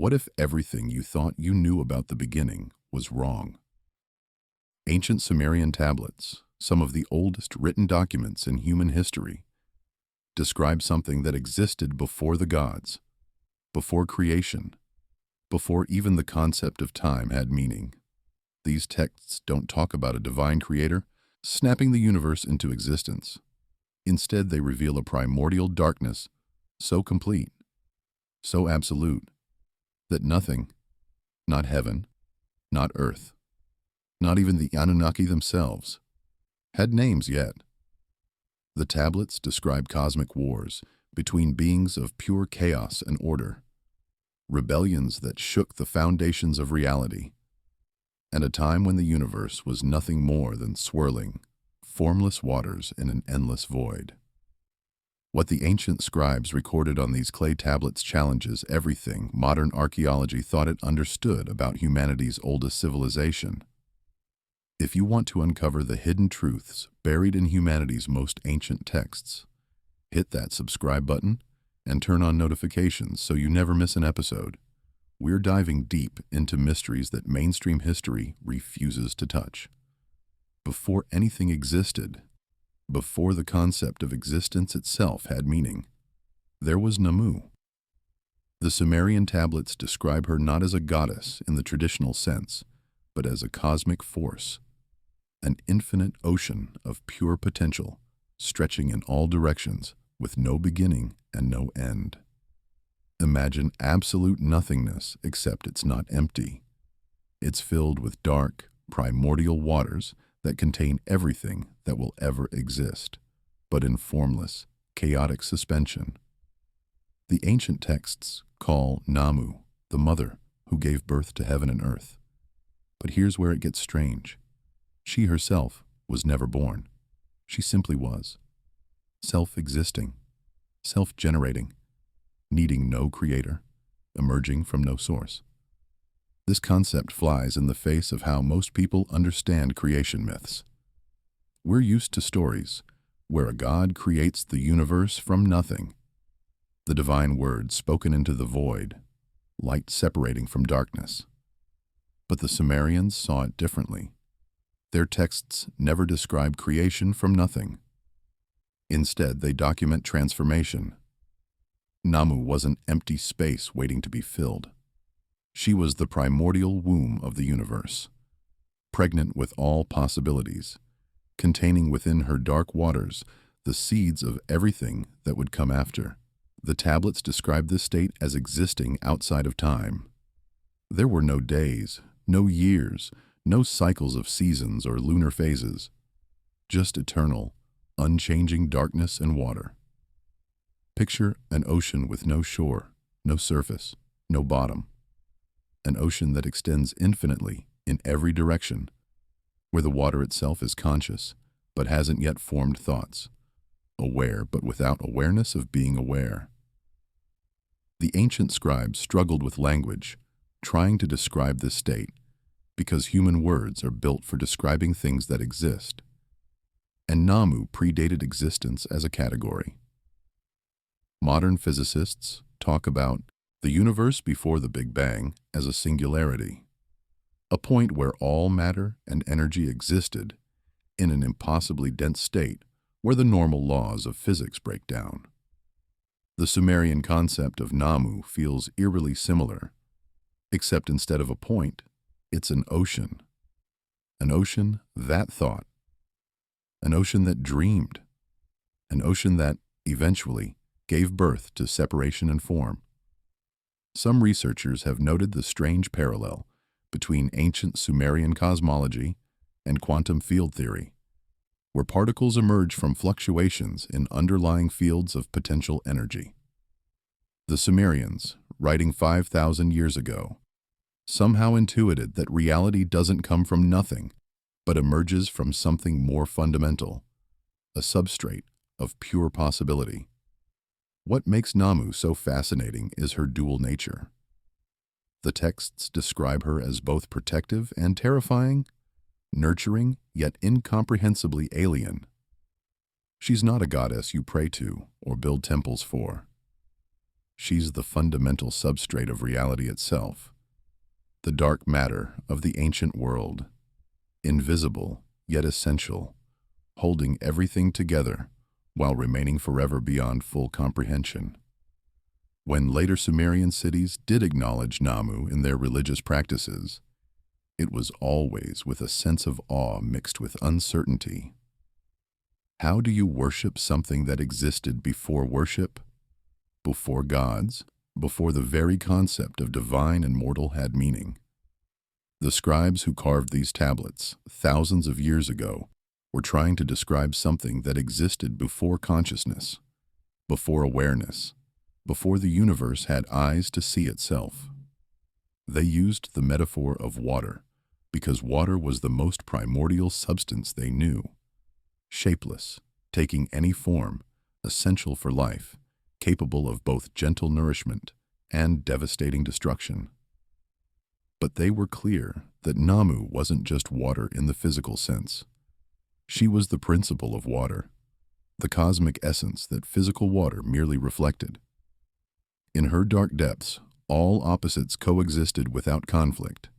What if everything you thought you knew about the beginning was wrong? Ancient Sumerian tablets, some of the oldest written documents in human history, describe something that existed before the gods, before creation, before even the concept of time had meaning. These texts don't talk about a divine creator snapping the universe into existence. Instead, they reveal a primordial darkness so complete, so absolute, that nothing, not heaven, not earth, not even the Anunnaki themselves, had names yet. The tablets describe cosmic wars between beings of pure chaos and order, rebellions that shook the foundations of reality, and a time when the universe was nothing more than swirling, formless waters in an endless void. What the ancient scribes recorded on these clay tablets challenges everything modern archaeology thought it understood about humanity's oldest civilization. If you want to uncover the hidden truths buried in humanity's most ancient texts, hit that subscribe button and turn on notifications so you never miss an episode. We're diving deep into mysteries that mainstream history refuses to touch. Before anything existed, before the concept of existence itself had meaning, there was Namu. The Sumerian tablets describe her not as a goddess in the traditional sense, but as a cosmic force, an infinite ocean of pure potential, stretching in all directions with no beginning and no end. Imagine absolute nothingness, except it's not empty. It's filled with dark, primordial waters that contain everything that will ever exist, but in formless, chaotic suspension. The ancient texts call Namu the mother who gave birth to heaven and earth. But here's where it gets strange. She herself was never born. She simply was, self-existing, self-generating, needing no creator, emerging from no source. This concept flies in the face of how most people understand creation myths. We're used to stories where a god creates the universe from nothing, the divine word spoken into the void, light separating from darkness. But the Sumerians saw it differently. Their texts never describe creation from nothing. Instead, they document transformation. Namu wasn't empty space waiting to be filled. She was the primordial womb of the universe, pregnant with all possibilities, containing within her dark waters the seeds of everything that would come after. The tablets describe this state as existing outside of time. There were no days, no years, no cycles of seasons or lunar phases, just eternal, unchanging darkness and water. Picture an ocean with no shore, no surface, no bottom. An ocean that extends infinitely in every direction, where the water itself is conscious but hasn't yet formed thoughts, aware but without awareness of being aware. The ancient scribes struggled with language, trying to describe this state, because human words are built for describing things that exist, and Namu predated existence as a category. Modern physicists talk about the universe before the Big Bang as a singularity, a point where all matter and energy existed in an impossibly dense state where the normal laws of physics break down. The Sumerian concept of Namu feels eerily similar, except instead of a point, it's an ocean that thought, an ocean that dreamed, an ocean that, eventually, gave birth to separation and form. Some researchers have noted the strange parallel between ancient Sumerian cosmology and quantum field theory, where particles emerge from fluctuations in underlying fields of potential energy. The Sumerians, writing 5,000 years ago, somehow intuited that reality doesn't come from nothing, but emerges from something more fundamental, a substrate of pure possibility. What makes Namu so fascinating is her dual nature. The texts describe her as both protective and terrifying, nurturing yet incomprehensibly alien. She's not a goddess you pray to or build temples for. She's the fundamental substrate of reality itself, the dark matter of the ancient world, invisible yet essential, holding everything together while remaining forever beyond full comprehension. When later Sumerian cities did acknowledge Namu in their religious practices, it was always with a sense of awe mixed with uncertainty. How do you worship something that existed before worship, before gods, before the very concept of divine and mortal had meaning? The scribes who carved these tablets thousands of years ago were trying to describe something that existed before consciousness, before awareness, before the universe had eyes to see itself. They used the metaphor of water because water was the most primordial substance they knew, shapeless, taking any form, essential for life, capable of both gentle nourishment and devastating destruction. But they were clear that Namu wasn't just water in the physical sense. She was the principle of water, the cosmic essence that physical water merely reflected. In her dark depths, all opposites coexisted without conflict: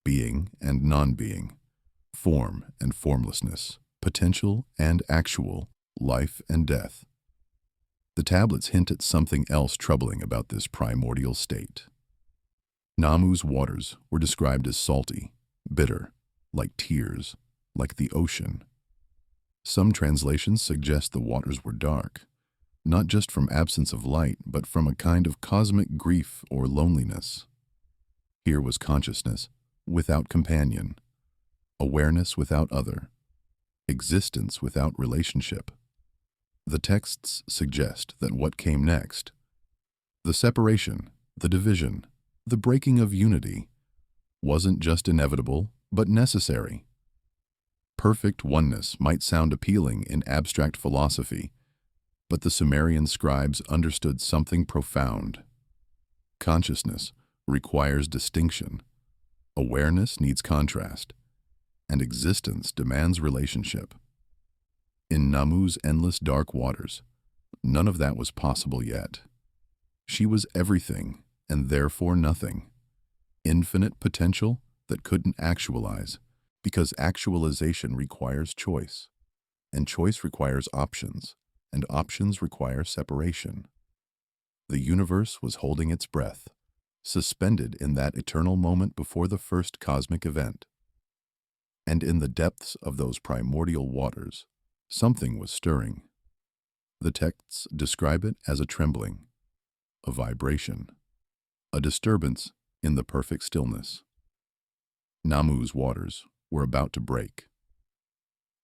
being and non-being, form and formlessness, potential and actual, life and death. The tablets hint at something else troubling about this primordial state. Namu's waters were described as salty, bitter, like tears, like the ocean. Some translations suggest the waters were dark, not just from absence of light, but from a kind of cosmic grief or loneliness. Here was consciousness without companion, awareness without other, existence without relationship. The texts suggest that what came next, the separation, the division, the breaking of unity, wasn't just inevitable, but necessary. Perfect oneness might sound appealing in abstract philosophy, but the Sumerian scribes understood something profound. Consciousness requires distinction, awareness needs contrast, and existence demands relationship. In Namu's endless dark waters, none of that was possible yet. She was everything and therefore nothing. Infinite potential that couldn't actualize, because actualization requires choice, and choice requires options, and options require separation. The universe was holding its breath, suspended in that eternal moment before the first cosmic event. And in the depths of those primordial waters, something was stirring. The texts describe it as a trembling, a vibration, a disturbance in the perfect stillness. Namu's waters were about to break.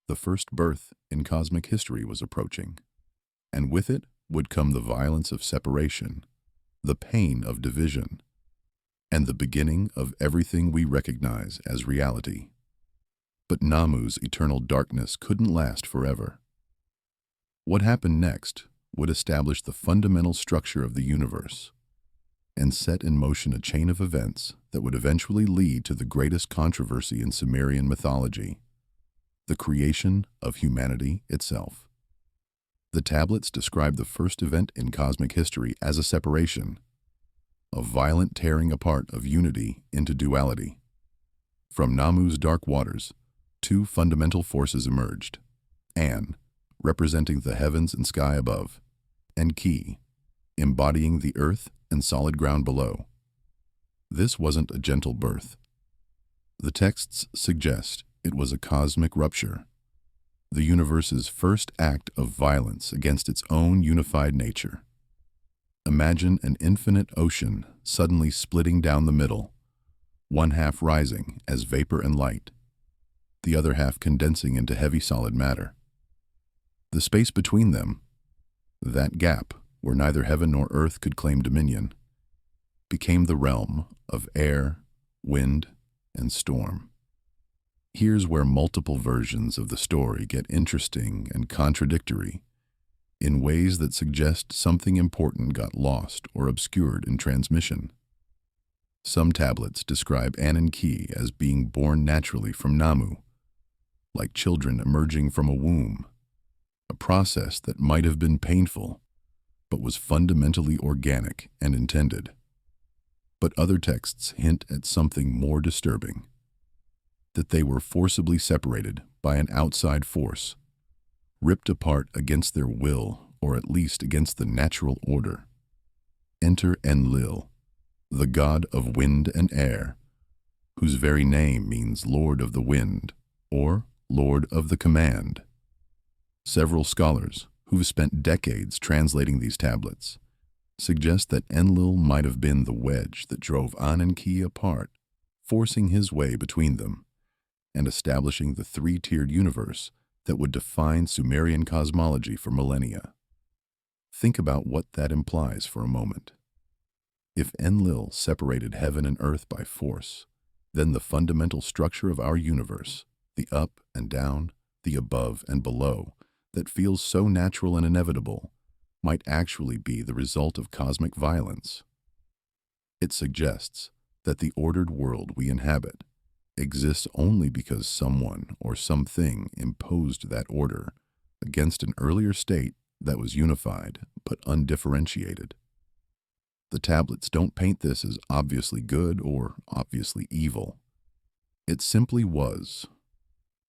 The first birth in cosmic history was approaching, and with it would come the violence of separation, the pain of division, and the beginning of everything we recognize as reality. But Namu's eternal darkness couldn't last forever. What happened next would establish the fundamental structure of the universe and set in motion a chain of events that would eventually lead to the greatest controversy in Sumerian mythology: the creation of humanity itself. The tablets describe the first event in cosmic history as a separation, a violent tearing apart of unity into duality. From Namu's dark waters, two fundamental forces emerged: An, representing the heavens and sky above, and Ki, embodying the earth and solid ground below. This wasn't a gentle birth. The texts suggest it was a cosmic rupture, the universe's first act of violence against its own unified nature. Imagine an infinite ocean suddenly splitting down the middle, one half rising as vapor and light, the other half condensing into heavy solid matter. The space between them, that gap where neither heaven nor earth could claim dominion, became the realm of air, wind, and storm. Here's where multiple versions of the story get interesting and contradictory in ways that suggest something important got lost or obscured in transmission. Some tablets describe An and Ki as being born naturally from Namu, like children emerging from a womb, a process that might have been painful, but was fundamentally organic and intended. But other texts hint at something more disturbing, that they were forcibly separated by an outside force, ripped apart against their will, or at least against the natural order. Enter Enlil, the god of wind and air, whose very name means Lord of the Wind, or Lord of the Command. Several scholars, who've spent decades translating these tablets, suggest that Enlil might have been the wedge that drove Anunnaki apart, forcing his way between them, and establishing the three-tiered universe that would define Sumerian cosmology for millennia. Think about what that implies for a moment. If Enlil separated heaven and earth by force, then the fundamental structure of our universe, the up and down, the above and below, that feels so natural and inevitable, might actually be the result of cosmic violence. It suggests that the ordered world we inhabit exists only because someone or something imposed that order against an earlier state that was unified but undifferentiated. The tablets don't paint this as obviously good or obviously evil. It simply was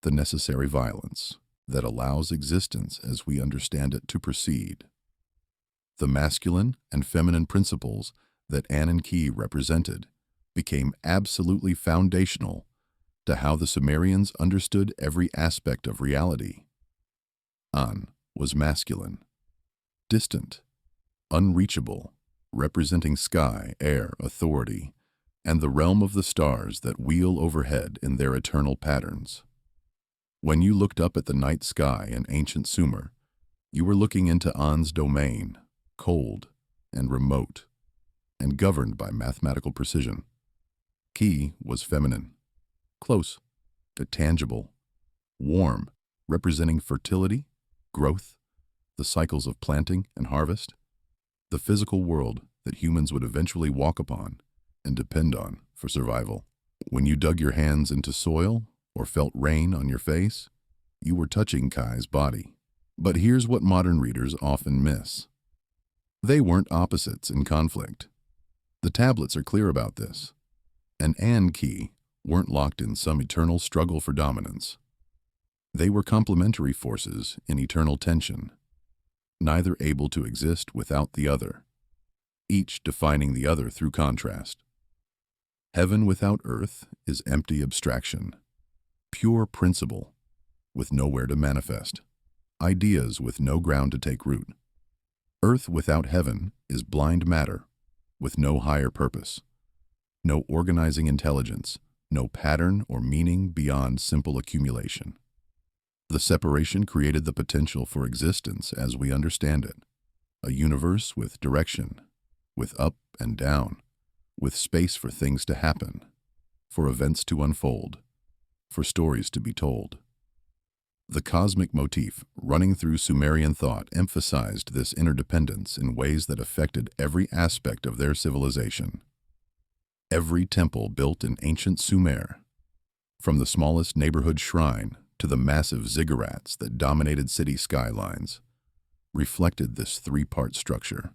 the necessary violence that allows existence as we understand it to proceed. The masculine and feminine principles that Anunnaki represented became absolutely foundational to how the Sumerians understood every aspect of reality. An was masculine, distant, unreachable, representing sky, air, authority, and the realm of the stars that wheel overhead in their eternal patterns. When you looked up at the night sky in ancient Sumer, you were looking into An's domain, cold and remote, and governed by mathematical precision. Ki was feminine, close, tangible, warm, representing fertility, growth, the cycles of planting and harvest, the physical world that humans would eventually walk upon and depend on for survival. When you dug your hands into soil or felt rain on your face, you were touching Kai's body. But here's what modern readers often miss. They weren't opposites in conflict. The tablets are clear about this. And Anunnaki weren't locked in some eternal struggle for dominance. They were complementary forces in eternal tension, neither able to exist without the other, each defining the other through contrast. Heaven without earth is empty abstraction, pure principle with nowhere to manifest, ideas with no ground to take root. Earth without heaven is blind matter with no higher purpose, no organizing intelligence, no pattern or meaning beyond simple accumulation. The separation created the potential for existence as we understand it, a universe with direction, with up and down, with space for things to happen, for events to unfold, for stories to be told. The cosmic motif running through Sumerian thought emphasized this interdependence in ways that affected every aspect of their civilization. Every temple built in ancient Sumer, from the smallest neighborhood shrine to the massive ziggurats that dominated city skylines, reflected this three-part structure.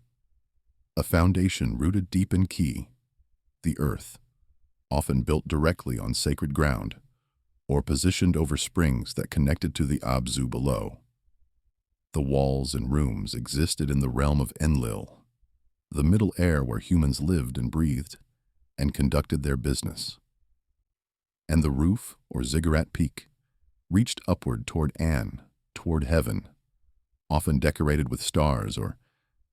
A foundation rooted deep in Ki, the earth, often built directly on sacred ground, or positioned over springs that connected to the Abzu below. The walls and rooms existed in the realm of Enlil, the middle air where humans lived and breathed, and conducted their business. And the roof, or ziggurat peak, reached upward toward An, toward heaven, often decorated with stars or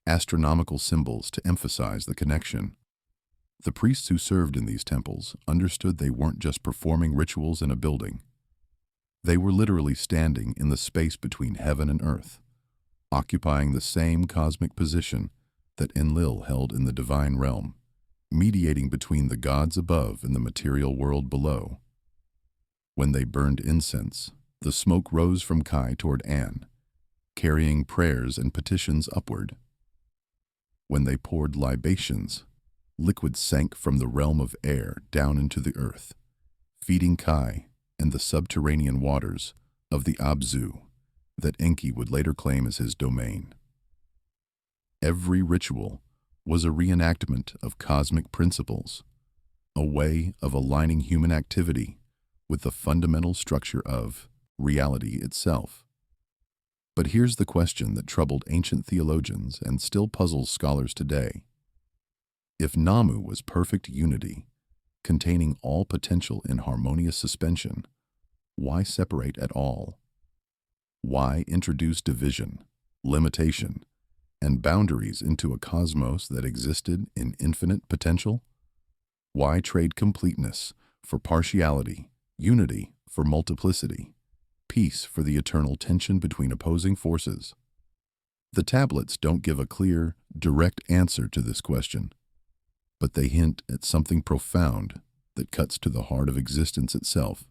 astronomical symbols to emphasize the connection. The priests who served in these temples understood they weren't just performing rituals in a building. They were literally standing in the space between heaven and earth, occupying the same cosmic position that Enlil held in the divine realm, mediating between the gods above and the material world below. When they burned incense, the smoke rose from Kai toward An, carrying prayers and petitions upward. When they poured libations, liquid sank from the realm of air down into the earth, feeding Kai and the subterranean waters of the Abzu that Enki would later claim as his domain. Every ritual was a reenactment of cosmic principles, a way of aligning human activity with the fundamental structure of reality itself. But here's the question that troubled ancient theologians and still puzzles scholars today. If Namu was perfect unity, containing all potential in harmonious suspension, why separate at all? Why introduce division, limitation, and boundaries into a cosmos that existed in infinite potential? Why trade completeness for partiality, unity for multiplicity, peace for the eternal tension between opposing forces? The tablets don't give a clear, direct answer to this question, but they hint at something profound that cuts to the heart of existence itself.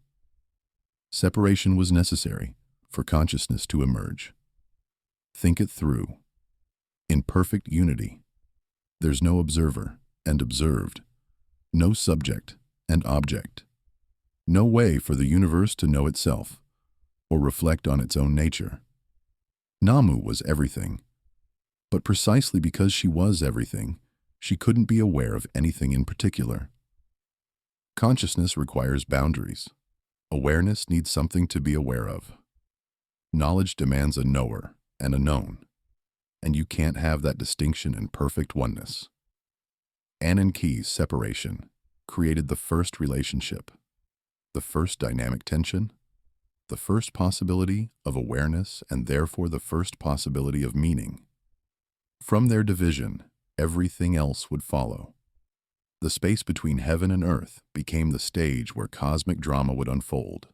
Separation was necessary for consciousness to emerge. Think it through. In perfect unity, there's no observer and observed, no subject and object, no way for the universe to know itself or reflect on its own nature. Namu was everything, but precisely because she was everything, she couldn't be aware of anything in particular. Consciousness requires boundaries. Awareness needs something to be aware of. Knowledge demands a knower and a known, and you can't have that distinction in perfect oneness. Anunnaki's separation created the first relationship, the first dynamic tension, the first possibility of awareness, and therefore the first possibility of meaning. From their division, everything else would follow. The space between heaven and earth became the stage where cosmic drama would unfold.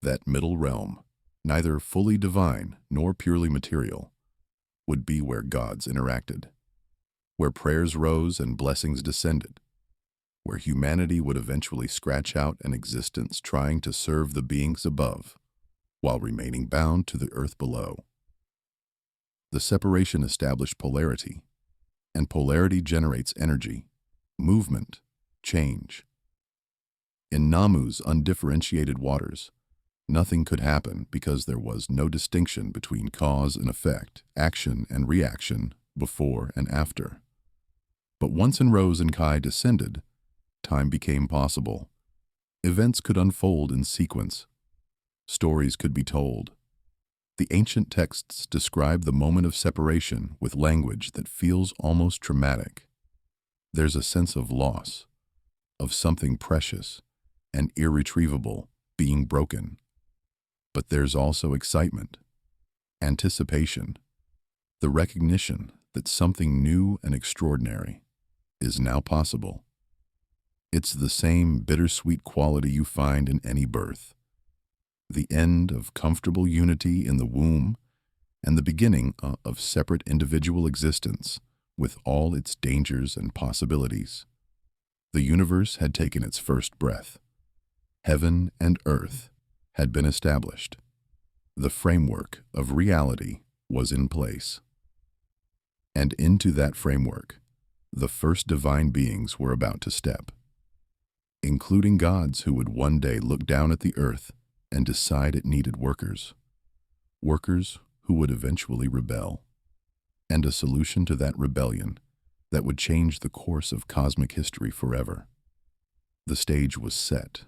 That middle realm, neither fully divine nor purely material, would be where gods interacted, where prayers rose and blessings descended, where humanity would eventually scratch out an existence trying to serve the beings above, while remaining bound to the earth below. The separation established polarity, and polarity generates energy, movement, change. In Namu's undifferentiated waters, nothing could happen because there was no distinction between cause and effect, action and reaction, before and after. But once Enrose and Kai descended, time became possible. Events could unfold in sequence. Stories could be told. The ancient texts describe the moment of separation with language that feels almost traumatic. There's a sense of loss, of something precious and irretrievable being broken. But there's also excitement, anticipation, the recognition that something new and extraordinary is now possible. It's the same bittersweet quality you find in any birth. The end of comfortable unity in the womb, and the beginning of separate individual existence with all its dangers and possibilities. The universe had taken its first breath. Heaven and earth had been established. The framework of reality was in place. And into that framework, the first divine beings were about to step, including gods who would one day look down at the earth and decide it needed workers who would eventually rebel, and a solution to that rebellion that would change the course of cosmic history forever. The stage was set.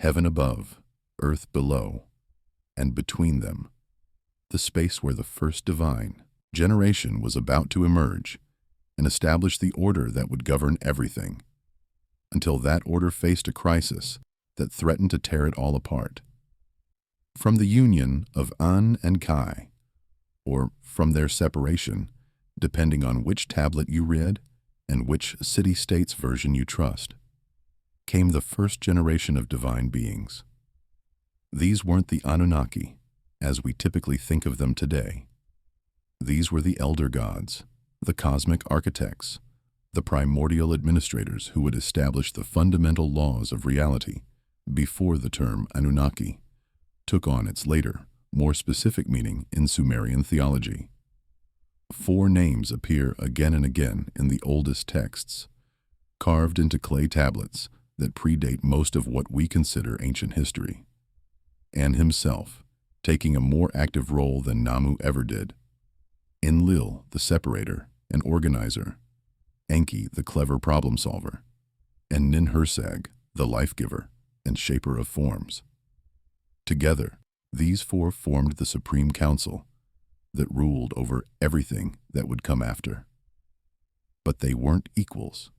Heaven above, earth below, and between them, the space where the first divine generation was about to emerge and establish the order that would govern everything, until that order faced a crisis that threatened to tear it all apart. From the union of An and Kai, or from their separation, depending on which tablet you read and which city-states version you trust, came the first generation of divine beings. These weren't the Anunnaki, as we typically think of them today. These were the elder gods, the cosmic architects, the primordial administrators who would establish the fundamental laws of reality before the term Anunnaki took on its later, more specific meaning in Sumerian theology. 4 names appear again and again in the oldest texts, carved into clay tablets that predate most of what we consider ancient history. An himself, taking a more active role than Namu ever did. Enlil, the separator and organizer, Enki, the clever problem solver, and Ninhursag, the life-giver and shaper of forms. Together, these four formed the Supreme Council that ruled over everything that would come after. But they weren't equals,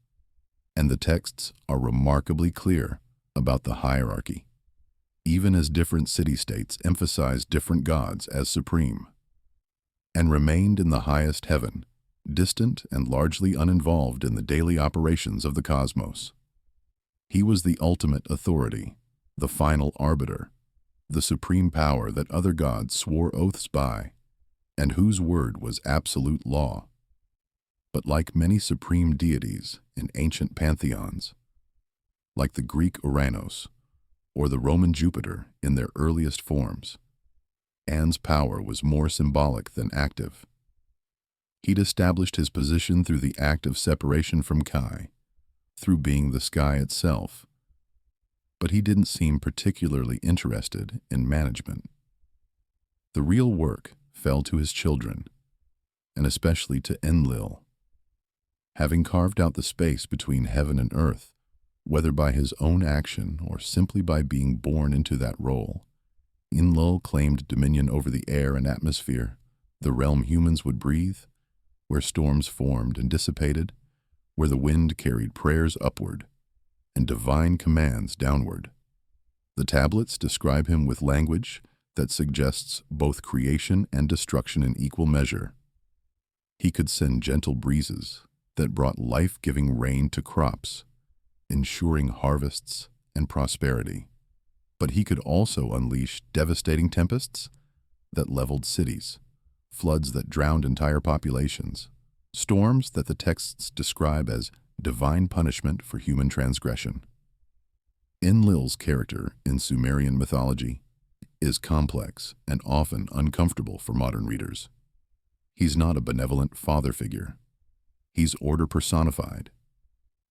and the texts are remarkably clear about the hierarchy, even as different city-states emphasized different gods as supreme, and remained in the highest heaven, distant and largely uninvolved in the daily operations of the cosmos. He was the ultimate authority, the final arbiter, the supreme power that other gods swore oaths by, and whose word was absolute law. But like many supreme deities in ancient pantheons, like the Greek Uranos or the Roman Jupiter in their earliest forms, An's power was more symbolic than active. He'd established his position through the act of separation from Kai, through being the sky itself, but he didn't seem particularly interested in management. The real work fell to his children, and especially to Enlil. Having carved out the space between heaven and earth, whether by his own action or simply by being born into that role, Enlil claimed dominion over the air and atmosphere, the realm humans would breathe, where storms formed and dissipated, where the wind carried prayers upward and divine commands downward. The tablets describe him with language that suggests both creation and destruction in equal measure. He could send gentle breezes that brought life-giving rain to crops, ensuring harvests and prosperity. But he could also unleash devastating tempests that leveled cities, floods that drowned entire populations, storms that the texts describe as divine punishment for human transgression. Enlil's character in Sumerian mythology is complex and often uncomfortable for modern readers. He's not a benevolent father figure. He's order personified,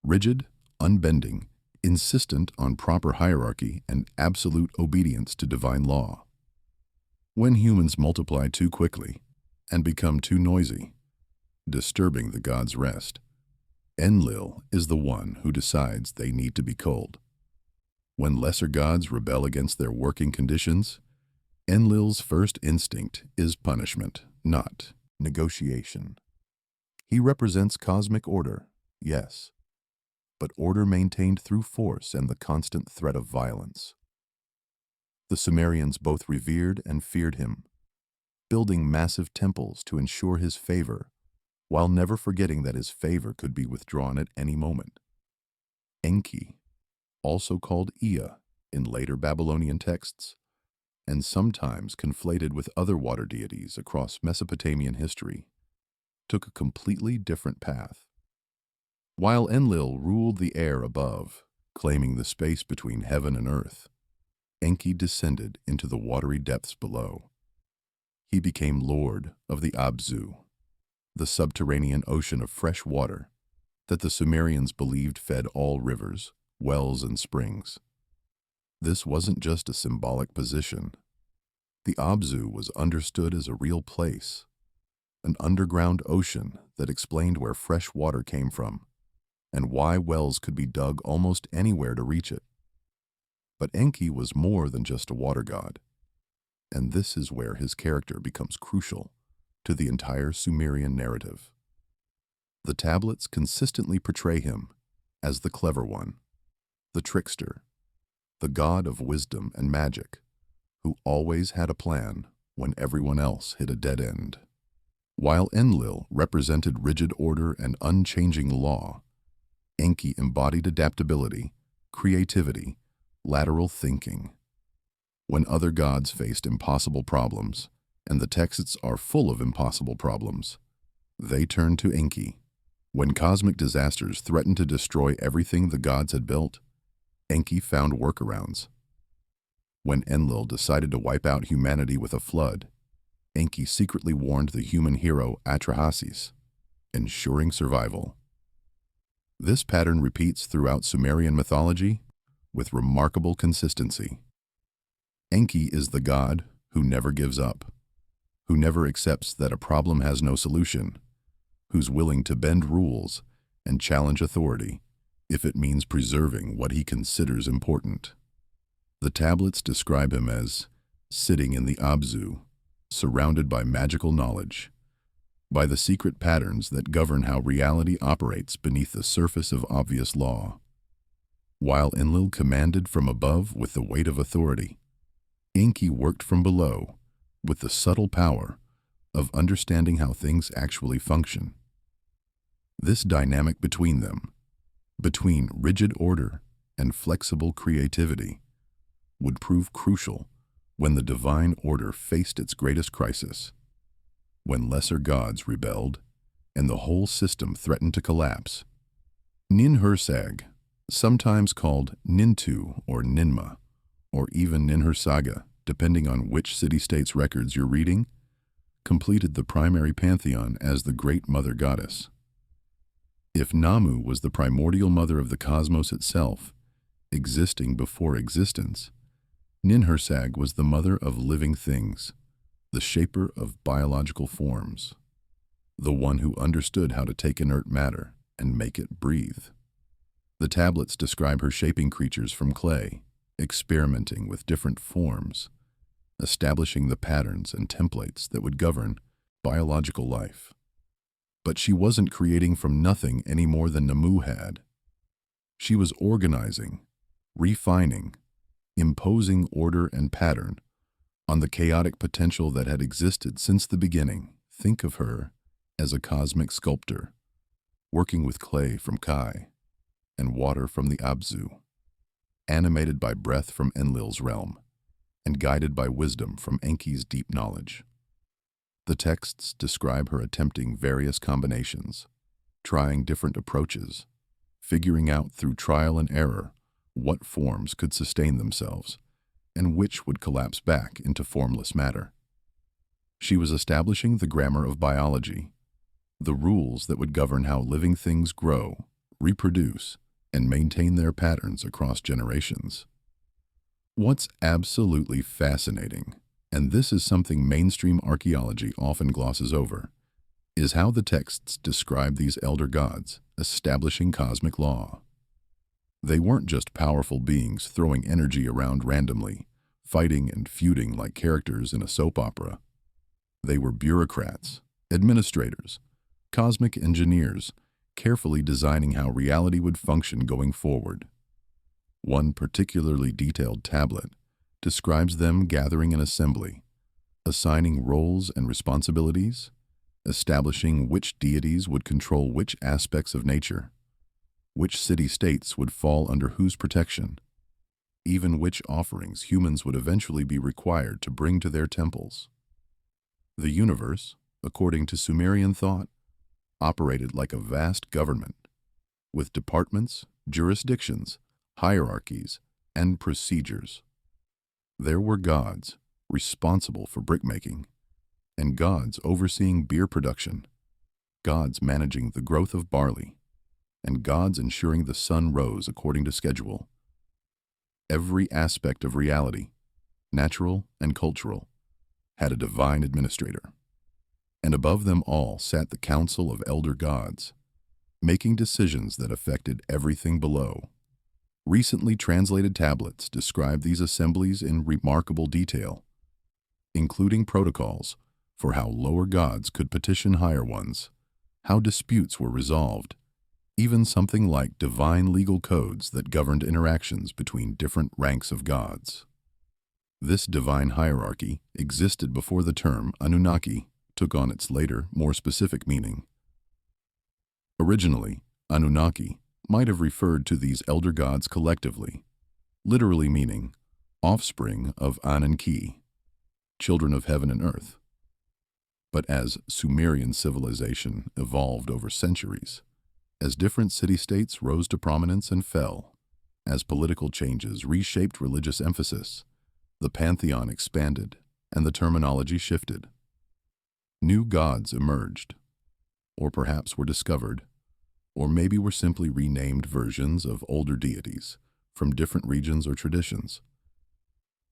rigid, unbending, insistent on proper hierarchy and absolute obedience to divine law. When humans multiply too quickly and become too noisy, disturbing the gods' rest, Enlil is the one who decides they need to be culled. When lesser gods rebel against their working conditions, Enlil's first instinct is punishment, not negotiation. He represents cosmic order, yes, but order maintained through force and the constant threat of violence. The Sumerians both revered and feared him, building massive temples to ensure his favor, while never forgetting that his favor could be withdrawn at any moment. Enki, also called Ea in later Babylonian texts, and sometimes conflated with other water deities across Mesopotamian history, took a completely different path. While Enlil ruled the air above, claiming the space between heaven and earth, Enki descended into the watery depths below. He became lord of the Abzu, the subterranean ocean of fresh water that the Sumerians believed fed all rivers, wells, and springs. This wasn't just a symbolic position. The Abzu was understood as a real place, an underground ocean that explained where fresh water came from and why wells could be dug almost anywhere to reach it. But Enki was more than just a water god, and this is where his character becomes crucial to the entire Sumerian narrative. The tablets consistently portray him as the clever one, the trickster, the god of wisdom and magic, who always had a plan when everyone else hit a dead end. While Enlil represented rigid order and unchanging law, Enki embodied adaptability, creativity, lateral thinking. When other gods faced impossible problems, and the texts are full of impossible problems, they turned to Enki. When cosmic disasters threatened to destroy everything the gods had built, Enki found workarounds. When Enlil decided to wipe out humanity with a flood, Enki secretly warned the human hero Atrahasis, ensuring survival. This pattern repeats throughout Sumerian mythology with remarkable consistency. Enki is the god who never gives up, who never accepts that a problem has no solution, who's willing to bend rules and challenge authority if it means preserving what he considers important. The tablets describe him as sitting in the Abzu, surrounded by magical knowledge, by the secret patterns that govern how reality operates beneath the surface of obvious law. While Enlil commanded from above with the weight of authority, Enki worked from below with the subtle power of understanding how things actually function. This dynamic between them, between rigid order and flexible creativity, would prove crucial when the divine order faced its greatest crisis, when lesser gods rebelled and the whole system threatened to collapse. Ninhursag, sometimes called Nintu or Ninma, or even Ninhursaga, depending on which city-state's records you're reading, completed the primary pantheon as the great mother goddess. If Namu was the primordial mother of the cosmos itself, existing before existence, Ninhursag was the mother of living things, the shaper of biological forms, the one who understood how to take inert matter and make it breathe. The tablets describe her shaping creatures from clay, experimenting with different forms, establishing the patterns and templates that would govern biological life. But she wasn't creating from nothing any more than Namu had. She was organizing, refining, imposing order and pattern on the chaotic potential that had existed since the beginning. Think of her as a cosmic sculptor, working with clay from Kai and water from the Abzu, animated by breath from Enlil's realm, and guided by wisdom from Enki's deep knowledge. The texts describe her attempting various combinations, trying different approaches, figuring out through trial and error what forms could sustain themselves and which would collapse back into formless matter. She was establishing the grammar of biology, the rules that would govern how living things grow, reproduce, and maintain their patterns across generations. What's absolutely fascinating, and this is something mainstream archaeology often glosses over, is how the texts describe these elder gods establishing cosmic law. They weren't just powerful beings throwing energy around randomly, fighting and feuding like characters in a soap opera. They were bureaucrats, administrators, cosmic engineers, carefully designing how reality would function going forward. One particularly detailed tablet describes them gathering an assembly, assigning roles and responsibilities, establishing which deities would control which aspects of nature, which city-states would fall under whose protection, even which offerings humans would eventually be required to bring to their temples. The universe, according to Sumerian thought, operated like a vast government, with departments, jurisdictions, hierarchies, and procedures. There were gods responsible for brickmaking, and gods overseeing beer production, gods managing the growth of barley, and gods ensuring the sun rose according to schedule. Every aspect of reality, natural and cultural, had a divine administrator. And above them all sat the council of elder gods, making decisions that affected everything below. Recently translated tablets describe these assemblies in remarkable detail, including protocols for how lower gods could petition higher ones, how disputes were resolved, even something like divine legal codes that governed interactions between different ranks of gods. This divine hierarchy existed before the term Anunnaki took on its later, more specific meaning. Originally, Anunnaki might have referred to these elder gods collectively, literally meaning offspring of Ananki, children of heaven and earth. But as Sumerian civilization evolved over centuries, as different city-states rose to prominence and fell, as political changes reshaped religious emphasis, the pantheon expanded and the terminology shifted. New gods emerged, or perhaps were discovered, or maybe were simply renamed versions of older deities from different regions or traditions.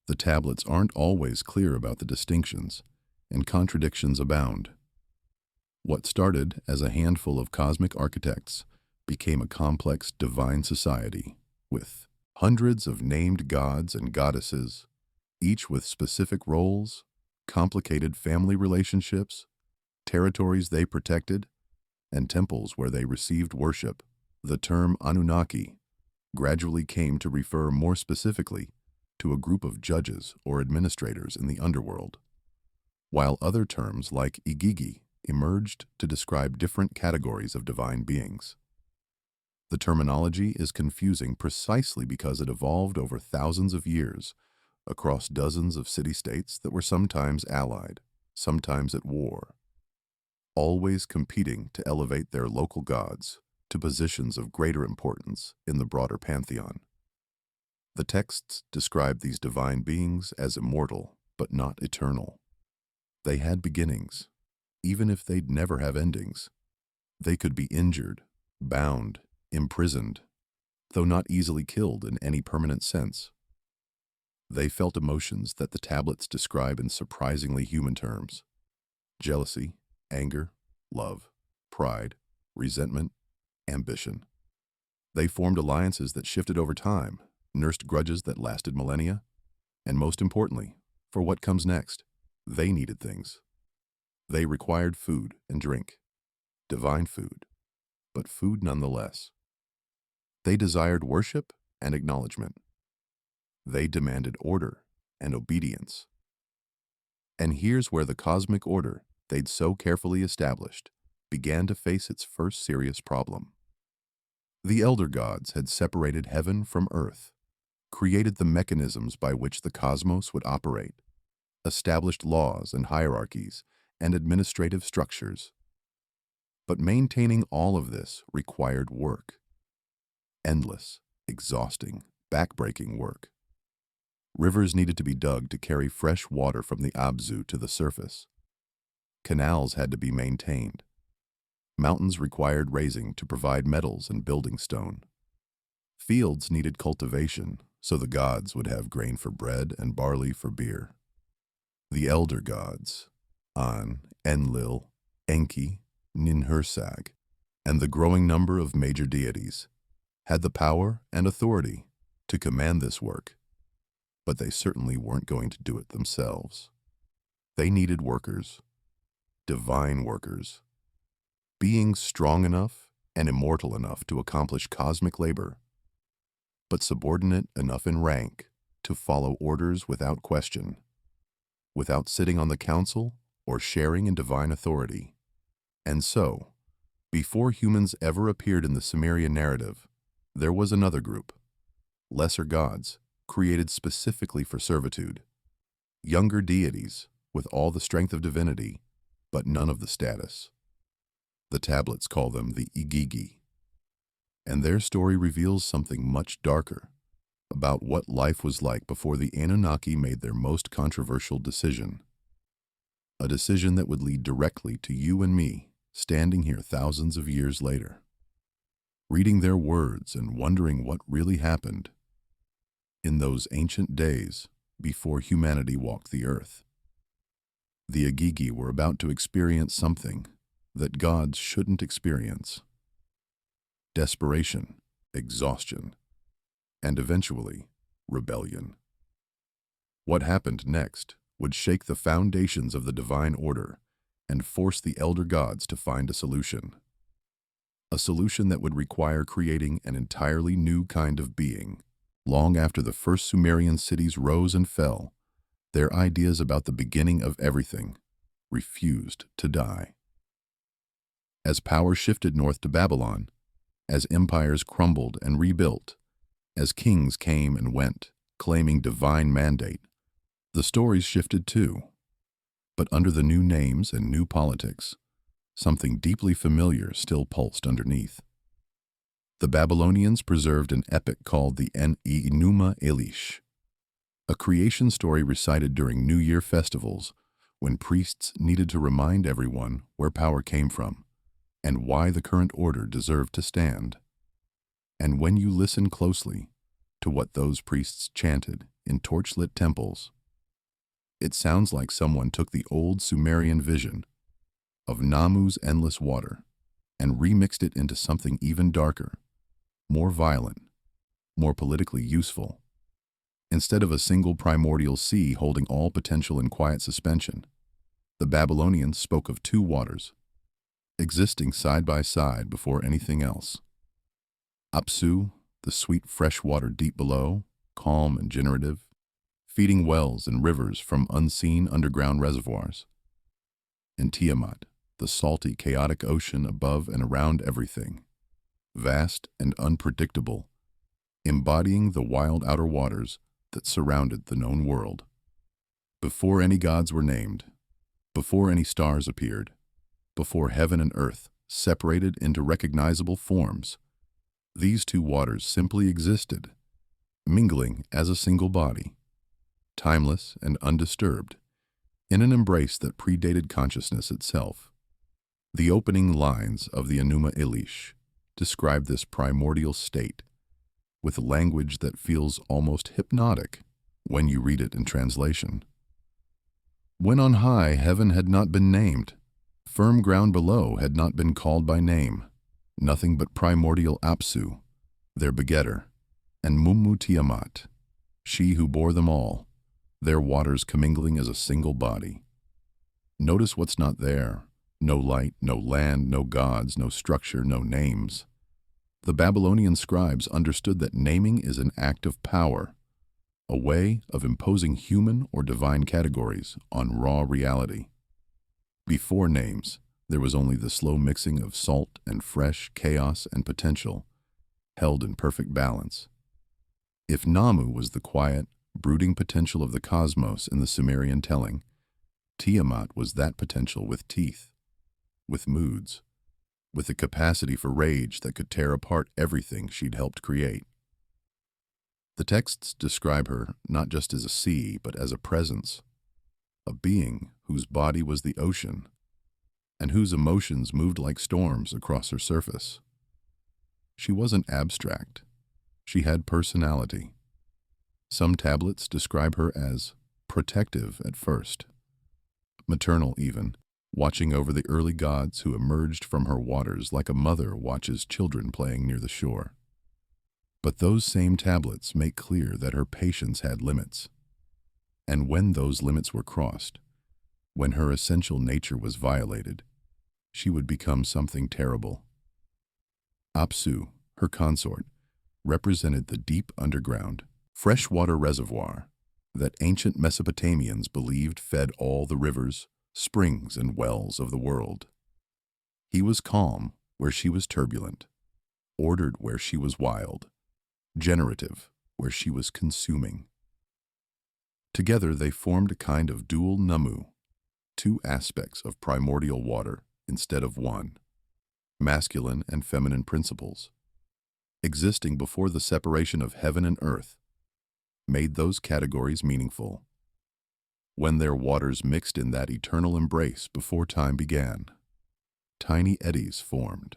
The tablets aren't always clear about the distinctions, and contradictions abound. What started as a handful of cosmic architects became a complex divine society with hundreds of named gods and goddesses, each with specific roles, complicated family relationships, territories they protected, and temples where they received worship. The term Anunnaki gradually came to refer more specifically to a group of judges or administrators in the underworld, while other terms like Igigi emerged to describe different categories of divine beings. The terminology is confusing precisely because it evolved over thousands of years across dozens of city-states that were sometimes allied, sometimes at war, always competing to elevate their local gods to positions of greater importance in the broader pantheon. The texts describe these divine beings as immortal, but not eternal. They had beginnings, even if they'd never have endings. They could be injured, bound, imprisoned, though not easily killed in any permanent sense. They felt emotions that the tablets describe in surprisingly human terms: jealousy, anger, love, pride, resentment, ambition. They formed alliances that shifted over time, nursed grudges that lasted millennia, and most importantly, for what comes next, they needed things. They required food and drink, divine food, but food nonetheless. They desired worship and acknowledgement. They demanded order and obedience. And here's where the cosmic order they'd so carefully established began to face its first serious problem. The elder gods had separated heaven from earth, created the mechanisms by which the cosmos would operate, established laws and hierarchies and administrative structures. But maintaining all of this required work. Endless, exhausting, backbreaking work. Rivers needed to be dug to carry fresh water from the Abzu to the surface. Canals had to be maintained. Mountains required raising to provide metals and building stone. Fields needed cultivation so the gods would have grain for bread and barley for beer. The elder gods, An, Enlil, Enki, Ninhursag, and the growing number of major deities, had the power and authority to command this work, but they certainly weren't going to do it themselves. They needed workers, divine workers, beings strong enough and immortal enough to accomplish cosmic labor, but subordinate enough in rank to follow orders without question, without sitting on the council or sharing in divine authority. And so, before humans ever appeared in the Sumerian narrative, there was another group, lesser gods, created specifically for servitude, younger deities with all the strength of divinity, but none of the status. The tablets call them the Igigi, and their story reveals something much darker about what life was like before the Anunnaki made their most controversial decision, a decision that would lead directly to you and me, standing here thousands of years later, reading their words and wondering what really happened in those ancient days before humanity walked the earth. The Igigi were about to experience something that gods shouldn't experience: desperation, exhaustion, and eventually, rebellion. What happened next would shake the foundations of the divine order and force the elder gods to find a solution that would require creating an entirely new kind of being. Long after the first Sumerian cities rose and fell, their ideas about the beginning of everything refused to die. As power shifted north to Babylon, as empires crumbled and rebuilt, as kings came and went, claiming divine mandate, the stories shifted too. But under the new names and new politics, something deeply familiar still pulsed underneath. The Babylonians preserved an epic called the Enuma Elish, a creation story recited during New Year festivals when priests needed to remind everyone where power came from and why the current order deserved to stand. And when you listen closely to what those priests chanted in torchlit temples, It sounds like someone took the old Sumerian vision of Namu's endless water and remixed it into something even darker, more violent, more politically useful. Instead of a single primordial sea holding all potential in quiet suspension, the Babylonians spoke of two waters, existing side by side before anything else. Apsu, the sweet fresh water deep below, calm and generative, feeding wells and rivers from unseen underground reservoirs. And Tiamat, the salty, chaotic ocean above and around everything, vast and unpredictable, embodying the wild outer waters that surrounded the known world. Before any gods were named, before any stars appeared, before heaven and earth separated into recognizable forms, these two waters simply existed, mingling as a single body, timeless and undisturbed, in an embrace that predated consciousness itself. The opening lines of the Enuma Elish describe this primordial state with language that feels almost hypnotic when you read it in translation. When on high heaven had not been named, firm ground below had not been called by name, nothing but primordial Apsu, their begetter, and Mummu Tiamat, she who bore them all, their waters commingling as a single body. Notice what's not there: no light, no land, no gods, no structure, no names. The Babylonian scribes understood that naming is an act of power, a way of imposing human or divine categories on raw reality. Before names, there was only the slow mixing of salt and fresh, chaos and potential, held in perfect balance. If Namu was the quiet, brooding potential of the cosmos in the Sumerian telling, Tiamat was that potential with teeth, with moods, with the capacity for rage that could tear apart everything she'd helped create. The texts describe her not just as a sea, but as a presence, a being whose body was the ocean, and whose emotions moved like storms across her surface. She wasn't abstract. She had personality. Some tablets describe her as protective at first, maternal even, watching over the early gods who emerged from her waters like a mother watches children playing near the shore. But those same tablets make clear that her patience had limits. And when those limits were crossed, when her essential nature was violated, she would become something terrible. Apsu, her consort, represented the deep underground, freshwater reservoir that ancient Mesopotamians believed fed all the rivers, springs, and wells of the world. He was calm where she was turbulent, ordered where she was wild, generative where she was consuming. Together they formed a kind of dual Namu, two aspects of primordial water instead of one, masculine and feminine principles, existing before the separation of heaven and earth, made those categories meaningful. When their waters mixed in that eternal embrace before time began, tiny eddies formed.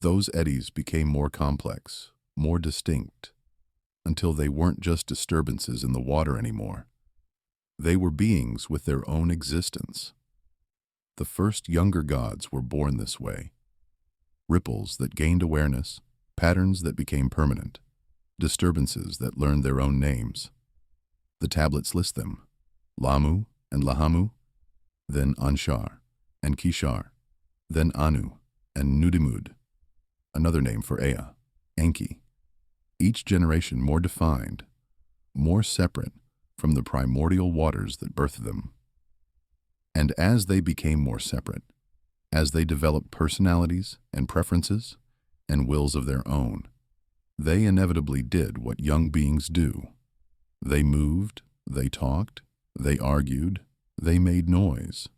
Those eddies became more complex, more distinct, until they weren't just disturbances in the water anymore. They were beings with their own existence. The first younger gods were born this way. Ripples that gained awareness, patterns that became permanent, disturbances that learned their own names. The tablets list them: Lamu and Lahamu, then Anshar and Kishar, then Anu and Nudimud, another name for Ea, Enki. Each generation more defined, more separate from the primordial waters that birthed them. And as they became more separate, as they developed personalities and preferences and wills of their own, they inevitably did what young beings do. They moved, they talked, they argued, they made noise.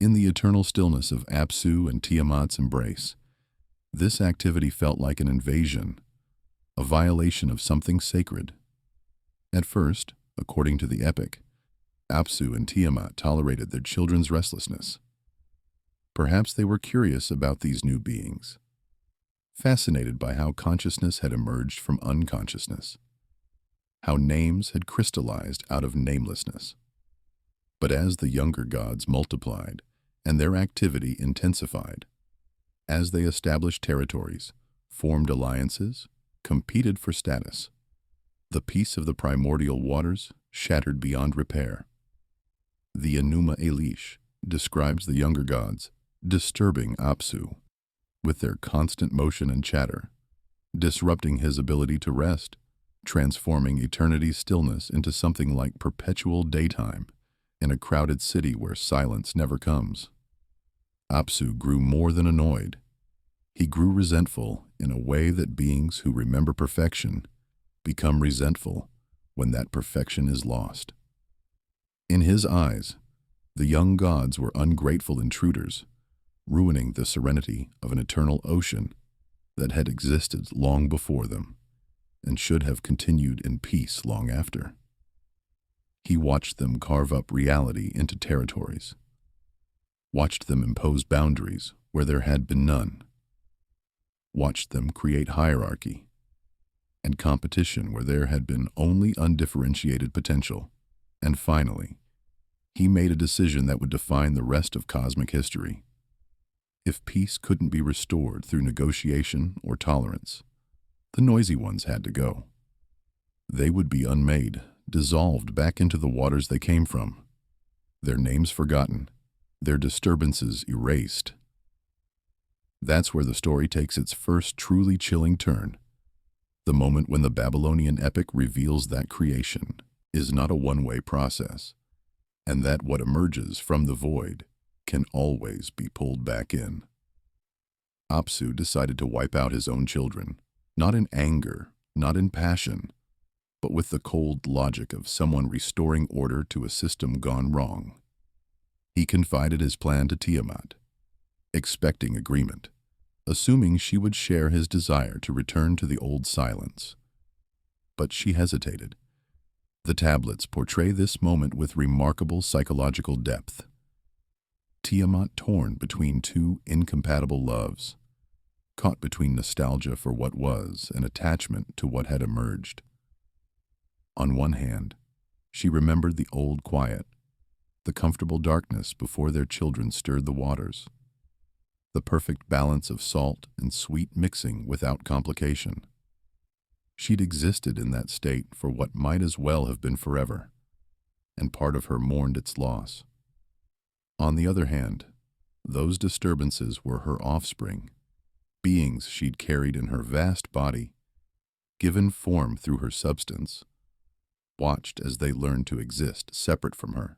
In the eternal stillness of Apsu and Tiamat's embrace, this activity felt like an invasion, a violation of something sacred. At first, according to the epic, Apsu and Tiamat tolerated their children's restlessness. Perhaps they were curious about these new beings, fascinated by how consciousness had emerged from unconsciousness, how names had crystallized out of namelessness. But as the younger gods multiplied and their activity intensified, as they established territories, formed alliances, competed for status, the peace of the primordial waters shattered beyond repair. The Enuma Elish describes the younger gods disturbing Apsu with their constant motion and chatter, disrupting his ability to rest, transforming eternity's stillness into something like perpetual daytime in a crowded city where silence never comes. Apsu grew more than annoyed. He grew resentful in a way that beings who remember perfection become resentful when that perfection is lost. In his eyes, the young gods were ungrateful intruders, ruining the serenity of an eternal ocean that had existed long before them and should have continued in peace long after. He watched them carve up reality into territories, watched them impose boundaries where there had been none, watched them create hierarchy and competition where there had been only undifferentiated potential, and finally, he made a decision that would define the rest of cosmic history. If peace couldn't be restored through negotiation or tolerance, the noisy ones had to go. They would be unmade, dissolved back into the waters they came from, their names forgotten, their disturbances erased. That's where the story takes its first truly chilling turn, the moment when the Babylonian epic reveals that creation is not a one-way process, and that what emerges from the void can always be pulled back in. Apsu decided to wipe out his own children, not in anger, not in passion, but with the cold logic of someone restoring order to a system gone wrong. He confided his plan to Tiamat, expecting agreement, assuming she would share his desire to return to the old silence. But she hesitated. The tablets portray this moment with remarkable psychological depth. Tiamat torn between two incompatible loves, caught between nostalgia for what was and attachment to what had emerged. On one hand, she remembered the old quiet, the comfortable darkness before their children stirred the waters, the perfect balance of salt and sweet mixing without complication. She'd existed in that state for what might as well have been forever, and part of her mourned its loss. On the other hand, those disturbances were her offspring, beings she'd carried in her vast body, given form through her substance, watched as they learned to exist separate from her.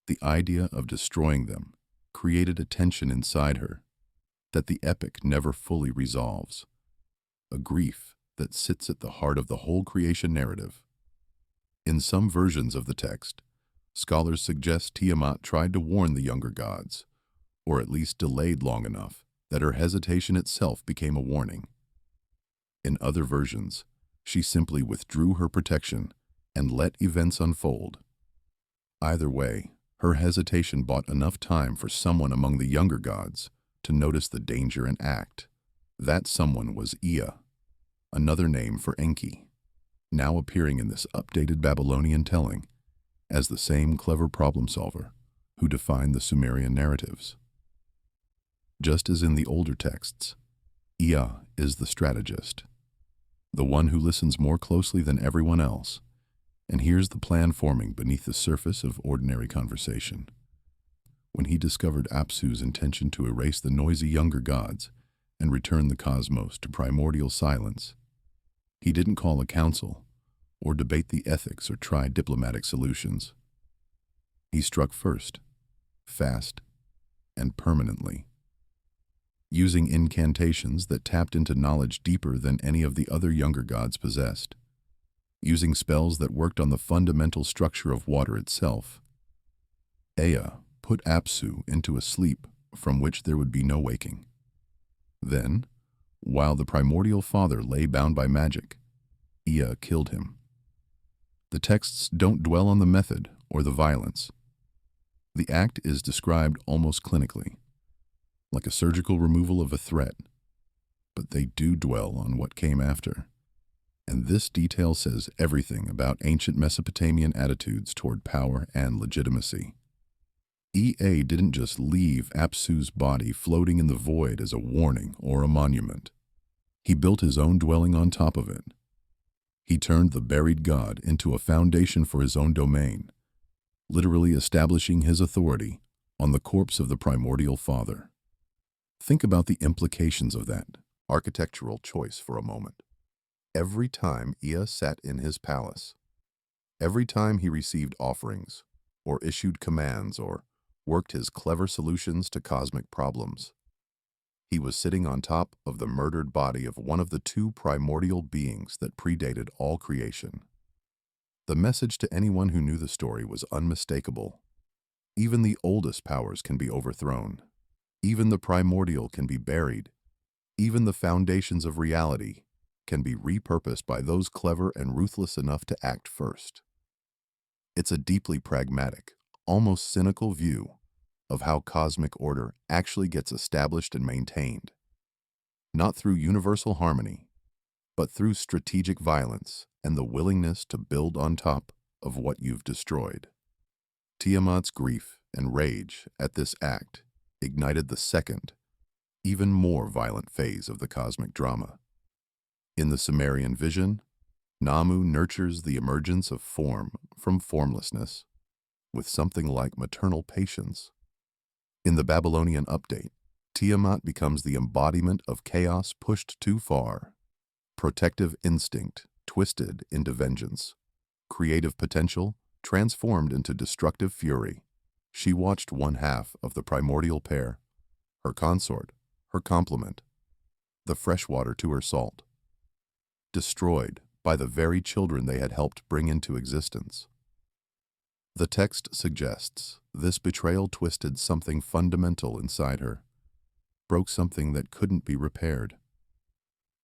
The idea of destroying them created a tension inside her that the epic never fully resolves, a grief that sits at the heart of the whole creation narrative. In some versions of the text, scholars suggest Tiamat tried to warn the younger gods, or at least delayed long enough that her hesitation itself became a warning. In other versions, she simply withdrew her protection and let events unfold. Either way, her hesitation bought enough time for someone among the younger gods to notice the danger and act. That someone was Ea, another name for Enki, now appearing in this updated Babylonian telling as the same clever problem solver who defined the Sumerian narratives. Just as in the older texts, Ea is the strategist, the one who listens more closely than everyone else and hears the plan forming beneath the surface of ordinary conversation. When he discovered Apsu's intention to erase the noisy younger gods and return the cosmos to primordial silence, he didn't call a council or debate the ethics or try diplomatic solutions. He struck first, fast, and permanently, using incantations that tapped into knowledge deeper than any of the other younger gods possessed, using spells that worked on the fundamental structure of water itself. Ea put Apsu into a sleep from which there would be no waking. Then, while the primordial father lay bound by magic, Ea killed him. The texts don't dwell on the method or the violence. The act is described almost clinically, like a surgical removal of a threat, but they do dwell on what came after, And this detail says everything about ancient Mesopotamian attitudes toward power and legitimacy. Ea didn't just leave Apsu's body floating in the void as a warning or a monument. He built his own dwelling on top of it. He turned the buried god into a foundation for his own domain, literally establishing his authority on the corpse of the primordial father. Think about the implications of that architectural choice for a moment. Every time Ea sat in his palace, every time he received offerings, or issued commands, or worked his clever solutions to cosmic problems, he was sitting on top of the murdered body of one of the two primordial beings that predated all creation. The message to anyone who knew the story was unmistakable. Even the oldest powers can be overthrown. Even the primordial can be buried. Even the foundations of reality can be repurposed by those clever and ruthless enough to act first. It's a deeply pragmatic, almost cynical view of how cosmic order actually gets established and maintained. Not through universal harmony, but through strategic violence and the willingness to build on top of what you've destroyed. Tiamat's grief and rage at this act ignited the second, even more violent phase of the cosmic drama. In the Sumerian vision, Namu nurtures the emergence of form from formlessness with something like maternal patience. In the Babylonian update, Tiamat becomes the embodiment of chaos pushed too far, protective instinct twisted into vengeance, creative potential transformed into destructive fury. She watched one half of the primordial pair, her consort, her complement, the fresh water to her salt, destroyed by the very children they had helped bring into existence. The text suggests this betrayal twisted something fundamental inside her, broke something that couldn't be repaired.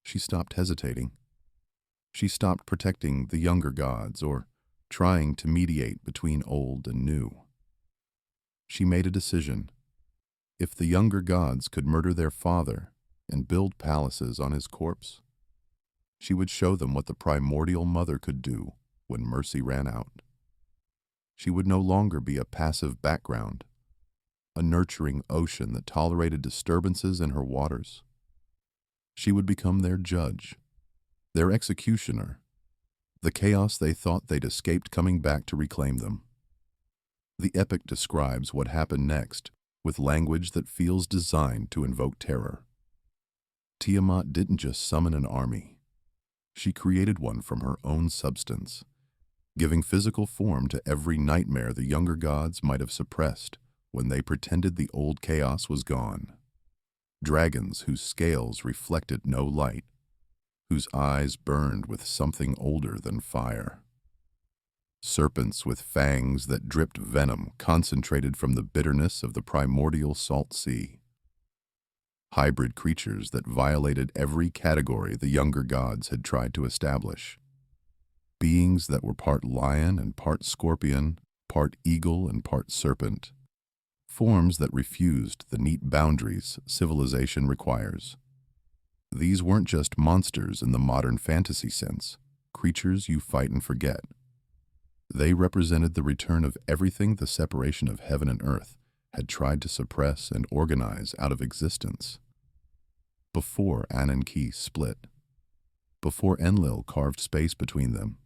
She stopped hesitating. She stopped protecting the younger gods or trying to mediate between old and new. She made a decision. If the younger gods could murder their father and build palaces on his corpse, she would show them what the primordial mother could do when mercy ran out. She would no longer be a passive background, a nurturing ocean that tolerated disturbances in her waters. She would become their judge, their executioner, the chaos they thought they'd escaped coming back to reclaim them. The epic describes what happened next with language that feels designed to invoke terror. Tiamat didn't just summon an army. She created one from her own substance, giving physical form to every nightmare the younger gods might have suppressed when they pretended the old chaos was gone. Dragons whose scales reflected no light, whose eyes burned with something older than fire. Serpents with fangs that dripped venom concentrated from the bitterness of the primordial salt sea. Hybrid creatures that violated every category the younger gods had tried to establish. Beings that were part lion and part scorpion, part eagle and part serpent. Forms that refused the neat boundaries civilization requires. These weren't just monsters in the modern fantasy sense, creatures you fight and forget. They represented the return of everything the separation of heaven and earth had tried to suppress and organize out of existence. Before Anunnaki split, before Enlil carved space between them,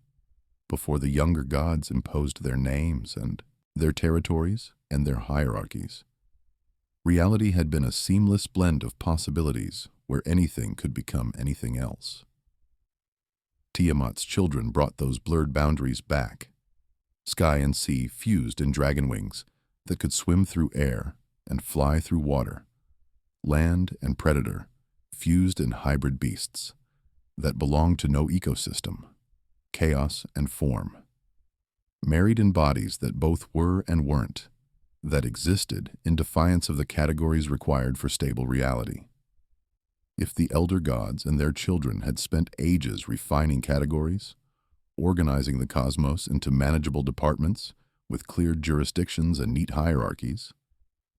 before the younger gods imposed their names and their territories and their hierarchies, reality had been a seamless blend of possibilities where anything could become anything else. Tiamat's children brought those blurred boundaries back. Sky and sea fused in dragon wings that could swim through air and fly through water. Land and predator fused in hybrid beasts that belonged to no ecosystem, chaos and form. Married in bodies that both were and weren't, that existed in defiance of the categories required for stable reality. If the elder gods and their children had spent ages refining categories, organizing the cosmos into manageable departments with clear jurisdictions and neat hierarchies,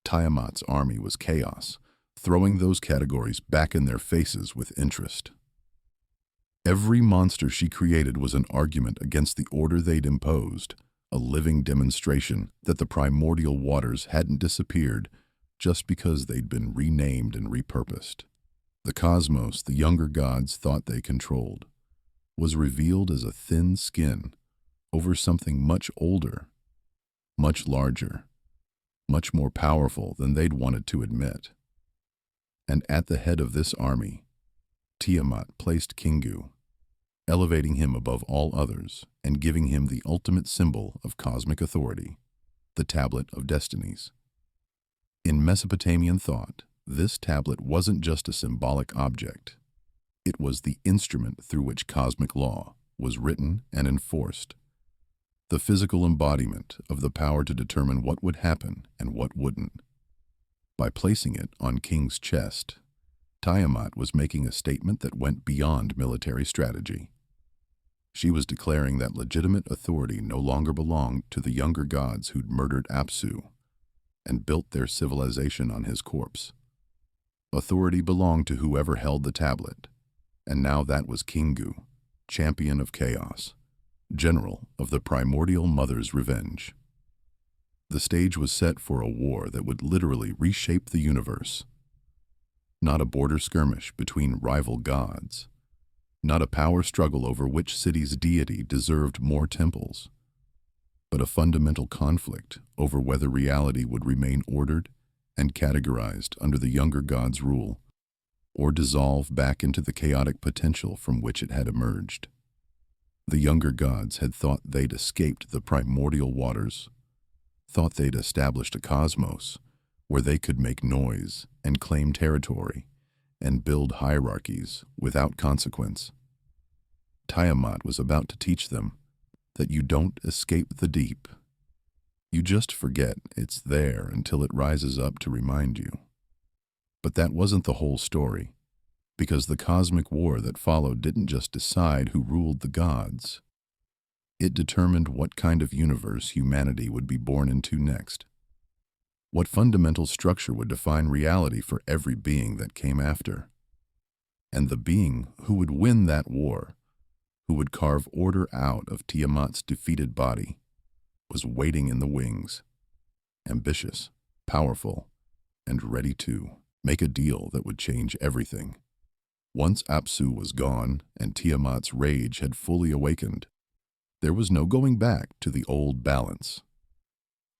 Tiamat's army was chaos, throwing those categories back in their faces with interest. Every monster she created was an argument against the order they'd imposed, a living demonstration that the primordial waters hadn't disappeared just because they'd been renamed and repurposed. The cosmos the younger gods thought they controlled was revealed as a thin skin over something much older, much larger, much more powerful than they'd wanted to admit. And at the head of this army, Tiamat placed Kingu, elevating him above all others and giving him the ultimate symbol of cosmic authority, the Tablet of Destinies. In Mesopotamian thought, this tablet wasn't just a symbolic object. It was the instrument through which cosmic law was written and enforced, the physical embodiment of the power to determine what would happen and what wouldn't. By placing it on King's chest, Tiamat was making a statement that went beyond military strategy. She was declaring that legitimate authority no longer belonged to the younger gods who'd murdered Apsu and built their civilization on his corpse. Authority belonged to whoever held the tablet, and now that was Kingu, champion of chaos, general of the primordial mother's revenge. The stage was set for a war that would literally reshape the universe. Not a border skirmish between rival gods, not a power struggle over which city's deity deserved more temples, but a fundamental conflict over whether reality would remain ordered and categorized under the younger god's rule, or dissolve back into the chaotic potential from which it had emerged. The younger gods had thought they'd escaped the primordial waters, thought they'd established a cosmos where they could make noise and claim territory and build hierarchies without consequence. Tiamat was about to teach them that you don't escape the deep. You just forget it's there until it rises up to remind you. But that wasn't the whole story, because the cosmic war that followed didn't just decide who ruled the gods. It determined what kind of universe humanity would be born into next. What fundamental structure would define reality for every being that came after. And the being who would win that war, who would carve order out of Tiamat's defeated body, was waiting in the wings, ambitious, powerful, and ready to make a deal that would change everything. Once Apsu was gone and Tiamat's rage had fully awakened, there was no going back to the old balance.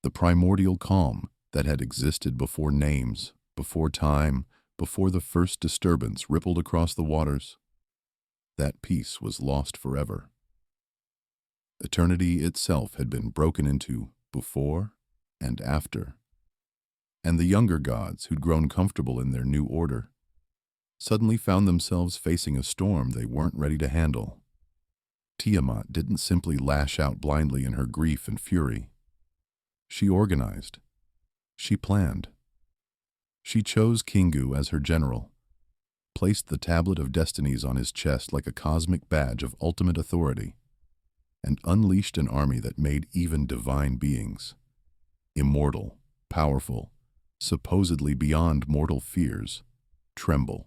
The primordial calm that had existed before names, before time, before the first disturbance rippled across the waters, that peace was lost forever. Eternity itself had been broken into before and after, and the younger gods who'd grown comfortable in their new order suddenly found themselves facing a storm they weren't ready to handle. Tiamat didn't simply lash out blindly in her grief and fury. She organized. She planned. She chose Kingu as her general, placed the Tablet of Destinies on his chest like a cosmic badge of ultimate authority, and unleashed an army that made even divine beings, immortal, powerful, supposedly beyond mortal fears, tremble.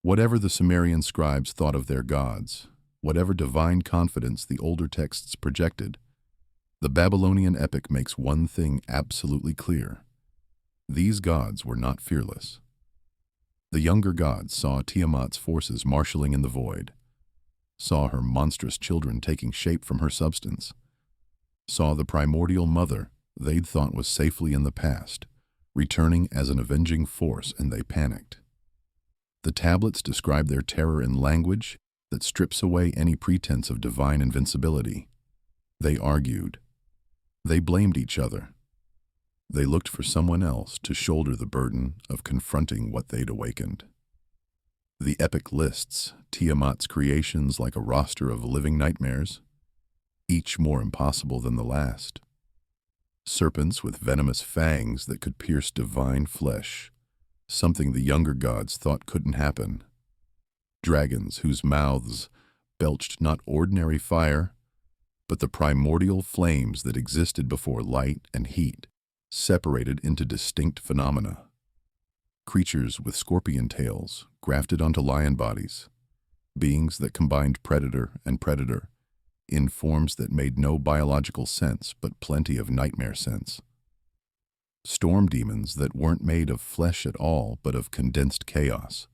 Whatever the Sumerian scribes thought of their gods, whatever divine confidence the older texts projected, the Babylonian epic makes one thing absolutely clear. These gods were not fearless. The younger gods saw Tiamat's forces marshaling in the void, saw her monstrous children taking shape from her substance, saw the primordial mother they'd thought was safely in the past, returning as an avenging force, and they panicked. The tablets describe their terror in language that strips away any pretense of divine invincibility. They argued. They blamed each other. They looked for someone else to shoulder the burden of confronting what they'd awakened. The epic lists Tiamat's creations like a roster of living nightmares, each more impossible than the last. Serpents with venomous fangs that could pierce divine flesh, something the younger gods thought couldn't happen. Dragons whose mouths belched not ordinary fire, but the primordial flames that existed before light and heat, separated into distinct phenomena. Creatures with scorpion tails grafted onto lion bodies, beings that combined predator and predator in forms that made no biological sense but plenty of nightmare sense. Storm demons that weren't made of flesh at all but of condensed chaos.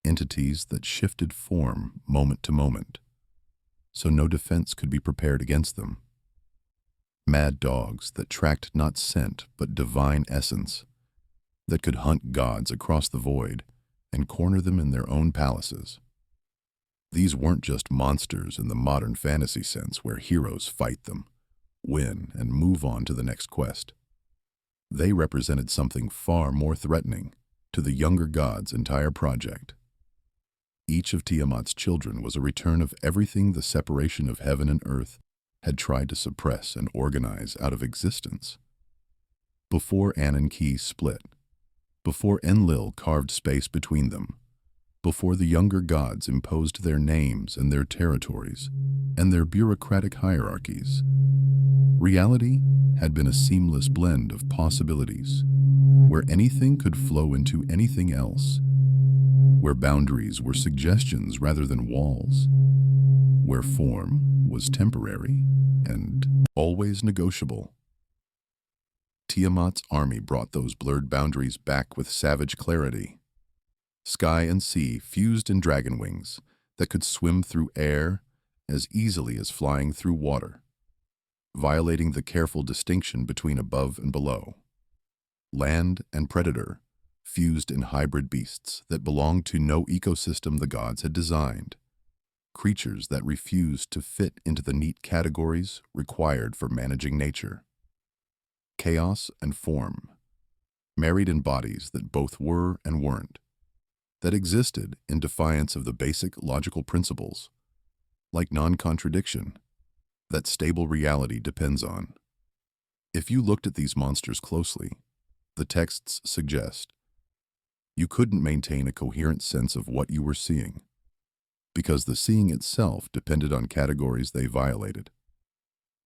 Entities that shifted form moment to moment, so no defense could be prepared against them. Mad dogs that tracked not scent but divine essence, that could hunt gods across the void and corner them in their own palaces. These weren't just monsters in the modern fantasy sense where heroes fight them, win, and move on to the next quest. They represented something far more threatening to the younger gods' entire project. Each of Tiamat's children was a return of everything the separation of heaven and earth had tried to suppress and organize out of existence. Before Anunnaki split, before Enlil carved space between them, before the younger gods imposed their names and their territories and their bureaucratic hierarchies, reality had been a seamless blend of possibilities, where anything could flow into anything else, where boundaries were suggestions rather than walls, where form was temporary and always negotiable. Tiamat's army brought those blurred boundaries back with savage clarity. Sky and sea fused in dragon wings that could swim through air as easily as flying through water, violating the careful distinction between above and below. Land and predator fused in hybrid beasts that belonged to no ecosystem the gods had designed, creatures that refused to fit into the neat categories required for managing nature. Chaos and form, married in bodies that both were and weren't, that existed in defiance of the basic logical principles, like non-contradiction, that stable reality depends on. If you looked at these monsters closely, the texts suggest you couldn't maintain a coherent sense of what you were seeing, because the seeing itself depended on categories they violated.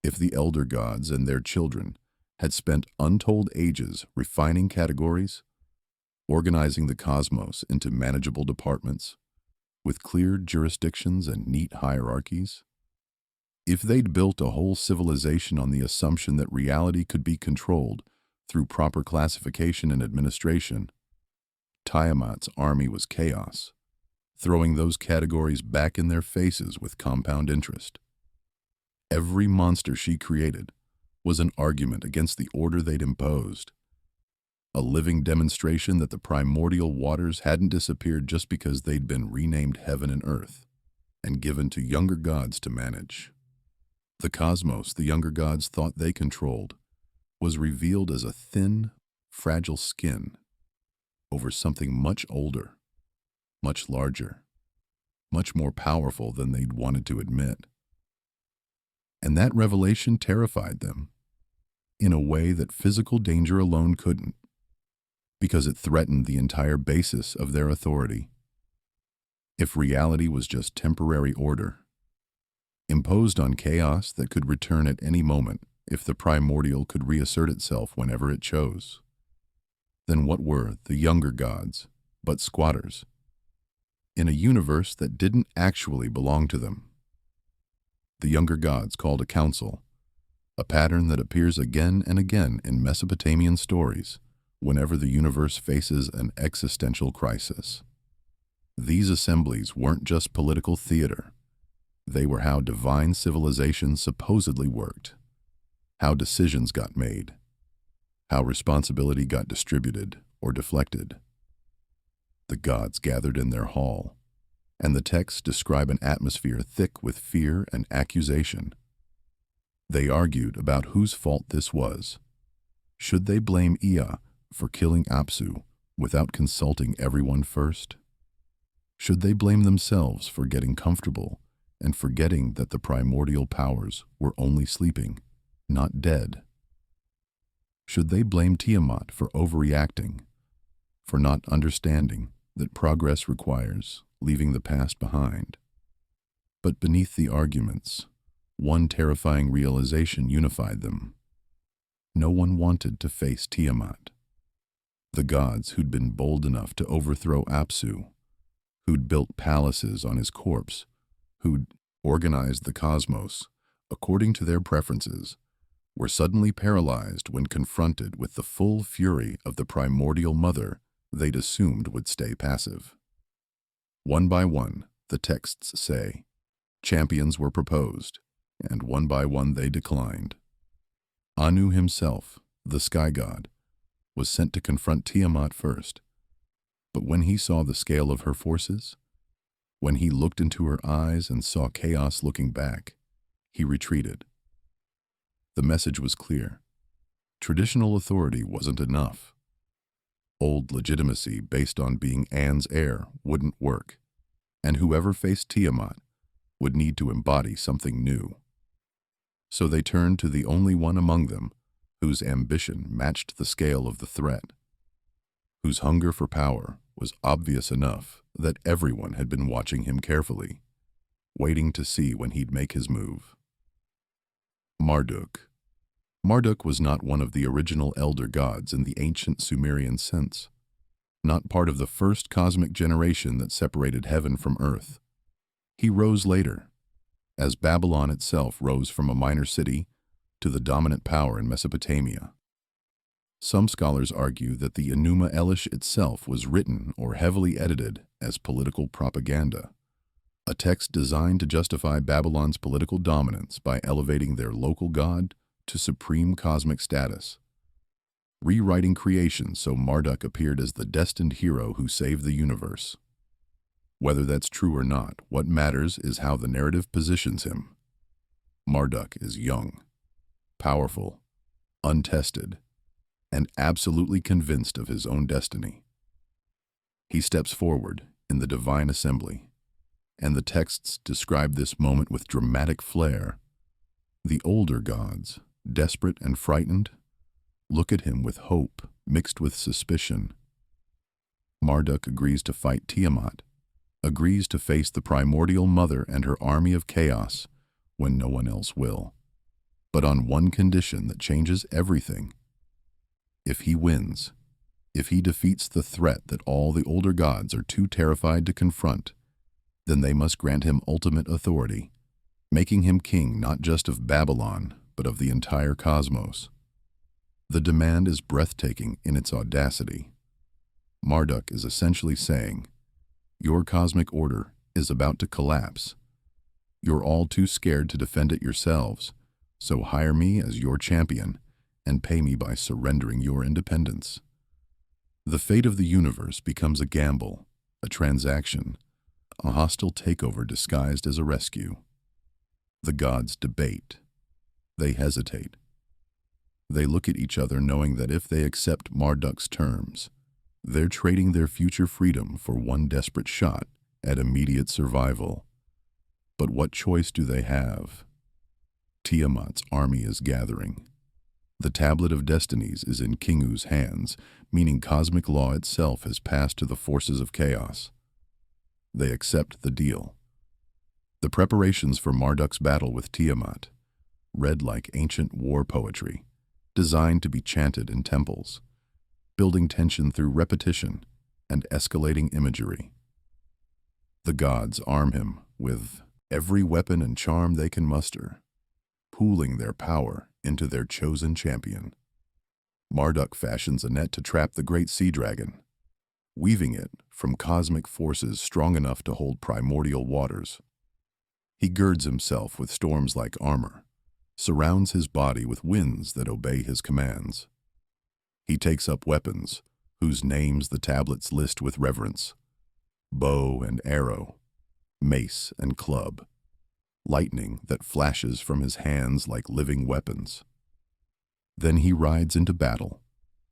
If the elder gods and their children had spent untold ages refining categories, organizing the cosmos into manageable departments, with clear jurisdictions and neat hierarchies, if they'd built a whole civilization on the assumption that reality could be controlled through proper classification and administration, Tiamat's army was chaos, throwing those categories back in their faces with compound interest. Every monster she created was an argument against the order they'd imposed, a living demonstration that the primordial waters hadn't disappeared just because they'd been renamed heaven and earth and given to younger gods to manage. The cosmos the younger gods thought they controlled was revealed as a thin, fragile skin over something much older, much larger, much more powerful than they'd wanted to admit. And that revelation terrified them in a way that physical danger alone couldn't, because it threatened the entire basis of their authority. If reality was just temporary order, imposed on chaos that could return at any moment if the primordial could reassert itself whenever it chose, then what were the younger gods but squatters in a universe that didn't actually belong to them? The younger gods called a council, a pattern that appears again and again in Mesopotamian stories whenever the universe faces an existential crisis. These assemblies weren't just political theater. They were how divine civilization supposedly worked, how decisions got made, how responsibility got distributed or deflected. The gods gathered in their hall, and the texts describe an atmosphere thick with fear and accusation. They argued about whose fault this was. Should they blame Ea for killing Apsu without consulting everyone first? Should they blame themselves for getting comfortable and forgetting that the primordial powers were only sleeping, not dead? Should they blame Tiamat for overreacting, for not understanding that progress requires leaving the past behind? But beneath the arguments, one terrifying realization unified them. No one wanted to face Tiamat. The gods who'd been bold enough to overthrow Apsu, who'd built palaces on his corpse, who'd organized the cosmos according to their preferences, were suddenly paralyzed when confronted with the full fury of the primordial mother they'd assumed would stay passive. One by one, the texts say, champions were proposed, and one by one they declined. Anu himself, the sky god, was sent to confront Tiamat first. But when he saw the scale of her forces, when he looked into her eyes and saw chaos looking back, he retreated. The message was clear. Traditional authority wasn't enough. Old legitimacy based on being Anne's heir wouldn't work, and whoever faced Tiamat would need to embody something new. So they turned to the only one among them whose ambition matched the scale of the threat, whose hunger for power was obvious enough that everyone had been watching him carefully, waiting to see when he'd make his move. Marduk. Marduk was not one of the original elder gods in the ancient Sumerian sense, not part of the first cosmic generation that separated heaven from earth. He rose later, as Babylon itself rose from a minor city to the dominant power in Mesopotamia. Some scholars argue that the Enuma Elish itself was written or heavily edited as political propaganda, a text designed to justify Babylon's political dominance by elevating their local god to supreme cosmic status, rewriting creation so Marduk appeared as the destined hero who saved the universe. Whether that's true or not, what matters is how the narrative positions him. Marduk is young, powerful, untested, and absolutely convinced of his own destiny. He steps forward in the divine assembly, and the texts describe this moment with dramatic flair. The older gods, desperate and frightened, look at him with hope mixed with suspicion. Marduk agrees to fight Tiamat, agrees to face the primordial mother and her army of chaos when no one else will, but on one condition that changes everything. If he wins, if he defeats the threat that all the older gods are too terrified to confront, then they must grant him ultimate authority, making him king not just of Babylon, but of the entire cosmos. The demand is breathtaking in its audacity. Marduk is essentially saying, your cosmic order is about to collapse. You're all too scared to defend it yourselves, so hire me as your champion and pay me by surrendering your independence. The fate of the universe becomes a gamble, a transaction, a hostile takeover disguised as a rescue. The gods debate. They hesitate. They look at each other knowing that if they accept Marduk's terms, they're trading their future freedom for one desperate shot at immediate survival. But what choice do they have? Tiamat's army is gathering. The tablet of destinies is in Kingu's hands, meaning cosmic law itself has passed to the forces of chaos. They accept the deal. The preparations for Marduk's battle with Tiamat, read like ancient war poetry, designed to be chanted in temples, building tension through repetition and escalating imagery. The gods arm him with every weapon and charm they can muster, pooling their power into their chosen champion. Marduk fashions a net to trap the great sea dragon, weaving it from cosmic forces strong enough to hold primordial waters. He girds himself with storms-like armor, surrounds his body with winds that obey his commands. He takes up weapons, whose names the tablets list with reverence: bow and arrow, mace and club, lightning that flashes from his hands like living weapons. Then he rides into battle,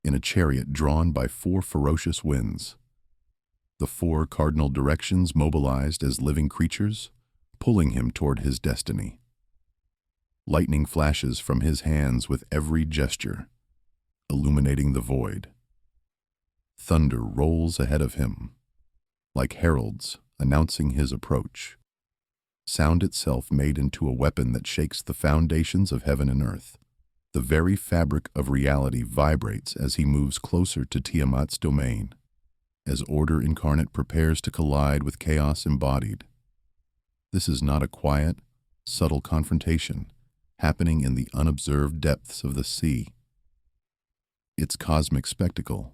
in a chariot drawn by 4 ferocious winds. The 4 cardinal directions mobilized as living creatures, pulling him toward his destiny. Lightning flashes from his hands with every gesture, illuminating the void. Thunder rolls ahead of him, like heralds announcing his approach. Sound itself made into a weapon that shakes the foundations of heaven and earth. The very fabric of reality vibrates as he moves closer to Tiamat's domain. as order incarnate prepares to collide with chaos embodied. This is not a quiet, subtle confrontation happening in the unobserved depths of the sea. It's cosmic spectacle,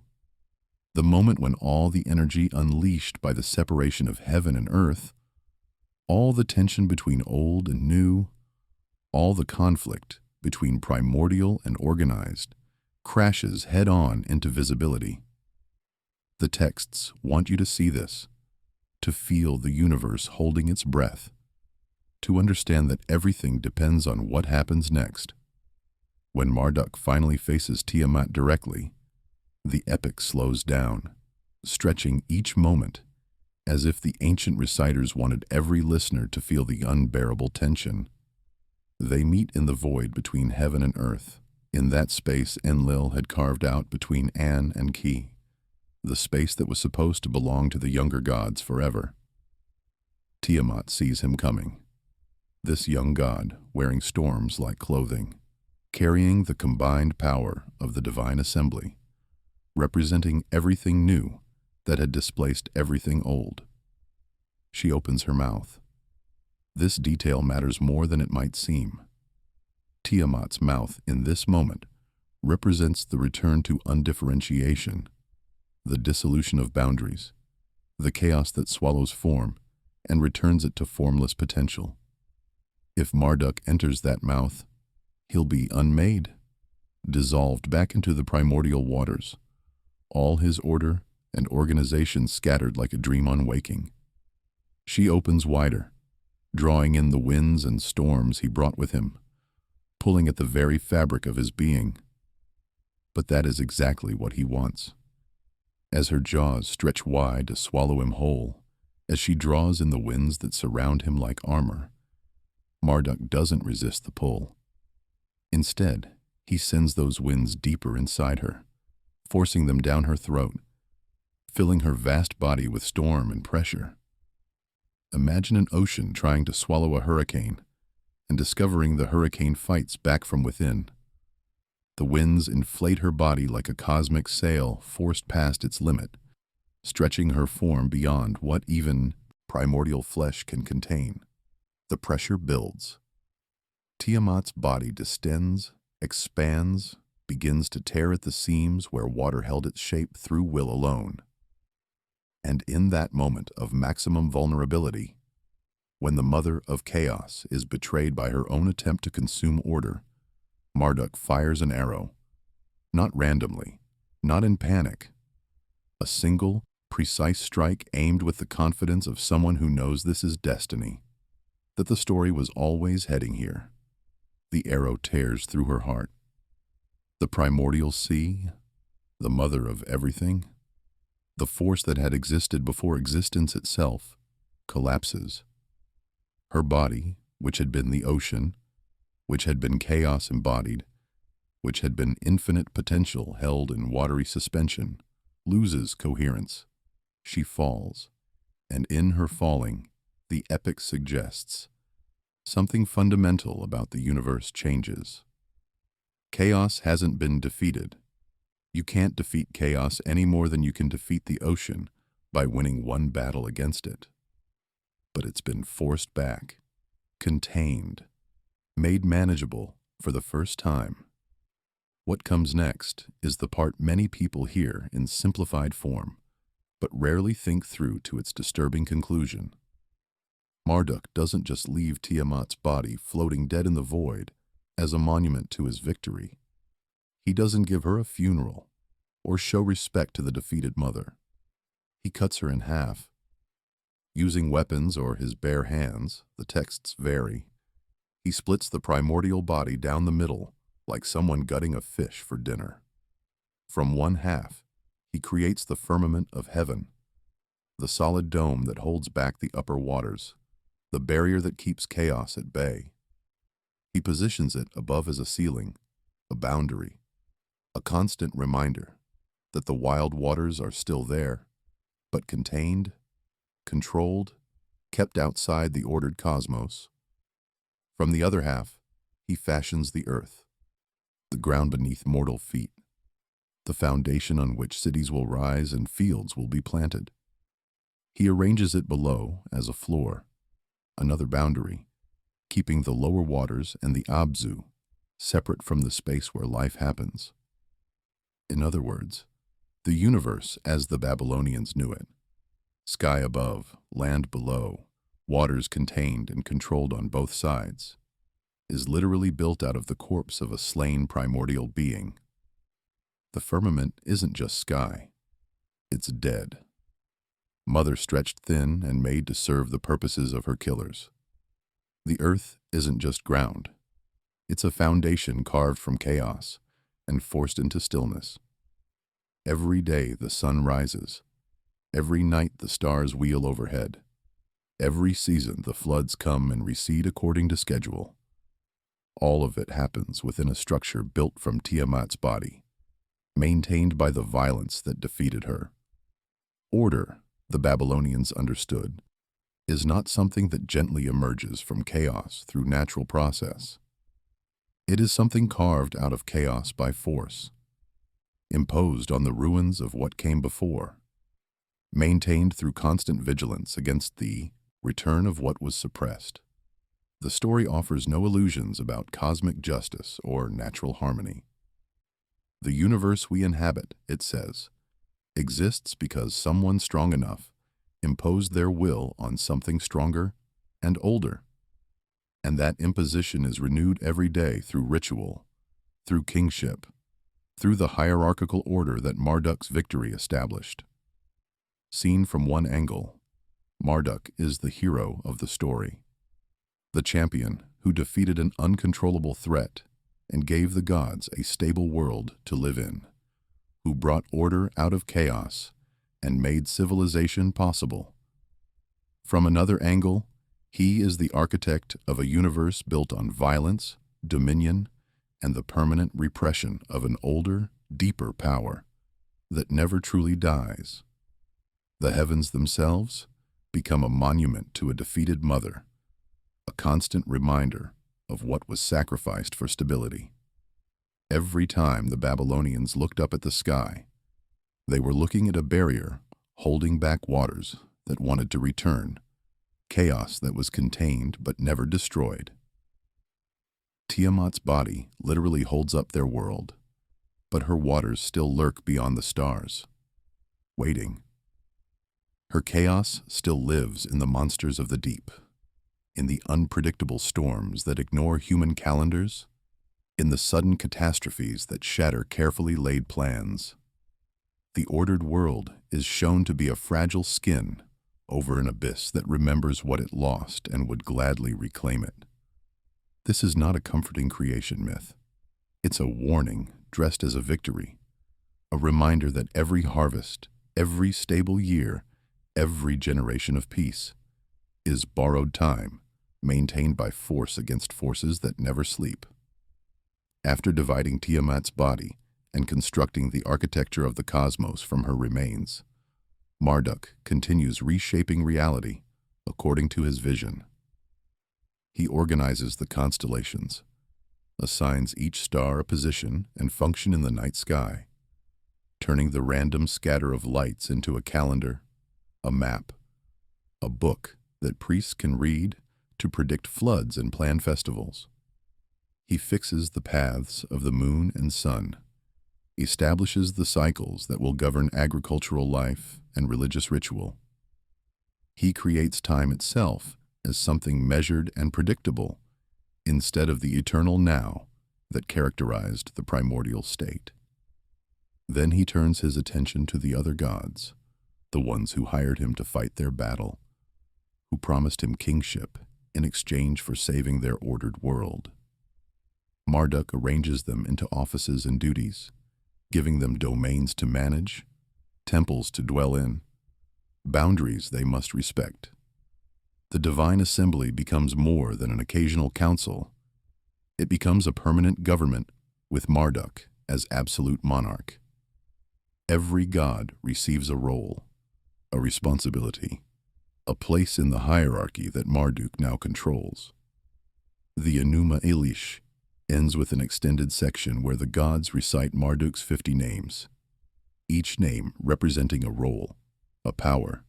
the moment when all the energy unleashed by the separation of heaven and earth, all the tension between old and new, all the conflict between primordial and organized, crashes head-on into visibility. The texts want you to see this, to feel the universe holding its breath, to understand that everything depends on what happens next. When Marduk finally faces Tiamat directly, the epic slows down, stretching each moment as if the ancient reciters wanted every listener to feel the unbearable tension. They meet in the void between heaven and earth, in that space Enlil had carved out between An and Ki, the space that was supposed to belong to the younger gods forever. Tiamat sees him coming, this young god wearing storms like clothing, carrying the combined power of the divine assembly, representing everything new that had displaced everything old. She opens her mouth. This detail matters more than it might seem. Tiamat's mouth in this moment represents the return to undifferentiation, the dissolution of boundaries, the chaos that swallows form and returns it to formless potential. If Marduk enters that mouth, he'll be unmade, dissolved back into the primordial waters, all his order and organization scattered like a dream on waking. She opens wider, drawing in the winds and storms he brought with him, pulling at the very fabric of his being. But that is exactly what he wants. As her jaws stretch wide to swallow him whole, as she draws in the winds that surround him like armor, Marduk doesn't resist the pull. Instead, he sends those winds deeper inside her, forcing them down her throat, filling her vast body with storm and pressure. Imagine an ocean trying to swallow a hurricane and discovering the hurricane fights back from within. The winds inflate her body like a cosmic sail forced past its limit, stretching her form beyond what even primordial flesh can contain. The pressure builds. Tiamat's body distends, expands, begins to tear at the seams where water held its shape through will alone. And in that moment of maximum vulnerability, when the mother of chaos is betrayed by her own attempt to consume order, Marduk fires an arrow, not randomly, not in panic. A single, precise strike aimed with the confidence of someone who knows this is destiny, that the story was always heading here. The arrow tears through her heart. The primordial sea, the mother of everything, the force that had existed before existence itself, collapses. Her body, which had been the ocean, which had been chaos embodied, which had been infinite potential held in watery suspension, loses coherence. She falls, and in her falling, the epic suggests something fundamental about the universe changes. Chaos hasn't been defeated. You can't defeat chaos any more than you can defeat the ocean by winning one battle against it. But it's been forced back, contained, made manageable for the first time. What comes next is the part many people hear in simplified form, but rarely think through to its disturbing conclusion. Marduk doesn't just leave Tiamat's body floating dead in the void as a monument to his victory. He doesn't give her a funeral or show respect to the defeated mother. He cuts her in half. Using weapons or his bare hands, the texts vary. He splits the primordial body down the middle like someone gutting a fish for dinner. From one half, he creates the firmament of heaven, the solid dome that holds back the upper waters, the barrier that keeps chaos at bay. He positions it above as a ceiling, a boundary, a constant reminder that the wild waters are still there, but contained, controlled, kept outside the ordered cosmos. From the other half, he fashions the earth, the ground beneath mortal feet. the foundation on which cities will rise and fields will be planted. He arranges it below as a floor, another boundary, keeping the lower waters and the Abzu separate from the space where life happens. In other words, the universe as the Babylonians knew it, sky above, land below, waters contained and controlled on both sides, is literally built out of the corpse of a slain primordial being. The firmament isn't just sky, it's dead. Mother stretched thin and made to serve the purposes of her killers. The earth isn't just ground, it's a foundation carved from chaos and forced into stillness. Every day the sun rises, every night the stars wheel overhead, every season the floods come and recede according to schedule. All of it happens within a structure built from Tiamat's body, maintained by the violence that defeated her. Order, the Babylonians understood, is not something that gently emerges from chaos through natural process. It is something carved out of chaos by force, imposed on the ruins of what came before, maintained through constant vigilance against the return of what was suppressed. The story offers no illusions about cosmic justice or natural harmony. The universe we inhabit, it says, exists because someone strong enough imposed their will on something stronger and older. And that imposition is renewed every day through ritual, through kingship, through the hierarchical order that Marduk's victory established. Seen from one angle, Marduk is the hero of the story, the champion who defeated an uncontrollable threat and gave the gods a stable world to live in, who brought order out of chaos and made civilization possible. From another angle, he is the architect of a universe built on violence, dominion, and the permanent repression of an older, deeper power that never truly dies. The heavens themselves become a monument to a defeated mother, a constant reminder of what was sacrificed for stability. Every time the Babylonians looked up at the sky, they were looking at a barrier holding back waters that wanted to return, chaos that was contained but never destroyed. Tiamat's body literally holds up their world, but her waters still lurk beyond the stars, waiting. Her chaos still lives in the monsters of the deep, in the unpredictable storms that ignore human calendars, in the sudden catastrophes that shatter carefully laid plans. The ordered world is shown to be a fragile skin over an abyss that remembers what it lost and would gladly reclaim it. This is not a comforting creation myth. It's a warning dressed as a victory, a reminder that every harvest, every stable year, every generation of peace is borrowed time, maintained by force against forces that never sleep. After dividing Tiamat's body and constructing the architecture of the cosmos from her remains, Marduk continues reshaping reality according to his vision. He organizes the constellations, assigns each star a position and function in the night sky, turning the random scatter of lights into a calendar, a map, a book that priests can read to predict floods and plan festivals. He fixes the paths of the moon and sun, establishes the cycles that will govern agricultural life and religious ritual. He creates time itself as something measured and predictable, instead of the eternal now that characterized the primordial state. Then he turns his attention to the other gods, the ones who hired him to fight their battle, who promised him kingship in exchange for saving their ordered world. Marduk arranges them into offices and duties, giving them domains to manage, temples to dwell in, boundaries they must respect. The divine assembly becomes more than an occasional council. It becomes a permanent government with Marduk as absolute monarch. Every god receives a role, a responsibility, a place in the hierarchy that Marduk now controls. The Enuma Elish ends with an extended section where the gods recite Marduk's 50 names, each name representing a role, a power,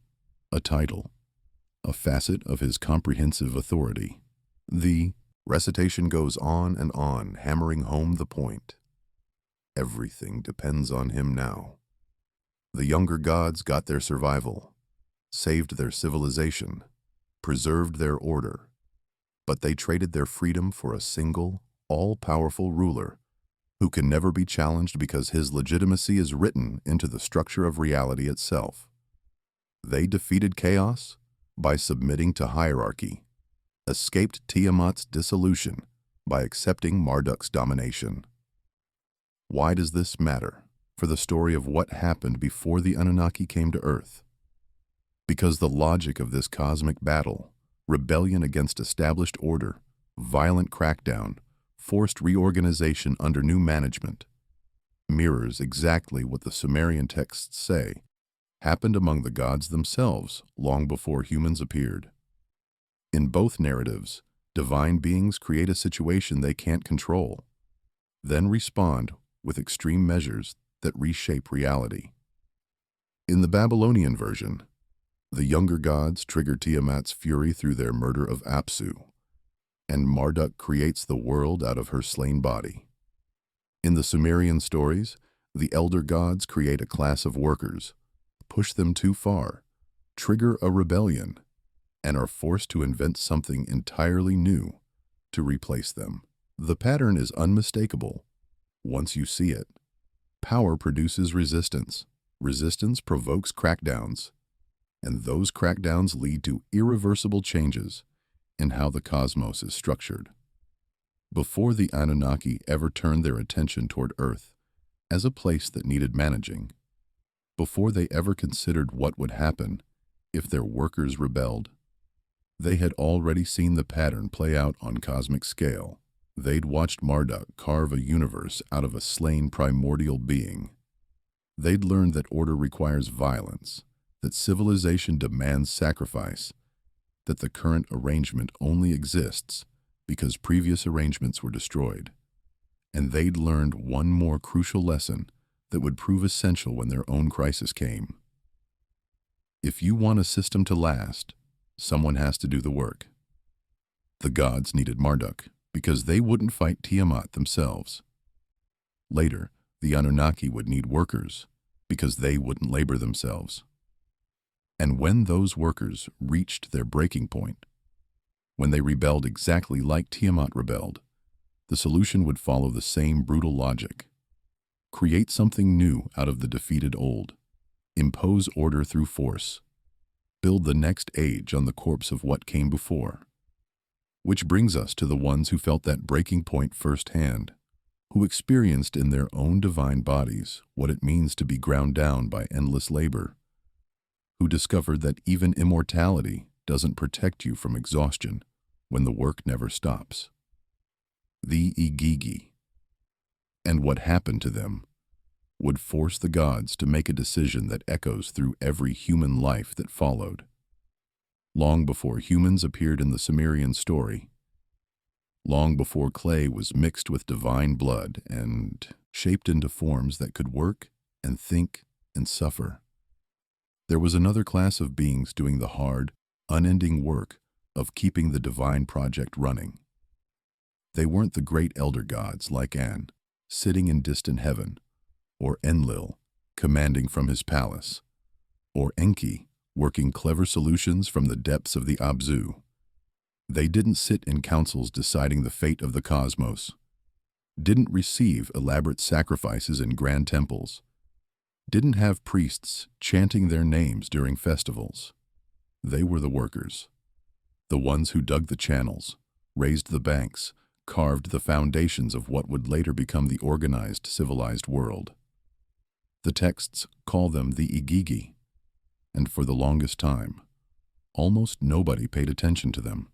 a title, a facet of his comprehensive authority. The recitation goes on, hammering home the point. Everything depends on him now. The younger gods got their survival, saved their civilization, preserved their order, but they traded their freedom for a single, all-powerful ruler who can never be challenged because his legitimacy is written into the structure of reality itself. They defeated chaos by submitting to hierarchy, escaped Tiamat's dissolution by accepting Marduk's domination. Why does this matter for the story of what happened before the Anunnaki came to Earth? Because the logic of this cosmic battle, rebellion against established order, violent crackdown, forced reorganization under new management, mirrors exactly what the Sumerian texts say happened among the gods themselves long before humans appeared. In both narratives, divine beings create a situation they can't control, then respond with extreme measures that reshape reality. In the Babylonian version, the younger gods trigger Tiamat's fury through their murder of Apsu, and Marduk creates the world out of her slain body. In the Sumerian stories, the elder gods create a class of workers, push them too far, trigger a rebellion, and are forced to invent something entirely new to replace them. The pattern is unmistakable. Once you see it, power produces resistance. Resistance provokes crackdowns, and those crackdowns lead to irreversible changes in how the cosmos is structured. Before the Anunnaki ever turned their attention toward Earth as a place that needed managing, before they ever considered what would happen if their workers rebelled, they had already seen the pattern play out on cosmic scale. They'd watched Marduk carve a universe out of a slain primordial being. They'd learned that order requires violence, that civilization demands sacrifice, that the current arrangement only exists because previous arrangements were destroyed. And they'd learned one more crucial lesson that would prove essential when their own crisis came. If you want a system to last, someone has to do the work. The gods needed Marduk because they wouldn't fight Tiamat themselves. Later, the Anunnaki would need workers because they wouldn't labor themselves. And when those workers reached their breaking point, when they rebelled exactly like Tiamat rebelled, the solution would follow the same brutal logic. Create something new out of the defeated old. Impose order through force. Build the next age on the corpse of what came before. Which brings us to the ones who felt that breaking point firsthand, who experienced in their own divine bodies what it means to be ground down by endless labor, who discovered that even immortality doesn't protect you from exhaustion when the work never stops. The Igigi. And what happened to them would force the gods to make a decision that echoes through every human life that followed. Long before humans appeared in the Sumerian story, long before clay was mixed with divine blood and shaped into forms that could work and think and suffer, there was another class of beings doing the hard, unending work of keeping the divine project running. They weren't the great elder gods like An, sitting in distant heaven, or Enlil, commanding from his palace, or Enki, working clever solutions from the depths of the Abzu. They didn't sit in councils deciding the fate of the cosmos, didn't receive elaborate sacrifices in grand temples, didn't have priests chanting their names during festivals. They were the workers, the ones who dug the channels, raised the banks, carved the foundations of what would later become the organized, civilized world. The texts call them the Igigi, and for the longest time, almost nobody paid attention to them.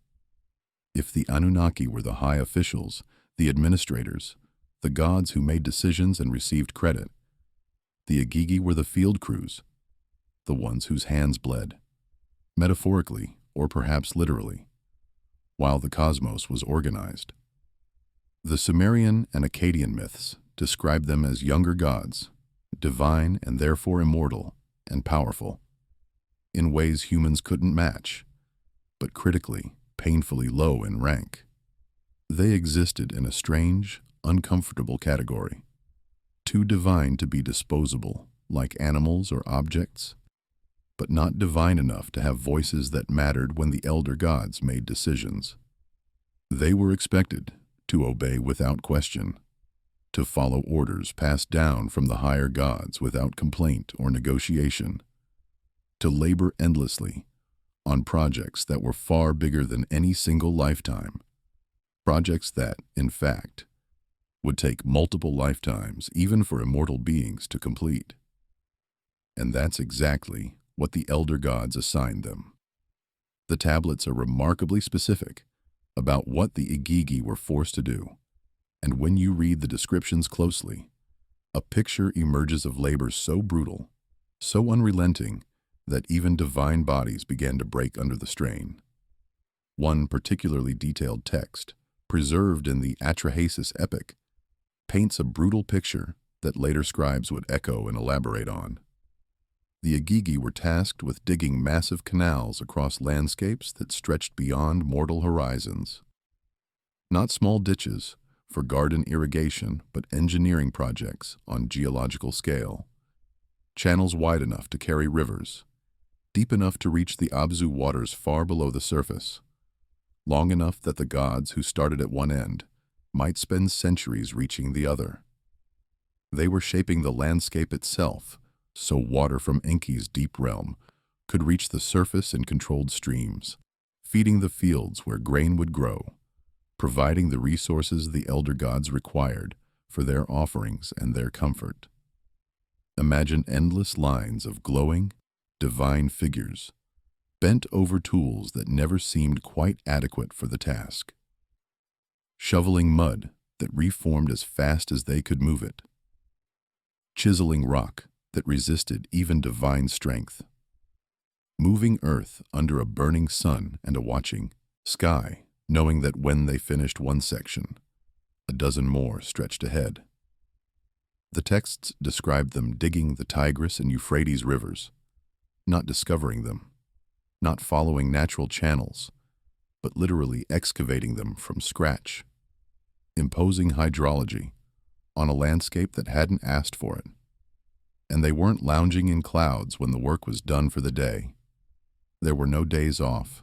If the Anunnaki were the high officials, the administrators, the gods who made decisions and received credit, the Igigi were the field crews, the ones whose hands bled, metaphorically or perhaps literally, while the cosmos was organized. The Sumerian and Akkadian myths describe them as younger gods, divine and therefore immortal and powerful, in ways humans couldn't match, but critically, painfully low in rank. They existed in a strange, uncomfortable category, too divine to be disposable, like animals or objects, but not divine enough to have voices that mattered when the elder gods made decisions. They were expected to obey without question, to follow orders passed down from the higher gods without complaint or negotiation, to labor endlessly on projects that were far bigger than any single lifetime, projects that, in fact, would take multiple lifetimes even for immortal beings to complete. And that's exactly what the elder gods assigned them. The tablets are remarkably specific about what the Igigi were forced to do, and when you read the descriptions closely, a picture emerges of labor so brutal, so unrelenting, that even divine bodies began to break under the strain. One particularly detailed text, preserved in the Atrahasis epic, paints a brutal picture that later scribes would echo and elaborate on. The Igigi were tasked with digging massive canals across landscapes that stretched beyond mortal horizons. Not small ditches for garden irrigation, but engineering projects on geological scale. Channels wide enough to carry rivers, deep enough to reach the Abzu waters far below the surface, long enough that the gods who started at one end might spend centuries reaching the other. They were shaping the landscape itself, so water from Enki's deep realm could reach the surface in controlled streams, feeding the fields where grain would grow, providing the resources the elder gods required for their offerings and their comfort. Imagine endless lines of glowing, divine figures, bent over tools that never seemed quite adequate for the task, shoveling mud that reformed as fast as they could move it, chiseling rock that resisted even divine strength, moving earth under a burning sun and a watching sky, knowing that when they finished one section, a dozen more stretched ahead. The texts described them digging the Tigris and Euphrates rivers, not discovering them, not following natural channels, but literally excavating them from scratch, imposing hydrology on a landscape that hadn't asked for it. And they weren't lounging in clouds when the work was done for the day. There were no days off,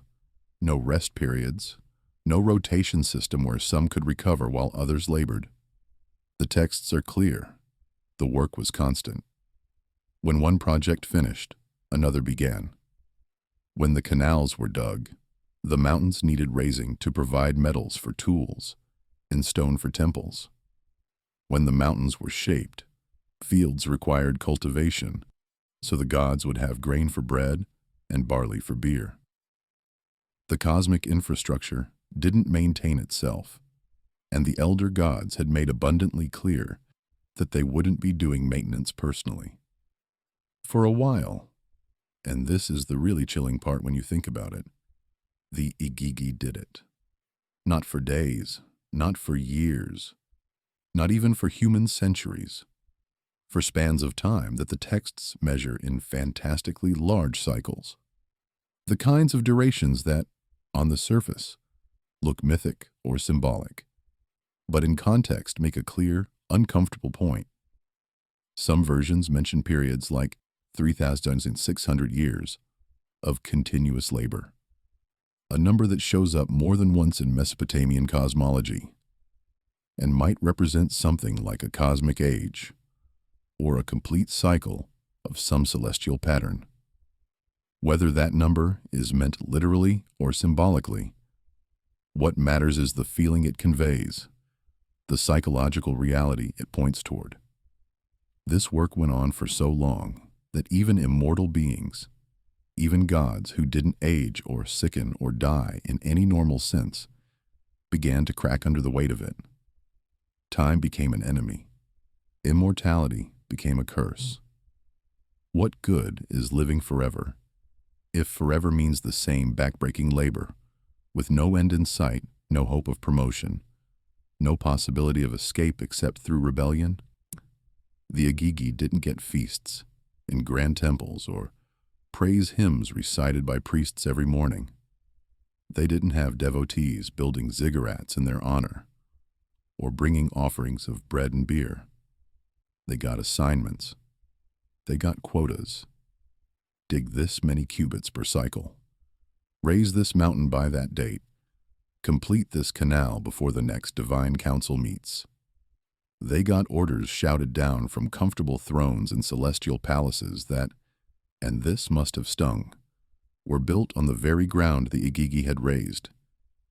no rest periods, no rotation system where some could recover while others labored. The texts are clear. The work was constant. When one project finished, another began. When the canals were dug, the mountains needed raising to provide metals for tools and stone for temples. When the mountains were shaped, fields required cultivation, so the gods would have grain for bread and barley for beer. The cosmic infrastructure didn't maintain itself, and the elder gods had made abundantly clear that they wouldn't be doing maintenance personally. For a while, and this is the really chilling part when you think about it, the Igigi did it. Not for days, not for years, not even for human centuries, for spans of time that the texts measure in fantastically large cycles. The kinds of durations that, on the surface, look mythic or symbolic, but in context make a clear, uncomfortable point. Some versions mention periods like 3,600 years of continuous labor, a number that shows up more than once in Mesopotamian cosmology, and might represent something like a cosmic age, or a complete cycle of some celestial pattern. Whether that number is meant literally or symbolically, what matters is the feeling it conveys, the psychological reality it points toward. This work went on for so long that even immortal beings, even gods who didn't age or sicken or die in any normal sense, began to crack under the weight of it. Time became an enemy. Immortality became a curse. What good is living forever, if forever means the same backbreaking labor, with no end in sight, no hope of promotion, no possibility of escape except through rebellion? The Igigi didn't get feasts in grand temples or praise hymns recited by priests every morning. They didn't have devotees building ziggurats in their honor or bringing offerings of bread and beer. They got assignments. They got quotas. Dig this many cubits per cycle. Raise this mountain by that date. Complete this canal before the next divine council meets. They got orders shouted down from comfortable thrones in celestial palaces that, and this must have stung, were built on the very ground the Igigi had raised,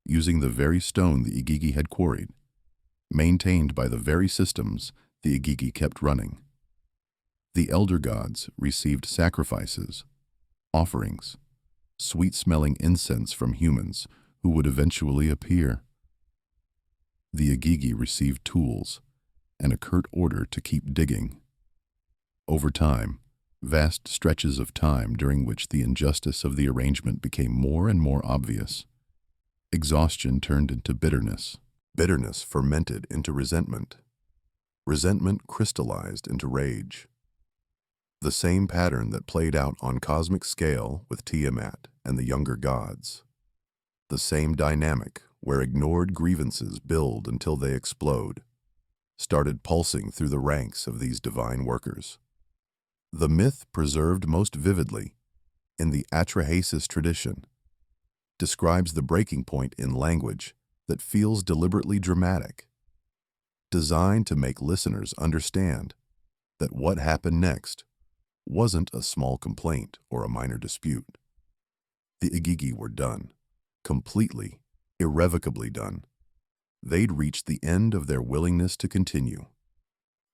using the very stone the Igigi had quarried, maintained by the very systems the Igigi kept running. The elder gods received sacrifices, offerings, sweet-smelling incense from humans who would eventually appear. The Igigi received tools and a curt order to keep digging. Over time, vast stretches of time during which the injustice of the arrangement became more and more obvious. Exhaustion turned into bitterness. Bitterness fermented into resentment. Resentment crystallized into rage. The same pattern that played out on cosmic scale with Tiamat and the younger gods. The same dynamic where ignored grievances build until they explode, started pulsing through the ranks of these divine workers. The myth preserved most vividly in the Atrahasis tradition describes the breaking point in language that feels deliberately dramatic, designed to make listeners understand that what happened next wasn't a small complaint or a minor dispute. The Igigi were done, completely, irrevocably done. They'd reached the end of their willingness to continue,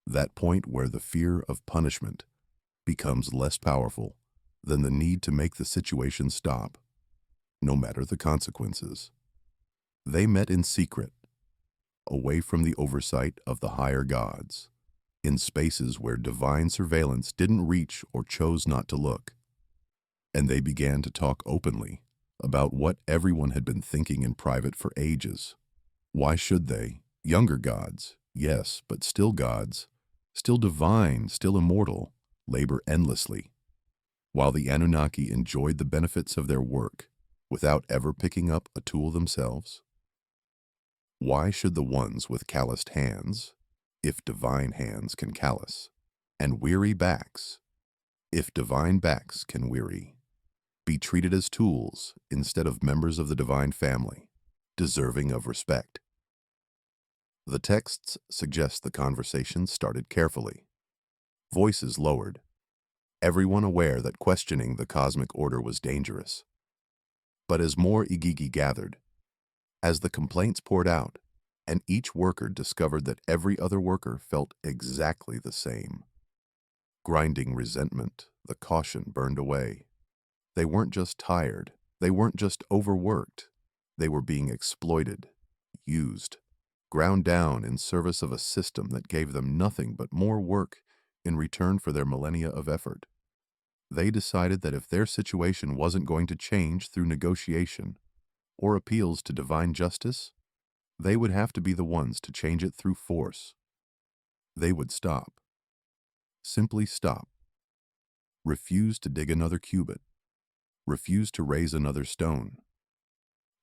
that point where the fear of punishment becomes less powerful than the need to make the situation stop, no matter the consequences. They met in secret, away from the oversight of the higher gods, in spaces where divine surveillance didn't reach or chose not to look. And they began to talk openly about what everyone had been thinking in private for ages. Why should they, younger gods, yes, but still gods, still divine, still immortal, labor endlessly, while the Anunnaki enjoyed the benefits of their work without ever picking up a tool themselves? Why should the ones with calloused hands, if divine hands can callous, and weary backs, if divine backs can weary, be treated as tools instead of members of the divine family, deserving of respect? The texts suggest the conversation started carefully, voices lowered, everyone aware that questioning the cosmic order was dangerous. But as more Igigi gathered, as the complaints poured out, and each worker discovered that every other worker felt exactly the same, grinding resentment, the caution burned away. They weren't just tired, they weren't just overworked, they were being exploited, used, ground down in service of a system that gave them nothing but more work in return for their millennia of effort. They decided that if their situation wasn't going to change through negotiation or appeals to divine justice, they would have to be the ones to change it through force. They would stop. Simply stop. Refuse to dig another cubit. Refuse to raise another stone.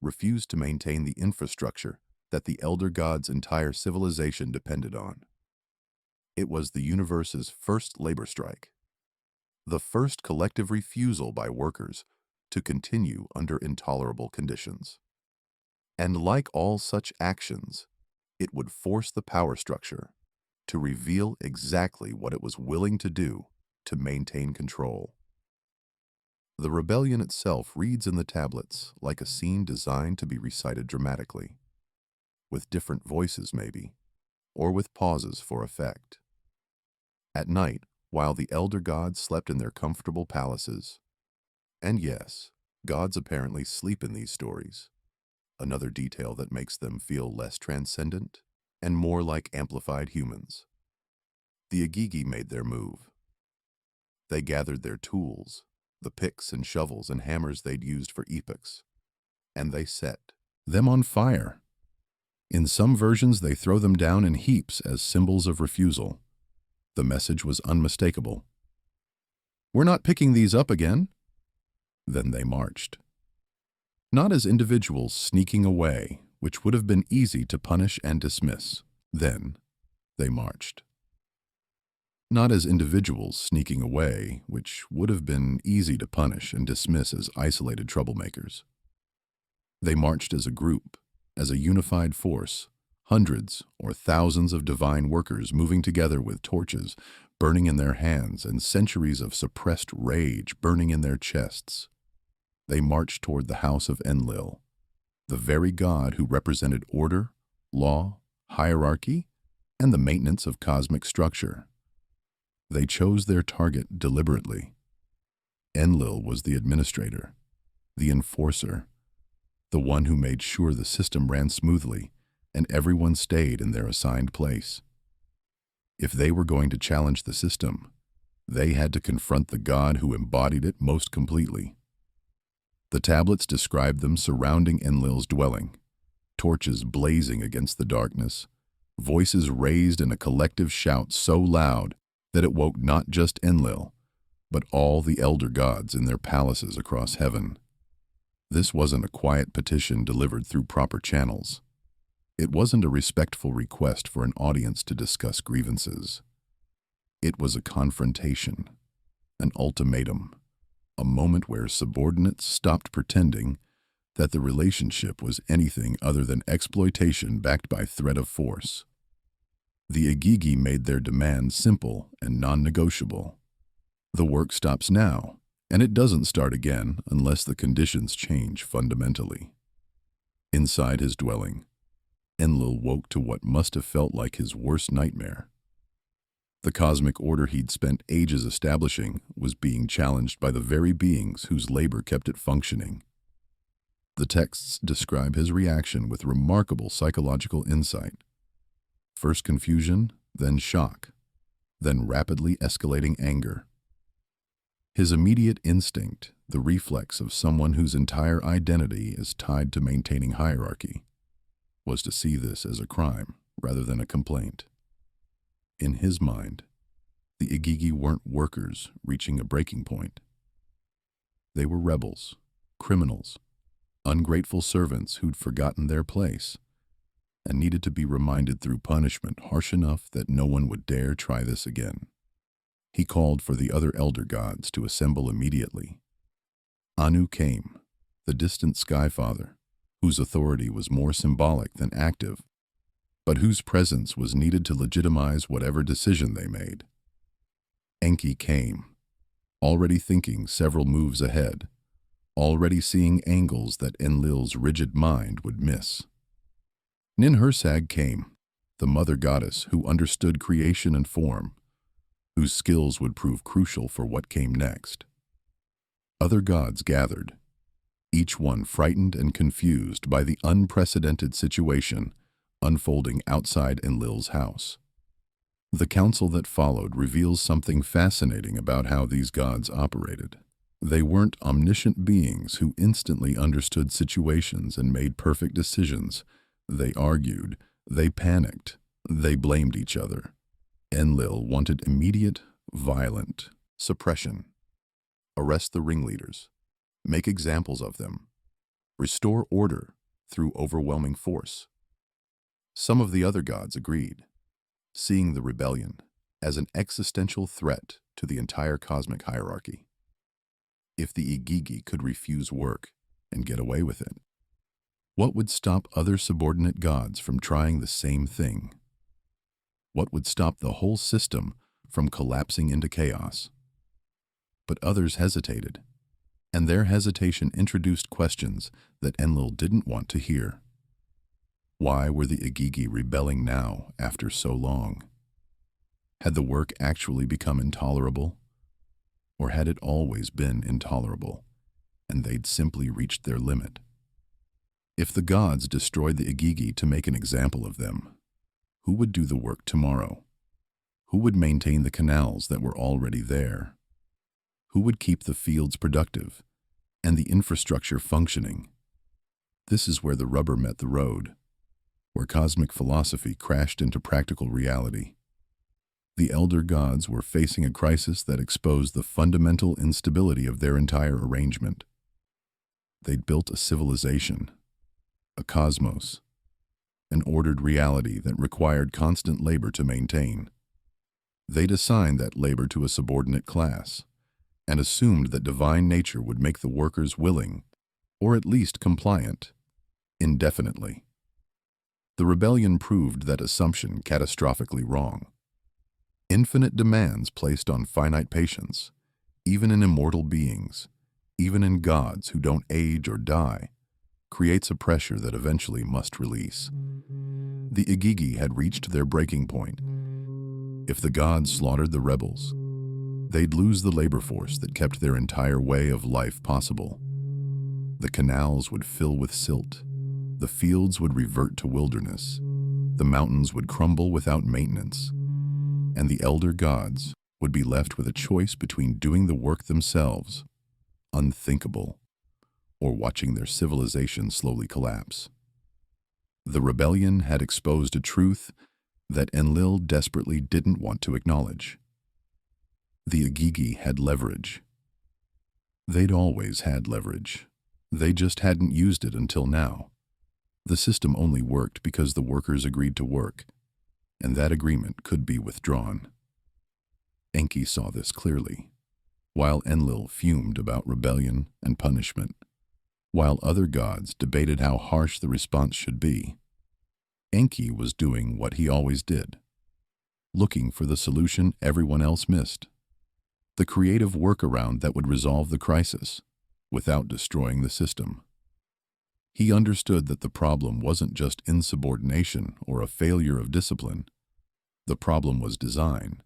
Refuse to maintain the infrastructure that the elder gods' entire civilization depended on. It was the universe's first labor strike, the first collective refusal by workers to continue under intolerable conditions. And like all such actions, it would force the power structure to reveal exactly what it was willing to do to maintain control. The rebellion itself reads in the tablets like a scene designed to be recited dramatically, with different voices maybe, or with pauses for effect. At night, while the elder gods slept in their comfortable palaces, and yes, gods apparently sleep in these stories, another detail that makes them feel less transcendent and more like amplified humans. The Igigi made their move. They gathered their tools, the picks and shovels and hammers they'd used for epochs, and they set them on fire. In some versions, they throw them down in heaps as symbols of refusal. The message was unmistakable. "We're not picking these up again." Then they marched. Not as individuals sneaking away, which would have been easy to punish and dismiss. Then they marched. Not as individuals sneaking away, which would have been easy to punish and dismiss as isolated troublemakers. They marched as a group, as a unified force, hundreds or thousands of divine workers moving together with torches burning in their hands and centuries of suppressed rage burning in their chests. They marched toward the house of Enlil, the very god who represented order, law, hierarchy, and the maintenance of cosmic structure. They chose their target deliberately. Enlil was the administrator, the enforcer, the one who made sure the system ran smoothly and everyone stayed in their assigned place. If they were going to challenge the system, they had to confront the god who embodied it most completely. The tablets described them surrounding Enlil's dwelling, torches blazing against the darkness, voices raised in a collective shout so loud that it woke not just Enlil, but all the elder gods in their palaces across heaven. This wasn't a quiet petition delivered through proper channels. It wasn't a respectful request for an audience to discuss grievances. It was a confrontation, an ultimatum, a moment where subordinates stopped pretending that the relationship was anything other than exploitation backed by threat of force. The Igigi made their demands simple and non-negotiable. The work stops now, and it doesn't start again unless the conditions change fundamentally. Inside his dwelling, Enlil woke to what must have felt like his worst nightmare. The cosmic order he'd spent ages establishing was being challenged by the very beings whose labor kept it functioning. The texts describe his reaction with remarkable psychological insight. First confusion, then shock, then rapidly escalating anger. His immediate instinct, the reflex of someone whose entire identity is tied to maintaining hierarchy, was to see this as a crime rather than a complaint. In his mind, the Igigi weren't workers reaching a breaking point. They were rebels, criminals, ungrateful servants who'd forgotten their place and needed to be reminded through punishment harsh enough that no one would dare try this again. He called for the other elder gods to assemble immediately. Anu came, the distant sky father, whose authority was more symbolic than active, but whose presence was needed to legitimize whatever decision they made. Enki came, already thinking several moves ahead, already seeing angles that Enlil's rigid mind would miss. Ninhursag came, the mother goddess who understood creation and form, whose skills would prove crucial for what came next. Other gods gathered, each one frightened and confused by the unprecedented situation unfolding outside Enlil's house. The council that followed reveals something fascinating about how these gods operated. They weren't omniscient beings who instantly understood situations and made perfect decisions. They argued, they panicked, they blamed each other. Enlil wanted immediate, violent suppression. Arrest the ringleaders, make examples of them, restore order through overwhelming force. Some of the other gods agreed, seeing the rebellion as an existential threat to the entire cosmic hierarchy. If the Igigi could refuse work and get away with it, what would stop other subordinate gods from trying the same thing? What would stop the whole system from collapsing into chaos? But others hesitated, and their hesitation introduced questions that Enlil didn't want to hear. Why were the Igigi rebelling now after so long? Had the work actually become intolerable? Or had it always been intolerable, and they'd simply reached their limit? If the gods destroyed the Igigi to make an example of them, who would do the work tomorrow? Who would maintain the canals that were already there? Who would keep the fields productive and the infrastructure functioning? This is where the rubber met the road, where cosmic philosophy crashed into practical reality. The elder gods were facing a crisis that exposed the fundamental instability of their entire arrangement. They'd built a civilization, a cosmos, an ordered reality that required constant labor to maintain. They'd assigned that labor to a subordinate class and assumed that divine nature would make the workers willing, or at least compliant, indefinitely. The rebellion proved that assumption catastrophically wrong. Infinite demands placed on finite patience, even in immortal beings, even in gods who don't age or die, creates a pressure that eventually must release. The Igigi had reached their breaking point. If the gods slaughtered the rebels, they'd lose the labor force that kept their entire way of life possible. The canals would fill with silt, the fields would revert to wilderness, the mountains would crumble without maintenance, and the elder gods would be left with a choice between doing the work themselves, unthinkable, or watching their civilization slowly collapse. The rebellion had exposed a truth that Enlil desperately didn't want to acknowledge. The Igigi had leverage. They'd always had leverage. They just hadn't used it until now. The system only worked because the workers agreed to work, and that agreement could be withdrawn. Enki saw this clearly, while Enlil fumed about rebellion and punishment, while other gods debated how harsh the response should be. Enki was doing what he always did, looking for the solution everyone else missed, the creative workaround that would resolve the crisis without destroying the system. He understood that the problem wasn't just insubordination or a failure of discipline. The problem was design.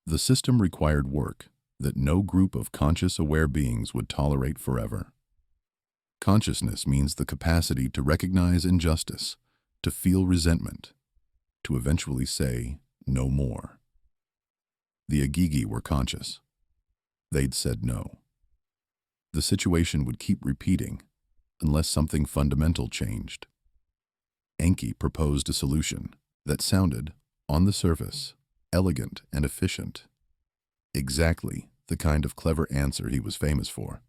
The system required work that no group of conscious aware beings would tolerate forever. Consciousness means the capacity to recognize injustice, to feel resentment, to eventually say no more. The Igigi were conscious. They'd said no. The situation would keep repeating unless something fundamental changed. Enki proposed a solution that sounded, on the surface, elegant and efficient. Exactly the kind of clever answer he was famous for.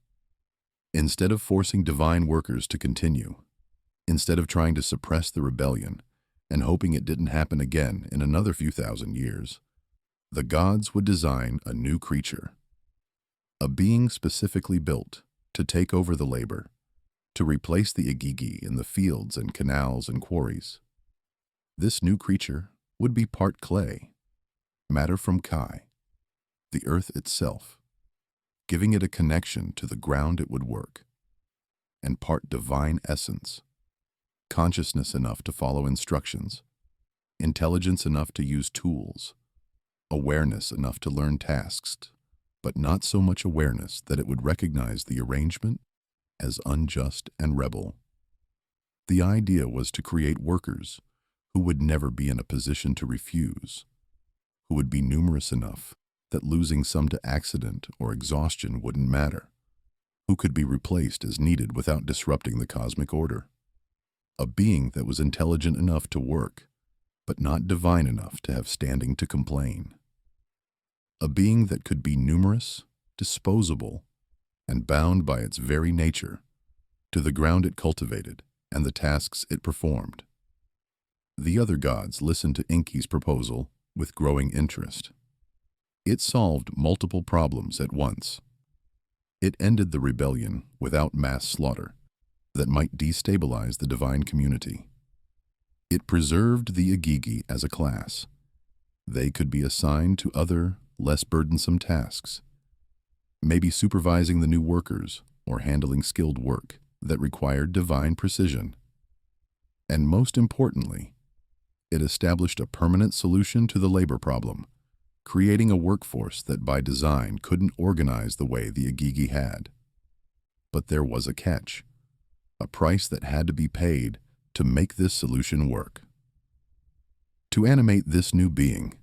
Instead of forcing divine workers to continue, instead of trying to suppress the rebellion and hoping it didn't happen again in another few thousand years, the gods would design a new creature, a being specifically built to take over the labor, to replace the Igigi in the fields and canals and quarries. This new creature would be part clay, matter from Kai, the earth itself, giving it a connection to the ground it would work, and part divine essence, consciousness enough to follow instructions, intelligence enough to use tools, awareness enough to learn tasks, but not so much awareness that it would recognize the arrangement as unjust and rebel. The idea was to create workers who would never be in a position to refuse, who would be numerous enough that losing some to accident or exhaustion wouldn't matter, who could be replaced as needed without disrupting the cosmic order. A being that was intelligent enough to work, but not divine enough to have standing to complain. A being that could be numerous, disposable, and bound by its very nature to the ground it cultivated and the tasks it performed. The other gods listened to Enki's proposal with growing interest. It solved multiple problems at once. It ended the rebellion without mass slaughter that might destabilize the divine community. It preserved the Igigi as a class. They could be assigned to other, less burdensome tasks, maybe supervising the new workers or handling skilled work that required divine precision. And most importantly, it established a permanent solution to the labor problem, creating a workforce that by design couldn't organize the way the Igigi had. But there was a catch, a price that had to be paid to make this solution work. To animate this new being,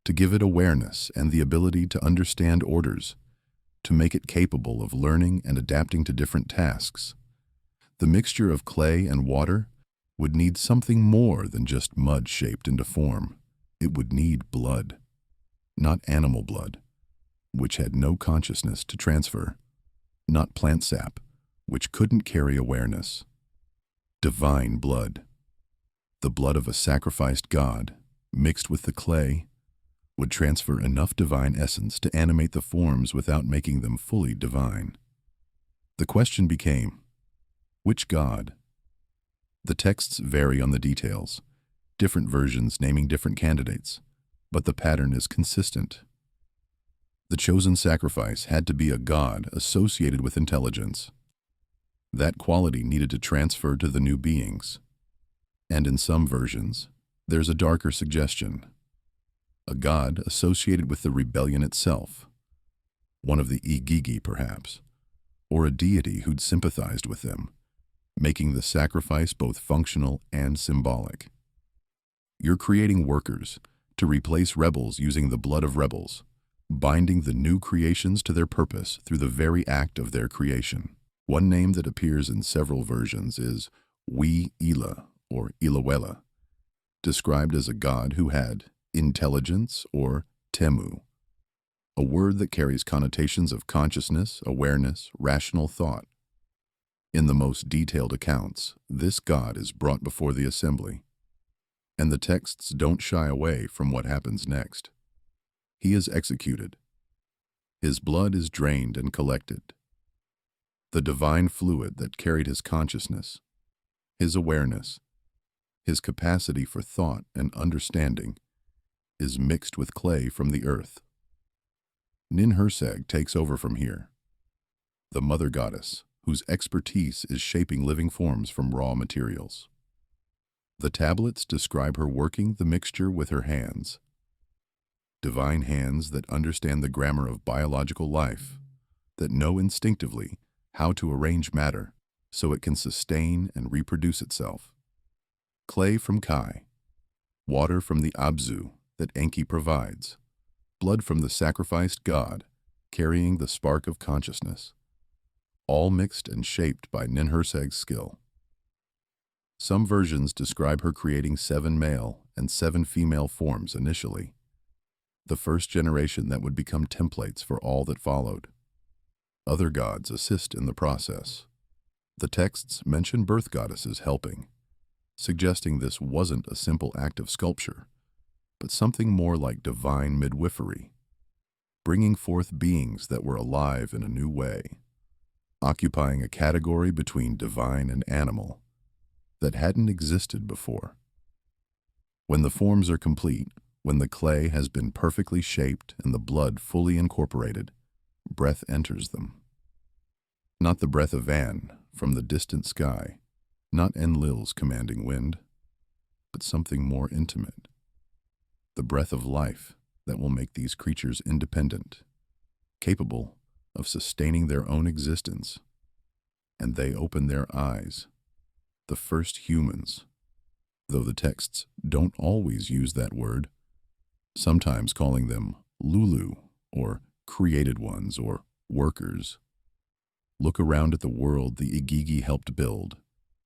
to give it awareness and the ability to understand orders, to make it capable of learning and adapting to different tasks, the mixture of clay and water would need something more than just mud shaped into form. It would need blood. not animal blood, which had no consciousness to transfer, not plant sap, which couldn't carry awareness. Divine blood, the blood of a sacrificed god, mixed with the clay, would transfer enough divine essence to animate the forms without making them fully divine. The question became, which god? The texts vary on the details, different versions naming different candidates, but the pattern is consistent. The chosen sacrifice had to be a god associated with intelligence. That quality needed to transfer to the new beings. And in some versions, there's a darker suggestion. A god associated with the rebellion itself. One of the Igigi, perhaps, or a deity who'd sympathized with them, making the sacrifice both functional and symbolic. You're creating workers to replace rebels using the blood of rebels, binding the new creations to their purpose through the very act of their creation. One name that appears in several versions is Ila or Ilawela, described as a god who had intelligence or temu, a word that carries connotations of consciousness, awareness, rational thought. In the most detailed accounts, this god is brought before the assembly, and the texts don't shy away from what happens next. He is executed. His blood is drained and collected. The divine fluid that carried his consciousness, his awareness, his capacity for thought and understanding, is mixed with clay from the earth. Ninhursag takes over from here, the mother goddess whose expertise is shaping living forms from raw materials. The tablets describe her working the mixture with her hands, divine hands that understand the grammar of biological life, that know instinctively how to arrange matter so it can sustain and reproduce itself. Clay from Kai, water from the Abzu that Enki provides, blood from the sacrificed god carrying the spark of consciousness, all mixed and shaped by Ninhursag's skill. Some versions describe her creating 7 male and 7 female forms initially, the first generation that would become templates for all that followed. Other gods assist in the process. The texts mention birth goddesses helping, suggesting this wasn't a simple act of sculpture, but something more like divine midwifery, bringing forth beings that were alive in a new way, occupying a category between divine and animal that hadn't existed before. When the forms are complete, when the clay has been perfectly shaped and the blood fully incorporated, breath enters them. Not the breath of Van from the distant sky, not Enlil's commanding wind, but something more intimate. The breath of life that will make these creatures independent, capable of sustaining their own existence. And they open their eyes, the first humans, though the texts don't always use that word, sometimes calling them Lulu or created ones or workers. Look around at the world the Igigi helped build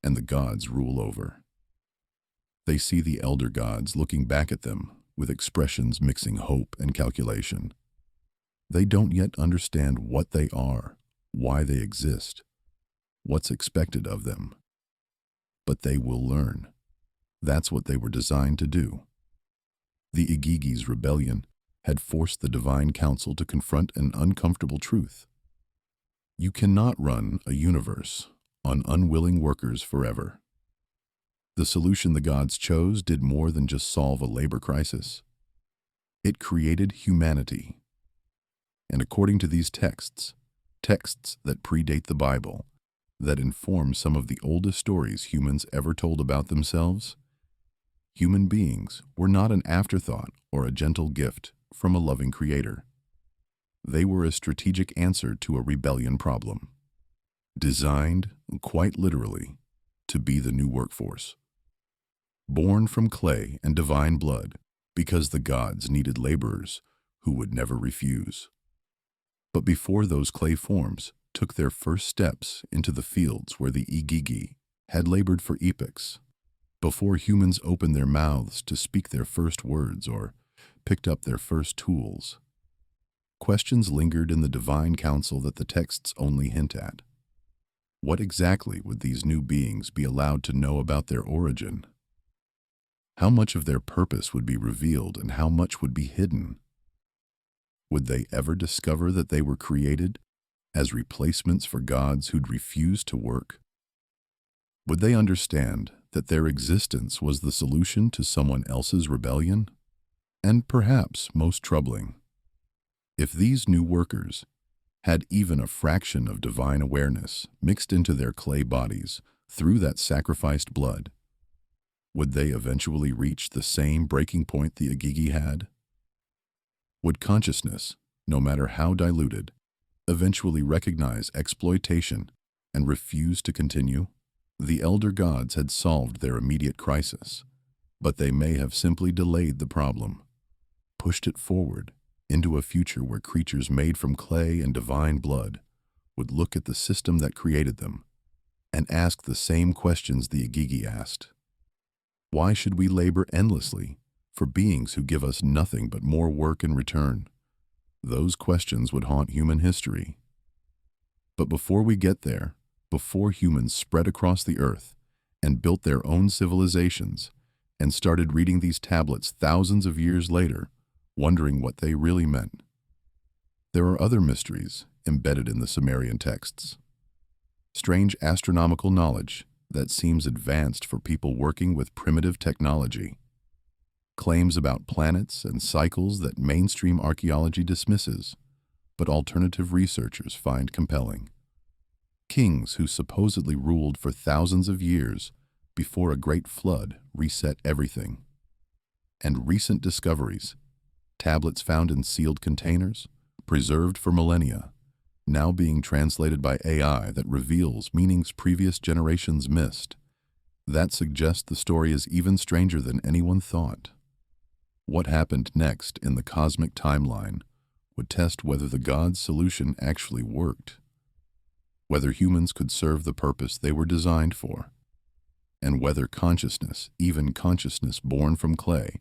and the gods rule over. They see the elder gods looking back at them with expressions mixing hope and calculation. They don't yet understand what they are, why they exist, what's expected of them. But they will learn. That's what they were designed to do. The Igigi's rebellion had forced the divine council to confront an uncomfortable truth. You cannot run a universe on unwilling workers forever. The solution the gods chose did more than just solve a labor crisis. It created humanity. And according to these texts that predate the Bible, that inform some of the oldest stories humans ever told about themselves, human beings were not an afterthought or a gentle gift from a loving creator. They were a strategic answer to a rebellion problem, designed, quite literally, to be the new workforce. Born from clay and divine blood because the gods needed laborers who would never refuse. But before those clay forms took their first steps into the fields where the Igigi had labored for epochs, before humans opened their mouths to speak their first words or picked up their first tools. Questions lingered in the divine council that the texts only hint at. What exactly would these new beings be allowed to know about their origin? How much of their purpose would be revealed and how much would be hidden? Would they ever discover that they were created as replacements for gods who'd refused to work? Would they understand that their existence was the solution to someone else's rebellion? And perhaps most troubling, if these new workers had even a fraction of divine awareness mixed into their clay bodies through that sacrificed blood, would they eventually reach the same breaking point the Igigi had? Would consciousness, no matter how diluted, eventually recognize exploitation and refuse to continue? The elder gods had solved their immediate crisis, but they may have simply delayed the problem, pushed it forward into a future where creatures made from clay and divine blood would look at the system that created them and ask the same questions the Igigi asked. Why should we labor endlessly for beings who give us nothing but more work in return? Those questions would haunt human history. But before we get there, before humans spread across the earth and built their own civilizations and started reading these tablets thousands of years later, wondering what they really meant, there are other mysteries embedded in the Sumerian texts. Strange astronomical knowledge that seems advanced for people working with primitive technology. Claims about planets and cycles that mainstream archaeology dismisses, but alternative researchers find compelling. Kings who supposedly ruled for thousands of years before a great flood reset everything. And recent discoveries, tablets found in sealed containers, preserved for millennia, now being translated by AI that reveals meanings previous generations missed. That suggests the story is even stranger than anyone thought. What happened next in the cosmic timeline would test whether the gods' solution actually worked, whether humans could serve the purpose they were designed for, and whether consciousness, even consciousness born from clay,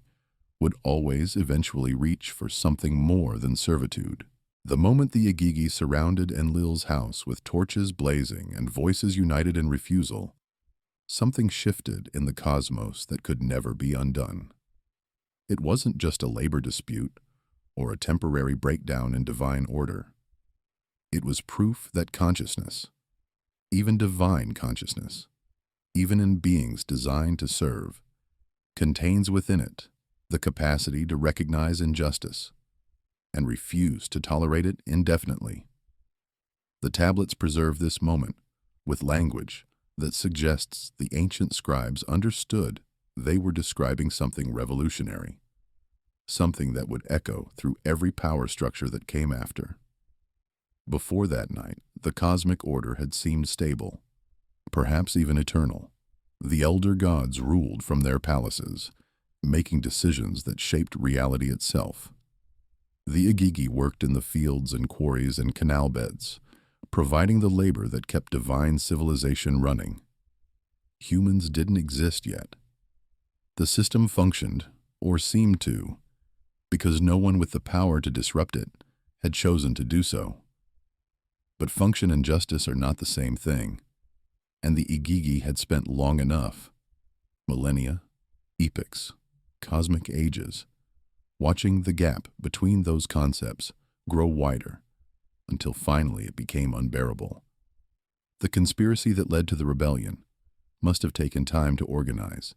would always eventually reach for something more than servitude. The moment the Igigi surrounded Enlil's house with torches blazing and voices united in refusal, something shifted in the cosmos that could never be undone. It wasn't just a labor dispute or a temporary breakdown in divine order. It was proof that consciousness, even divine consciousness, even in beings designed to serve, contains within it the capacity to recognize injustice and refuse to tolerate it indefinitely. The tablets preserve this moment with language that suggests the ancient scribes understood they were describing something revolutionary, something that would echo through every power structure that came after. Before that night, the cosmic order had seemed stable, perhaps even eternal. The elder gods ruled from their palaces, making decisions that shaped reality itself. The Igigi worked in the fields and quarries and canal beds, providing the labor that kept divine civilization running. Humans didn't exist yet. The system functioned, or seemed to, because no one with the power to disrupt it had chosen to do so. But function and justice are not the same thing, and the Igigi had spent long enough, millennia, epochs, cosmic ages, watching the gap between those concepts grow wider until finally it became unbearable. The conspiracy that led to the rebellion must have taken time to organize,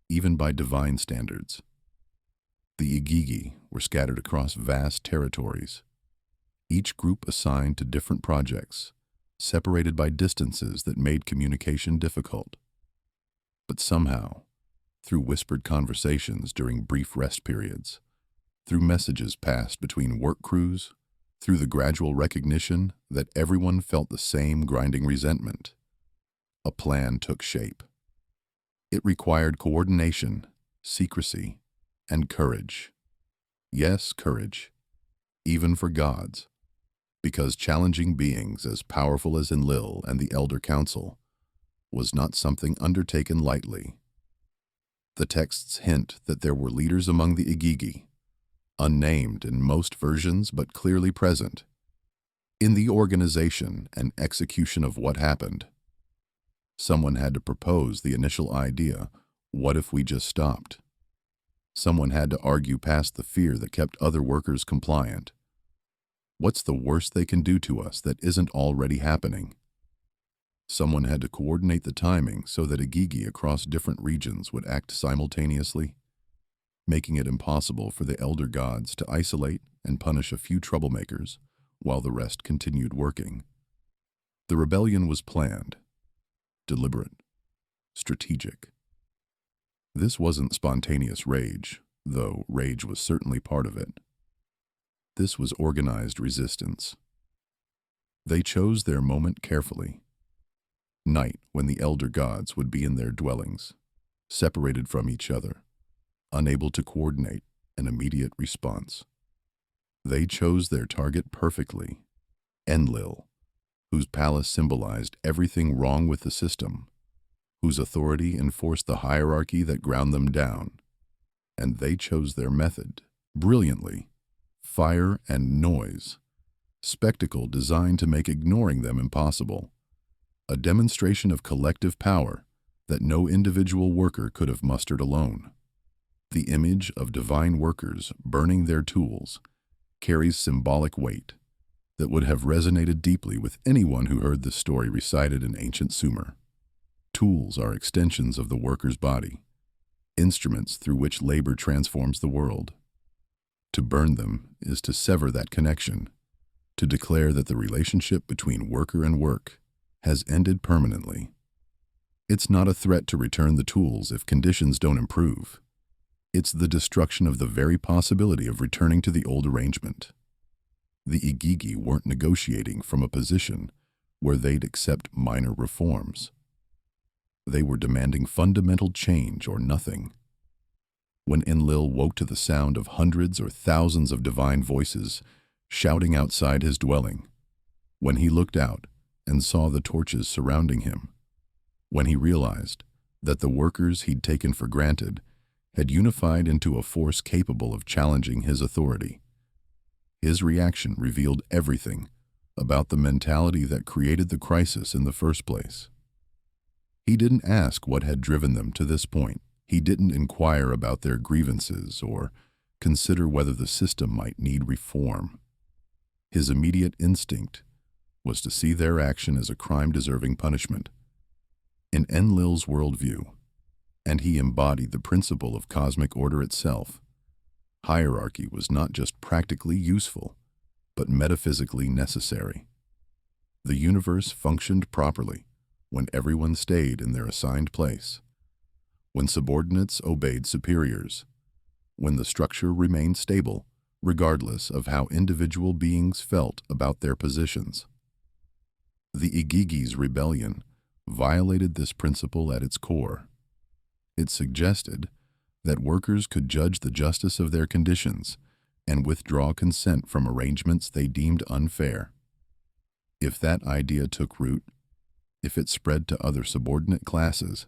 even by divine standards. The Igigi were scattered across vast territories, each group assigned to different projects, separated by distances that made communication difficult. But somehow, through whispered conversations during brief rest periods, through messages passed between work crews, through the gradual recognition that everyone felt the same grinding resentment, a plan took shape. It required coordination, secrecy, and courage. Yes, courage, even for gods, because challenging beings as powerful as Enlil and the Elder Council was not something undertaken lightly. The texts hint that there were leaders among the Igigi, unnamed in most versions but clearly present, in the organization and execution of what happened. Someone had to propose the initial idea, what if we just stopped? Someone had to argue past the fear that kept other workers compliant. What's the worst they can do to us that isn't already happening? Someone had to coordinate the timing so that Igigi across different regions would act simultaneously, making it impossible for the elder gods to isolate and punish a few troublemakers while the rest continued working. The rebellion was planned, deliberate, strategic. This wasn't spontaneous rage, though rage was certainly part of it. This was organized resistance. They chose their moment carefully. Night, when the elder gods would be in their dwellings, separated from each other, unable to coordinate an immediate response. They chose their target perfectly, Enlil, whose palace symbolized everything wrong with the system, whose authority enforced the hierarchy that ground them down. And they chose their method, brilliantly, fire and noise, spectacle designed to make ignoring them impossible, a demonstration of collective power that no individual worker could have mustered alone. The image of divine workers burning their tools carries symbolic weight that would have resonated deeply with anyone who heard the story recited in ancient Sumer. Tools are extensions of the worker's body, instruments through which labor transforms the world. To burn them is to sever that connection, to declare that the relationship between worker and work has ended permanently. It's not a threat to return the tools if conditions don't improve. It's the destruction of the very possibility of returning to the old arrangement. The Igigi weren't negotiating from a position where they'd accept minor reforms. They were demanding fundamental change or nothing. When Enlil woke to the sound of hundreds or thousands of divine voices shouting outside his dwelling, when he looked out and saw the torches surrounding him, when he realized that the workers he'd taken for granted had unified into a force capable of challenging his authority, his reaction revealed everything about the mentality that created the crisis in the first place. He didn't ask what had driven them to this point. He didn't inquire about their grievances or consider whether the system might need reform. His immediate instinct was to see their action as a crime deserving punishment. In Enlil's worldview, and he embodied the principle of cosmic order itself, hierarchy was not just practically useful, but metaphysically necessary. The universe functioned properly when everyone stayed in their assigned place, when subordinates obeyed superiors, when the structure remained stable, regardless of how individual beings felt about their positions. The Igigi's rebellion violated this principle at its core. It suggested that workers could judge the justice of their conditions and withdraw consent from arrangements they deemed unfair. If that idea took root, if it spread to other subordinate classes,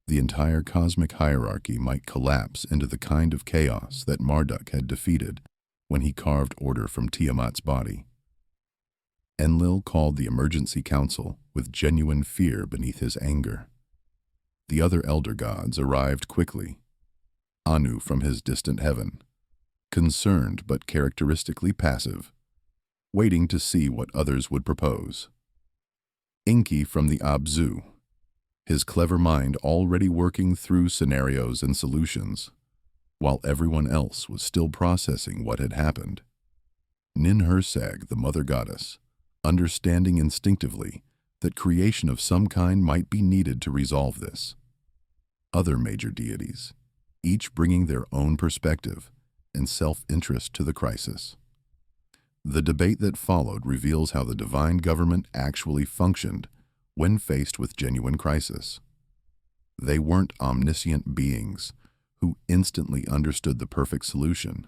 the entire cosmic hierarchy might collapse into the kind of chaos that Marduk had defeated when he carved order from Tiamat's body. Enlil called the emergency council with genuine fear beneath his anger. The other elder gods arrived quickly. Anu from his distant heaven, concerned but characteristically passive, waiting to see what others would propose. Enki from the Abzu, his clever mind already working through scenarios and solutions, while everyone else was still processing what had happened. Ninhursag, the mother goddess, understanding instinctively that creation of some kind might be needed to resolve this. Other major deities, each bringing their own perspective and self-interest to the crisis. The debate that followed reveals how the divine government actually functioned when faced with genuine crisis. They weren't omniscient beings who instantly understood the perfect solution.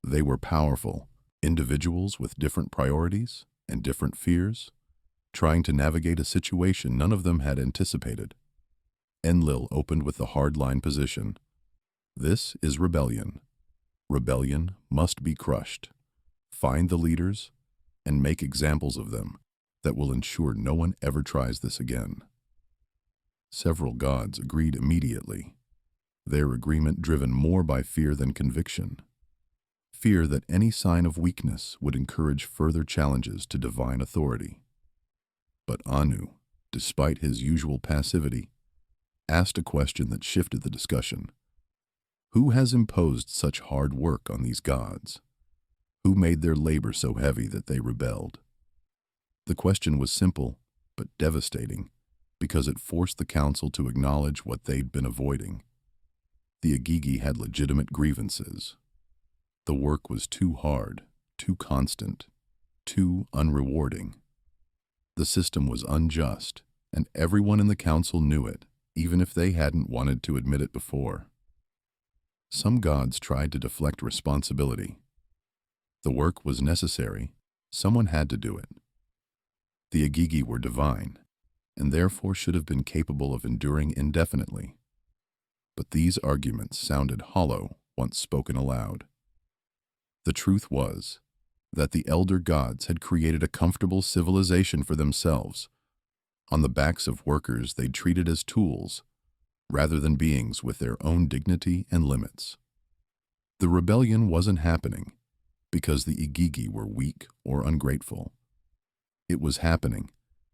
They were powerful individuals with different priorities and different fears, trying to navigate a situation none of them had anticipated. Enlil opened with the hardline position. This is rebellion. Rebellion must be crushed. Find the leaders and make examples of them that will ensure no one ever tries this again. Several gods agreed immediately, their agreement driven more by fear than conviction. Fear that any sign of weakness would encourage further challenges to divine authority. But Anu, despite his usual passivity, asked a question that shifted the discussion. Who has imposed such hard work on these gods? Who made their labor so heavy that they rebelled? The question was simple, but devastating, because it forced the council to acknowledge what they'd been avoiding. The Igigi had legitimate grievances. The work was too hard, too constant, too unrewarding. The system was unjust, and everyone in the council knew it, even if they hadn't wanted to admit it before. Some gods tried to deflect responsibility. The work was necessary. Someone had to do it. The Igigi were divine, and therefore should have been capable of enduring indefinitely. But these arguments sounded hollow once spoken aloud. The truth was that the elder gods had created a comfortable civilization for themselves, on the backs of workers they'd treated as tools, rather than beings with their own dignity and limits. The rebellion wasn't happening because the Igigi were weak or ungrateful. It was happening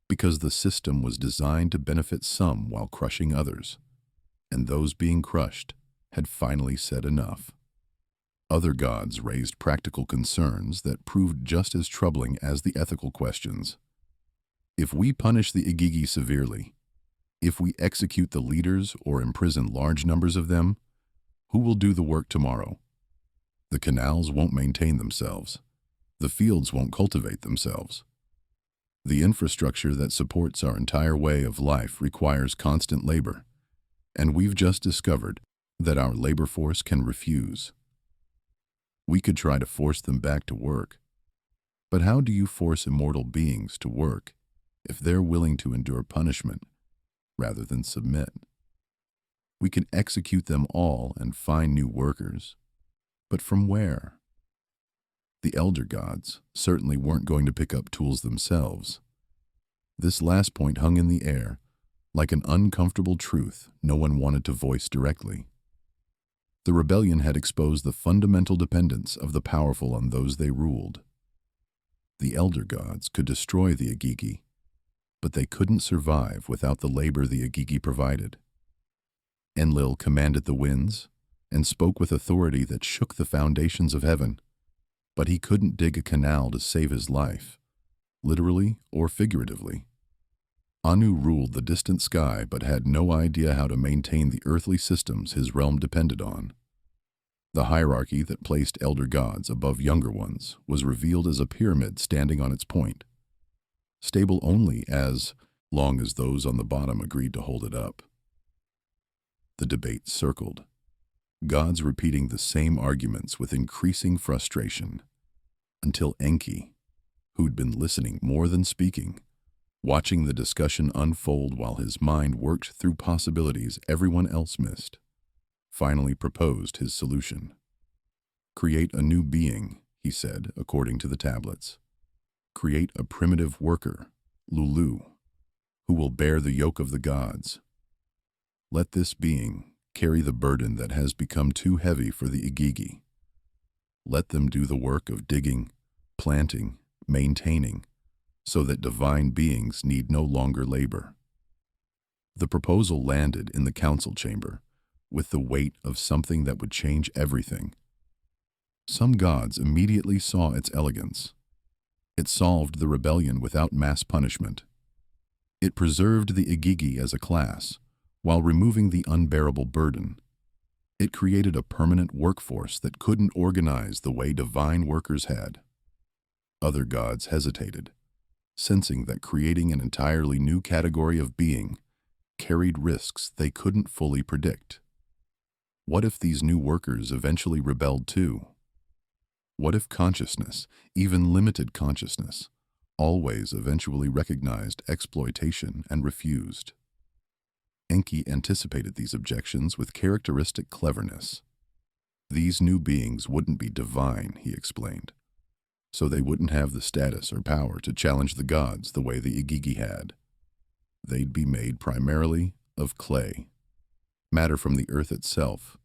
because the system was designed to benefit some while crushing others, and those being crushed had finally said enough. Other gods raised practical concerns that proved just as troubling as the ethical questions. If we punish the Igigi severely, if we execute the leaders or imprison large numbers of them, who will do the work tomorrow? The canals won't maintain themselves. The fields won't cultivate themselves. The infrastructure that supports our entire way of life requires constant labor, and we've just discovered that our labor force can refuse. We could try to force them back to work, but how do you force immortal beings to work if they're willing to endure punishment rather than submit? We can execute them all and find new workers, but from where? The elder gods certainly weren't going to pick up tools themselves. This last point hung in the air, like an uncomfortable truth no one wanted to voice directly. The rebellion had exposed the fundamental dependence of the powerful on those they ruled. The elder gods could destroy the Igigi, but they couldn't survive without the labor the Igigi provided. Enlil commanded the winds and spoke with authority that shook the foundations of heaven, but he couldn't dig a canal to save his life, literally or figuratively. Anu ruled the distant sky but had no idea how to maintain the earthly systems his realm depended on. The hierarchy that placed elder gods above younger ones was revealed as a pyramid standing on its point, stable only as long as those on the bottom agreed to hold it up. The debate circled, gods repeating the same arguments with increasing frustration, until Enki, who'd been listening more than speaking, watching the discussion unfold while his mind worked through possibilities everyone else missed, finally proposed his solution. Create a new being, he said, according to the tablets. Create a primitive worker, Lulu, who will bear the yoke of the gods. Let this being carry the burden that has become too heavy for the Igigi. Let them do the work of digging, planting, maintaining, so that divine beings need no longer labor. The proposal landed in the council chamber with the weight of something that would change everything. Some gods immediately saw its elegance. It solved the rebellion without mass punishment. It preserved the Igigi as a class, while removing the unbearable burden. It created a permanent workforce that couldn't organize the way divine workers had. Other gods hesitated, sensing that creating an entirely new category of being carried risks they couldn't fully predict. What if these new workers eventually rebelled too? What if consciousness, even limited consciousness, always eventually recognized exploitation and refused? Enki anticipated these objections with characteristic cleverness. These new beings wouldn't be divine, he explained, so they wouldn't have the status or power to challenge the gods the way the Igigi had. They'd be made primarily of clay, matter from the earth itself,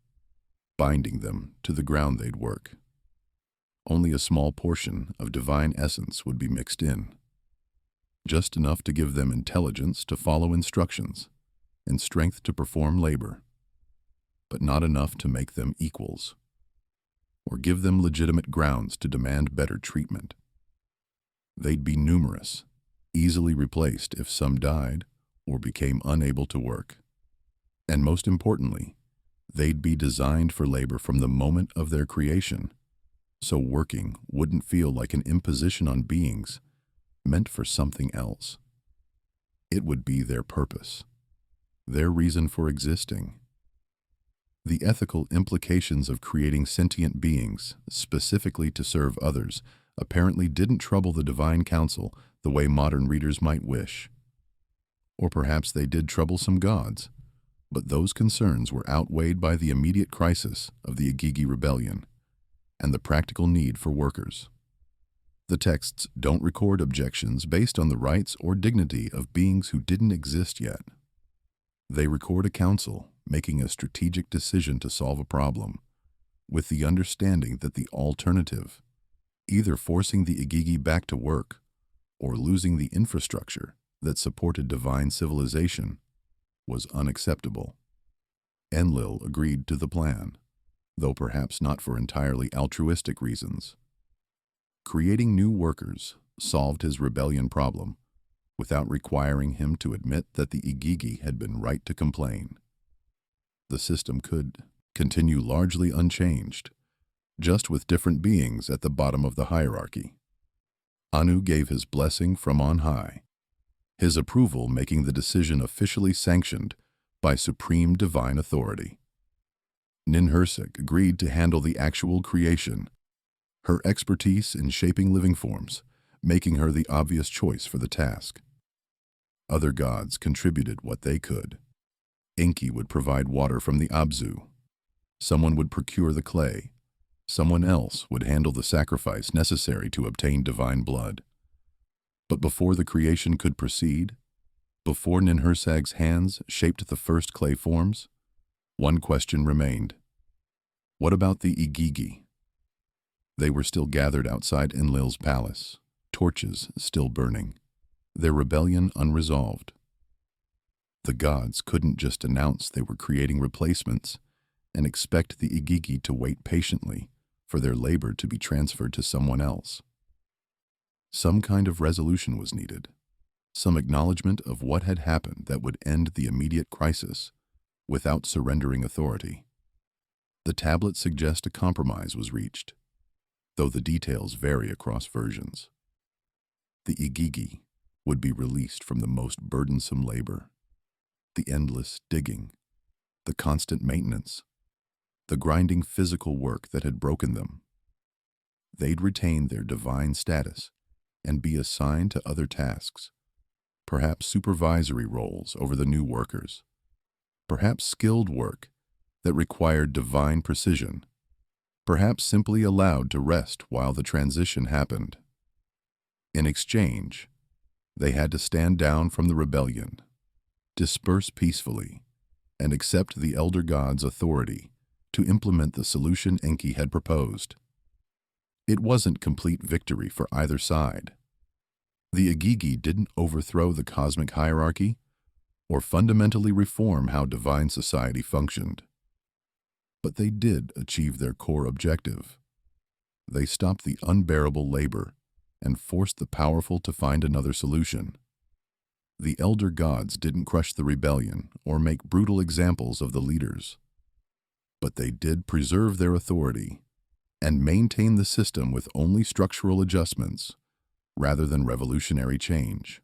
binding them to the ground they'd work. Only a small portion of divine essence would be mixed in, just enough to give them intelligence to follow instructions and strength to perform labor, but not enough to make them equals or give them legitimate grounds to demand better treatment. They'd be numerous, easily replaced if some died or became unable to work. And most importantly, they'd be designed for labor from the moment of their creation, so working wouldn't feel like an imposition on beings meant for something else. It would be their purpose, their reason for existing. The ethical implications of creating sentient beings specifically to serve others apparently didn't trouble the divine council the way modern readers might wish. Or perhaps they did trouble some gods, but those concerns were outweighed by the immediate crisis of the Igigi rebellion and the practical need for workers. The texts don't record objections based on the rights or dignity of beings who didn't exist yet. They record a council making a strategic decision to solve a problem, with the understanding that the alternative, either forcing the Igigi back to work or losing the infrastructure that supported divine civilization, was unacceptable. Enlil agreed to the plan, though perhaps not for entirely altruistic reasons. Creating new workers solved his rebellion problem without requiring him to admit that the Igigi had been right to complain. The system could continue largely unchanged, just with different beings at the bottom of the hierarchy. Anu gave his blessing from on high, his approval making the decision officially sanctioned by supreme divine authority. Ninhursag agreed to handle the actual creation, her expertise in shaping living forms making her the obvious choice for the task. Other gods contributed what they could. Enki would provide water from the Abzu. Someone would procure the clay. Someone else would handle the sacrifice necessary to obtain divine blood. But before the creation could proceed, before Ninhursag's hands shaped the first clay forms, one question remained. What about the Igigi? They were still gathered outside Enlil's palace, torches still burning, their rebellion unresolved. The gods couldn't just announce they were creating replacements and expect the Igigi to wait patiently for their labor to be transferred to someone else. Some kind of resolution was needed, some acknowledgement of what had happened that would end the immediate crisis without surrendering authority. The tablets suggest a compromise was reached, though the details vary across versions. The Igigi would be released from the most burdensome labor, the endless digging, the constant maintenance, the grinding physical work that had broken them. They'd retain their divine status and be assigned to other tasks, perhaps supervisory roles over the new workers, perhaps skilled work that required divine precision, perhaps simply allowed to rest while the transition happened. In exchange, they had to stand down from the rebellion, disperse peacefully, and accept the elder god's authority to implement the solution Enki had proposed. It wasn't complete victory for either side. The Igigi didn't overthrow the cosmic hierarchy or fundamentally reform how divine society functioned. But they did achieve their core objective. They stopped the unbearable labor and forced the powerful to find another solution. The elder gods didn't crush the rebellion or make brutal examples of the leaders, but they did preserve their authority and maintain the system with only structural adjustments rather than revolutionary change.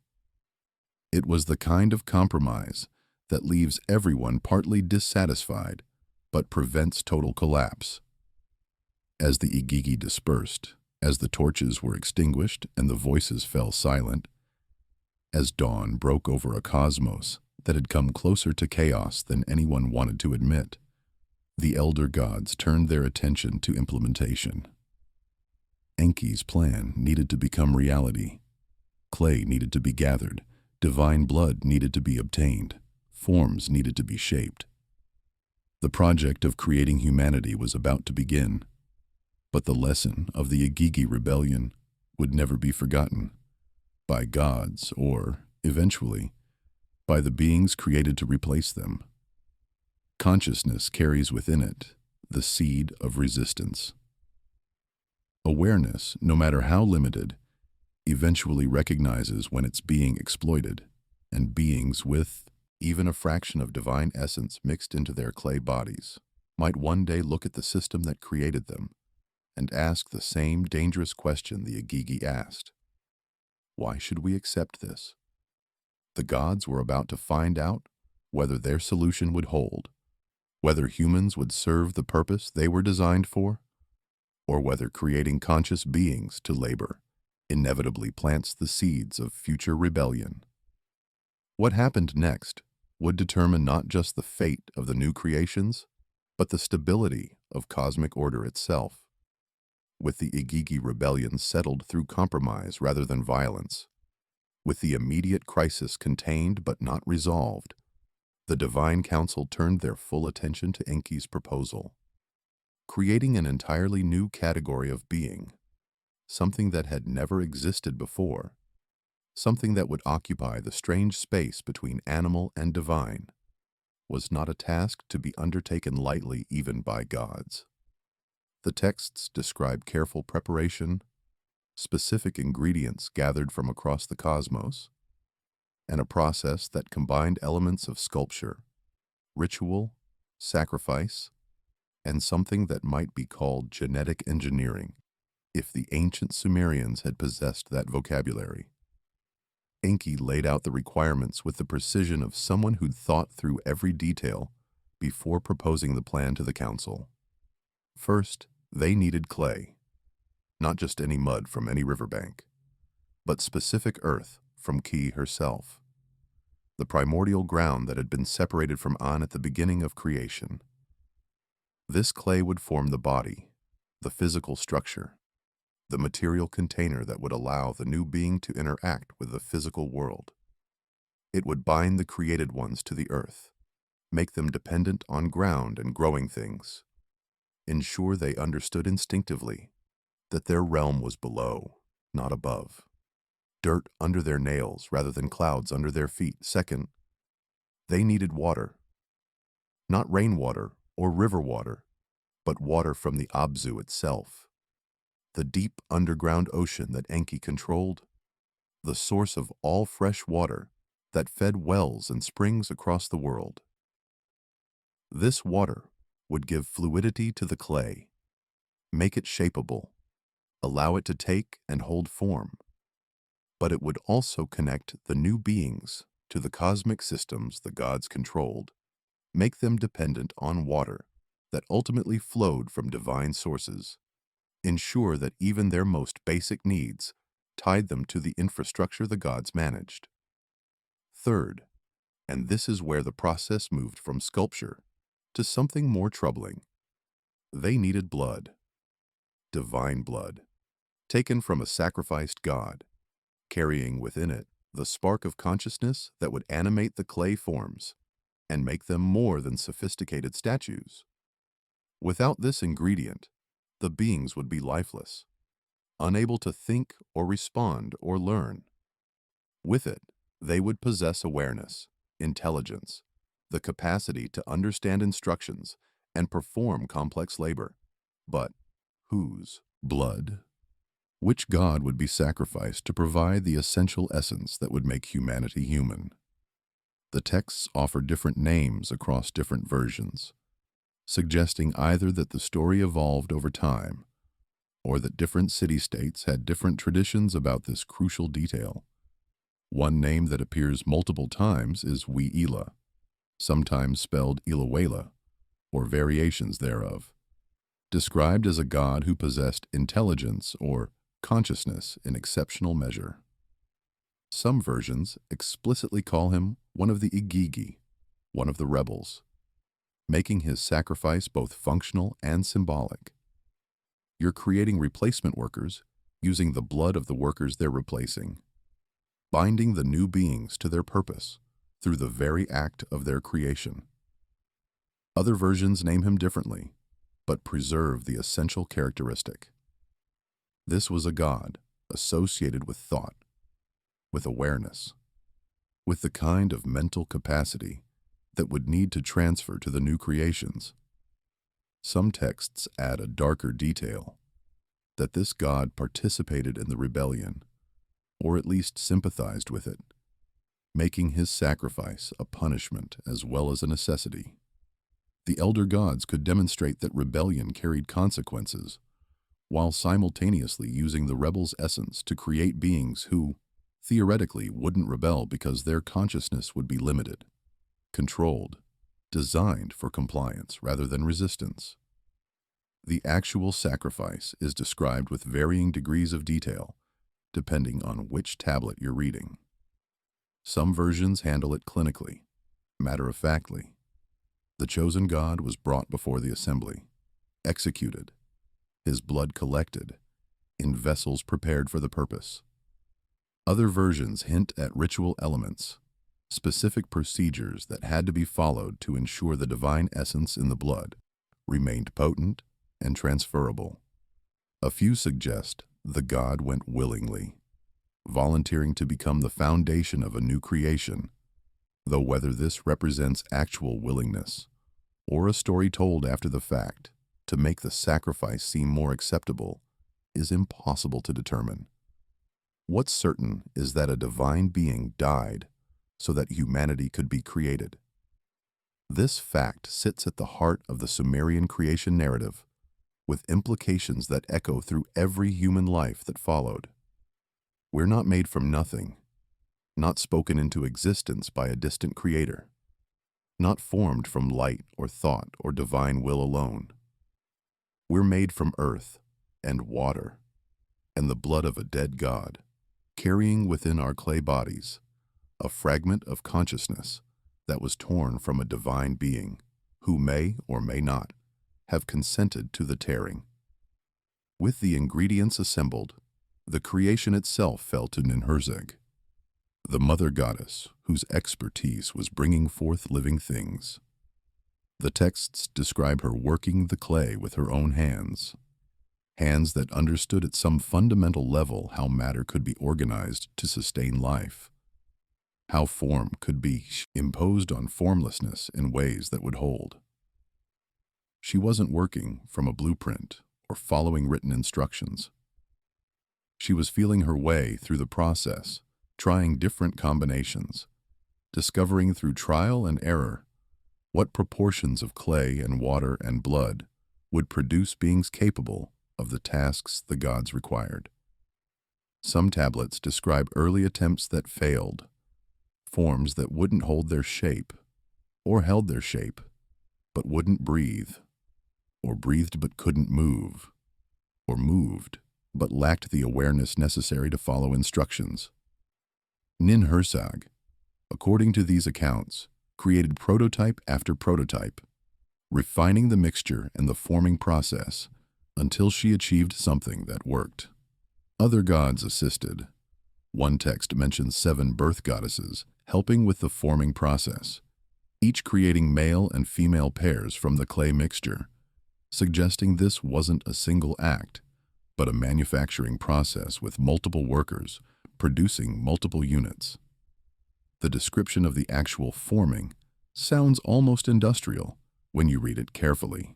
It was the kind of compromise that leaves everyone partly dissatisfied but prevents total collapse. As the Igigi dispersed, as the torches were extinguished and the voices fell silent, as dawn broke over a cosmos that had come closer to chaos than anyone wanted to admit, The elder gods turned their attention to implementation. Enki's plan needed to become reality. Clay needed to be gathered. Divine blood needed to be obtained. Forms needed to be shaped. The project of creating humanity was about to begin, but the lesson of the Igigi rebellion would never be forgotten by gods or, eventually, by the beings created to replace them. Consciousness carries within it the seed of resistance. Awareness, no matter how limited, eventually recognizes when it's being exploited, and beings with even a fraction of divine essence mixed into their clay bodies might one day look at the system that created them and ask the same dangerous question the Igigi asked. Why should we accept this? The gods were about to find out whether their solution would hold, whether humans would serve the purpose they were designed for, or whether creating conscious beings to labor inevitably plants the seeds of future rebellion. What happened next would determine not just the fate of the new creations, but the stability of cosmic order itself. With the Igigi rebellion settled through compromise rather than violence, with the immediate crisis contained but not resolved, the Divine Council turned their full attention to Enki's proposal, creating an entirely new category of being, something that had never existed before, something that would occupy the strange space between animal and divine, was not a task to be undertaken lightly even by gods. The texts describe careful preparation, specific ingredients gathered from across the cosmos, and a process that combined elements of sculpture, ritual, sacrifice, and something that might be called genetic engineering, if the ancient Sumerians had possessed that vocabulary. Enki laid out the requirements with the precision of someone who'd thought through every detail before proposing the plan to the council. First, they needed clay, not just any mud from any riverbank, but specific earth from Ki herself, the primordial ground that had been separated from An at the beginning of creation. This clay would form the body, the physical structure, the material container that would allow the new being to interact with the physical world. It would bind the created ones to the earth, make them dependent on ground and growing things, ensure they understood instinctively that their realm was below, not above. Dirt under their nails rather than clouds under their feet. Second, they needed water. Not rainwater or river water, but water from the Abzu itself. The deep underground ocean that Enki controlled, the source of all fresh water that fed wells and springs across the world. This water would give fluidity to the clay, make it shapeable, allow it to take and hold form. But it would also connect the new beings to the cosmic systems the gods controlled, make them dependent on water that ultimately flowed from divine sources, ensure that even their most basic needs tied them to the infrastructure the gods managed. Third, and this is where the process moved from sculpture to something more troubling, they needed blood, divine blood, taken from a sacrificed god, carrying within it the spark of consciousness that would animate the clay forms and make them more than sophisticated statues. Without this ingredient, the beings would be lifeless, unable to think or respond or learn. With it, they would possess awareness, intelligence, the capacity to understand instructions and perform complex labor. But whose blood? Which god would be sacrificed to provide the essential essence that would make humanity human? The texts offer different names across different versions, suggesting either that the story evolved over time or that different city-states had different traditions about this crucial detail. One name that appears multiple times is Wi'ila, sometimes spelled Ilawela, or variations thereof, described as a god who possessed intelligence or consciousness in exceptional measure. Some versions explicitly call him one of the Igigi, one of the rebels. making his sacrifice both functional and symbolic. You're creating replacement workers using the blood of the workers they're replacing, binding the new beings to their purpose through the very act of their creation. Other versions name him differently, but preserve the essential characteristic. This was a god associated with thought, with awareness, with the kind of mental capacity that would need to transfer to the new creations. Some texts add a darker detail, that this god participated in the rebellion, or at least sympathized with it, making his sacrifice a punishment as well as a necessity. The elder gods could demonstrate that rebellion carried consequences, while simultaneously using the rebel's essence to create beings who, theoretically, wouldn't rebel because their consciousness would be limited, controlled, designed for compliance rather than resistance. The actual sacrifice is described with varying degrees of detail, depending on which tablet you're reading. Some versions handle it clinically, matter-of-factly. The chosen god was brought before the assembly, executed, his blood collected, in vessels prepared for the purpose. Other versions hint at ritual elements, specific procedures that had to be followed to ensure the divine essence in the blood remained potent and transferable. A few suggest the god went willingly, volunteering to become the foundation of a new creation, though whether this represents actual willingness or a story told after the fact to make the sacrifice seem more acceptable is impossible to determine. What's certain is that a divine being died so that humanity could be created. This fact sits at the heart of the Sumerian creation narrative, with implications that echo through every human life that followed. We're not made from nothing, not spoken into existence by a distant creator, not formed from light or thought or divine will alone. We're made from earth and water and the blood of a dead god, carrying within our clay bodies a fragment of consciousness that was torn from a divine being who may or may not have consented to the tearing. With the ingredients assembled, the creation itself fell to Ninhursag, the mother goddess whose expertise was bringing forth living things. The texts describe her working the clay with her own hands, hands that understood at some fundamental level how matter could be organized to sustain life, how form could be imposed on formlessness in ways that would hold. She wasn't working from a blueprint or following written instructions. She was feeling her way through the process, trying different combinations, discovering through trial and error what proportions of clay and water and blood would produce beings capable of the tasks the gods required. Some tablets describe early attempts that failed, forms that wouldn't hold their shape, or held their shape, but wouldn't breathe, or breathed but couldn't move, or moved but lacked the awareness necessary to follow instructions. Ninhursag, according to these accounts, created prototype after prototype, refining the mixture and the forming process until she achieved something that worked. Other gods assisted. One text mentions 7 birth goddesses helping with the forming process, each creating male and female pairs from the clay mixture, suggesting this wasn't a single act, but a manufacturing process with multiple workers producing multiple units. The description of the actual forming sounds almost industrial when you read it carefully.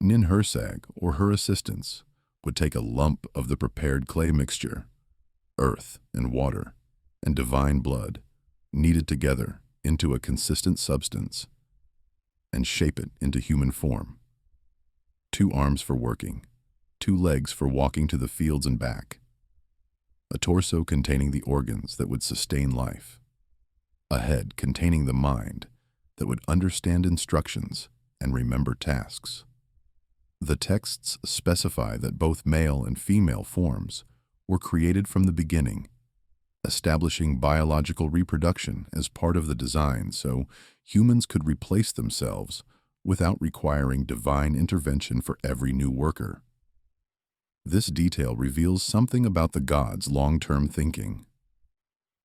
Ninhursag, or her assistants, would take a lump of the prepared clay mixture, earth and water, and divine blood, kneaded together into a consistent substance, and shape it into human form. 2 arms for working, 2 legs for walking to the fields and back, a torso containing the organs that would sustain life, a head containing the mind that would understand instructions and remember tasks. The texts specify that both male and female forms were created from the beginning, establishing biological reproduction as part of the design so humans could replace themselves without requiring divine intervention for every new worker. This detail reveals something about the gods' long-term thinking.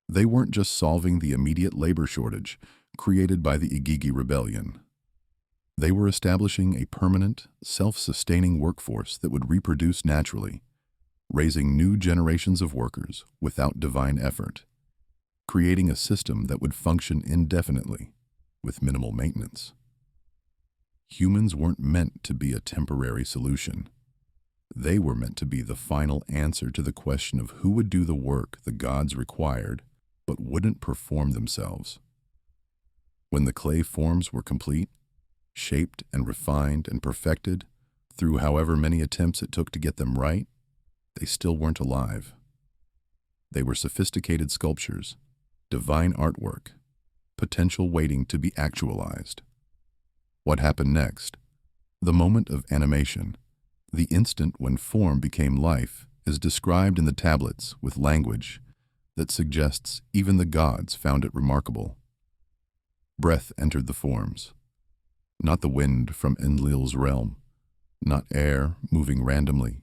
They weren't just solving the immediate labor shortage created by the Igigi rebellion. They were establishing a permanent, self-sustaining workforce that would reproduce naturally, raising new generations of workers without divine effort, creating a system that would function indefinitely with minimal maintenance. Humans weren't meant to be a temporary solution. They were meant to be the final answer to the question of who would do the work the gods required but wouldn't perform themselves. When the clay forms were complete, shaped and refined and perfected through however many attempts it took to get them right, they still weren't alive. They were sophisticated sculptures, divine artwork, potential waiting to be actualized. What happened next? The moment of animation, the instant when form became life, is described in the tablets with language that suggests even the gods found it remarkable. Breath entered the forms. Not the wind from Enlil's realm, not air moving randomly,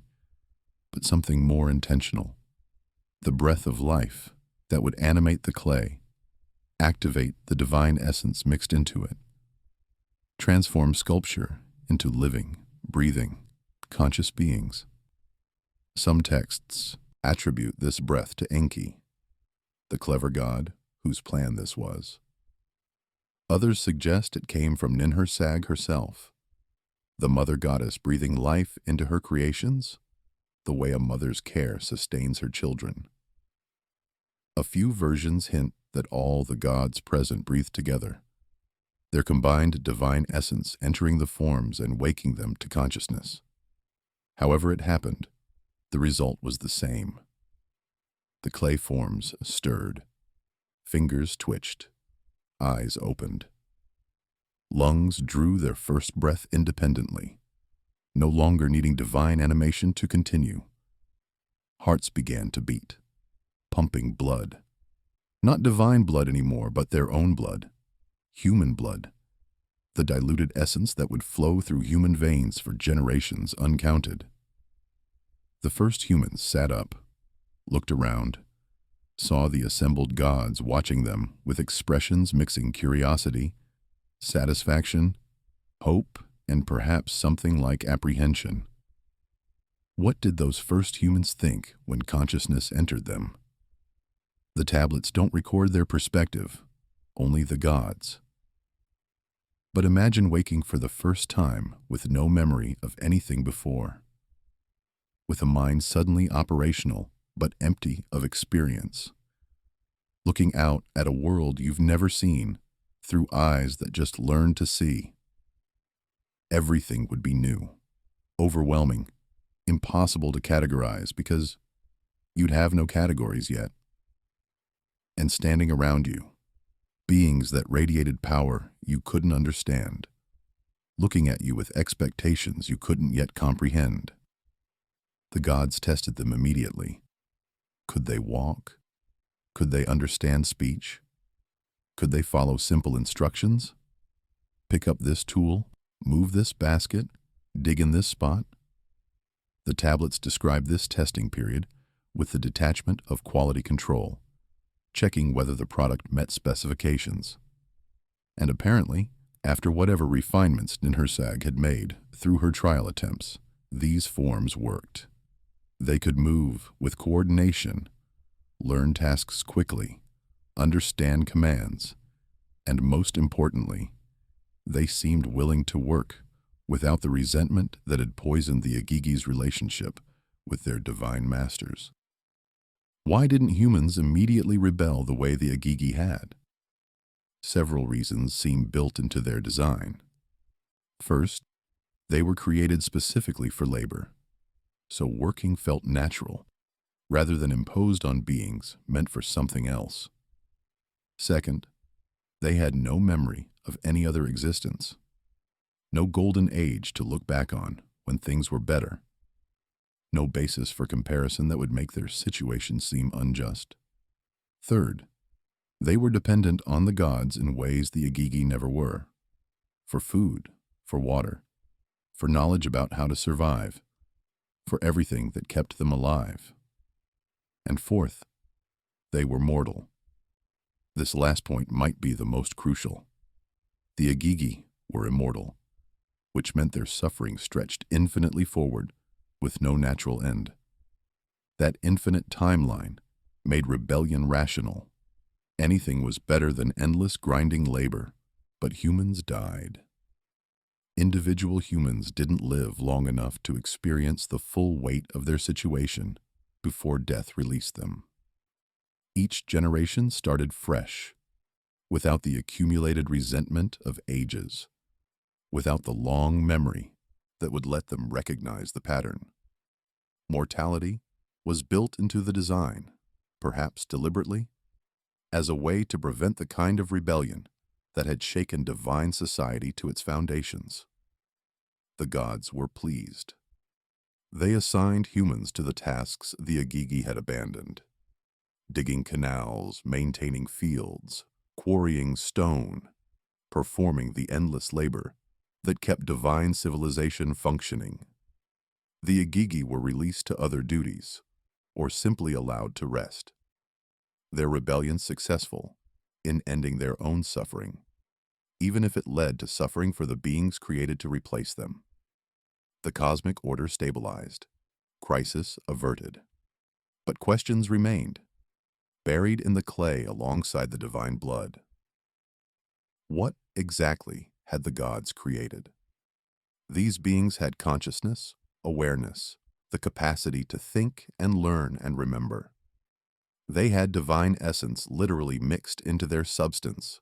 but something more intentional. The breath of life that would animate the clay, activate the divine essence mixed into it, transform sculpture into living, breathing, conscious beings. Some texts attribute this breath to Enki, the clever god whose plan this was. Others suggest it came from Ninhursag herself, the mother goddess breathing life into her creations, the way a mother's care sustains her children. A few versions hint that all the gods present breathed together, their combined divine essence entering the forms and waking them to consciousness. However it happened, the result was the same. The clay forms stirred, fingers twitched, eyes opened. Lungs drew their first breath independently, no longer needing divine animation to continue. Hearts began to beat, pumping blood. Not divine blood anymore, but their own blood, human blood, the diluted essence that would flow through human veins for generations uncounted. The first humans sat up, looked around, saw the assembled gods watching them with expressions mixing curiosity, satisfaction, hope, and perhaps something like apprehension. What did those first humans think when consciousness entered them? The tablets don't record their perspective, only the gods. But imagine waking for the first time with no memory of anything before, with a mind suddenly operational but empty of experience, looking out at a world you've never seen through eyes that just learned to see. Everything would be new, overwhelming, impossible to categorize because you'd have no categories yet. And standing around you, beings that radiated power you couldn't understand, looking at you with expectations you couldn't yet comprehend. The gods tested them immediately. Could they walk? Could they understand speech? Could they follow simple instructions? Pick up this tool, move this basket, dig in this spot? The tablets describe this testing period with the detachment of quality control, checking whether the product met specifications. And apparently, after whatever refinements Ninhursag had made through her trial attempts, these forms worked. They could move with coordination, learn tasks quickly, understand commands, and most importantly, they seemed willing to work without the resentment that had poisoned the Igigi's relationship with their divine masters. Why didn't humans immediately rebel the way the Igigi had? Several reasons seem built into their design. First, they were created specifically for labor, so working felt natural, rather than imposed on beings meant for something else. Second, they had no memory of any other existence, no golden age to look back on when things were better, no basis for comparison that would make their situation seem unjust. Third, they were dependent on the gods in ways the Igigi never were, for food, for water, for knowledge about how to survive, for everything that kept them alive. And fourth, they were mortal. This last point might be the most crucial. The Igigi were immortal, which meant their suffering stretched infinitely forward with no natural end. That infinite timeline made rebellion rational. Anything was better than endless grinding labor, but humans died. Individual humans didn't live long enough to experience the full weight of their situation before death released them. Each generation started fresh, without the accumulated resentment of ages, without the long memory that would let them recognize the pattern. Mortality was built into the design, perhaps deliberately, as a way to prevent the kind of rebellion that had shaken divine society to its foundations. The gods were pleased. They assigned humans to the tasks the Igigi had abandoned: digging canals, maintaining fields, quarrying stone, performing the endless labor that kept divine civilization functioning. The Igigi were released to other duties, or simply allowed to rest. Their rebellion successful in ending their own suffering, even if it led to suffering for the beings created to replace them. The cosmic order stabilized, crisis averted. But questions remained, buried in the clay alongside the divine blood. What exactly had the gods created? These beings had consciousness, awareness, the capacity to think and learn and remember. They had divine essence literally mixed into their substance,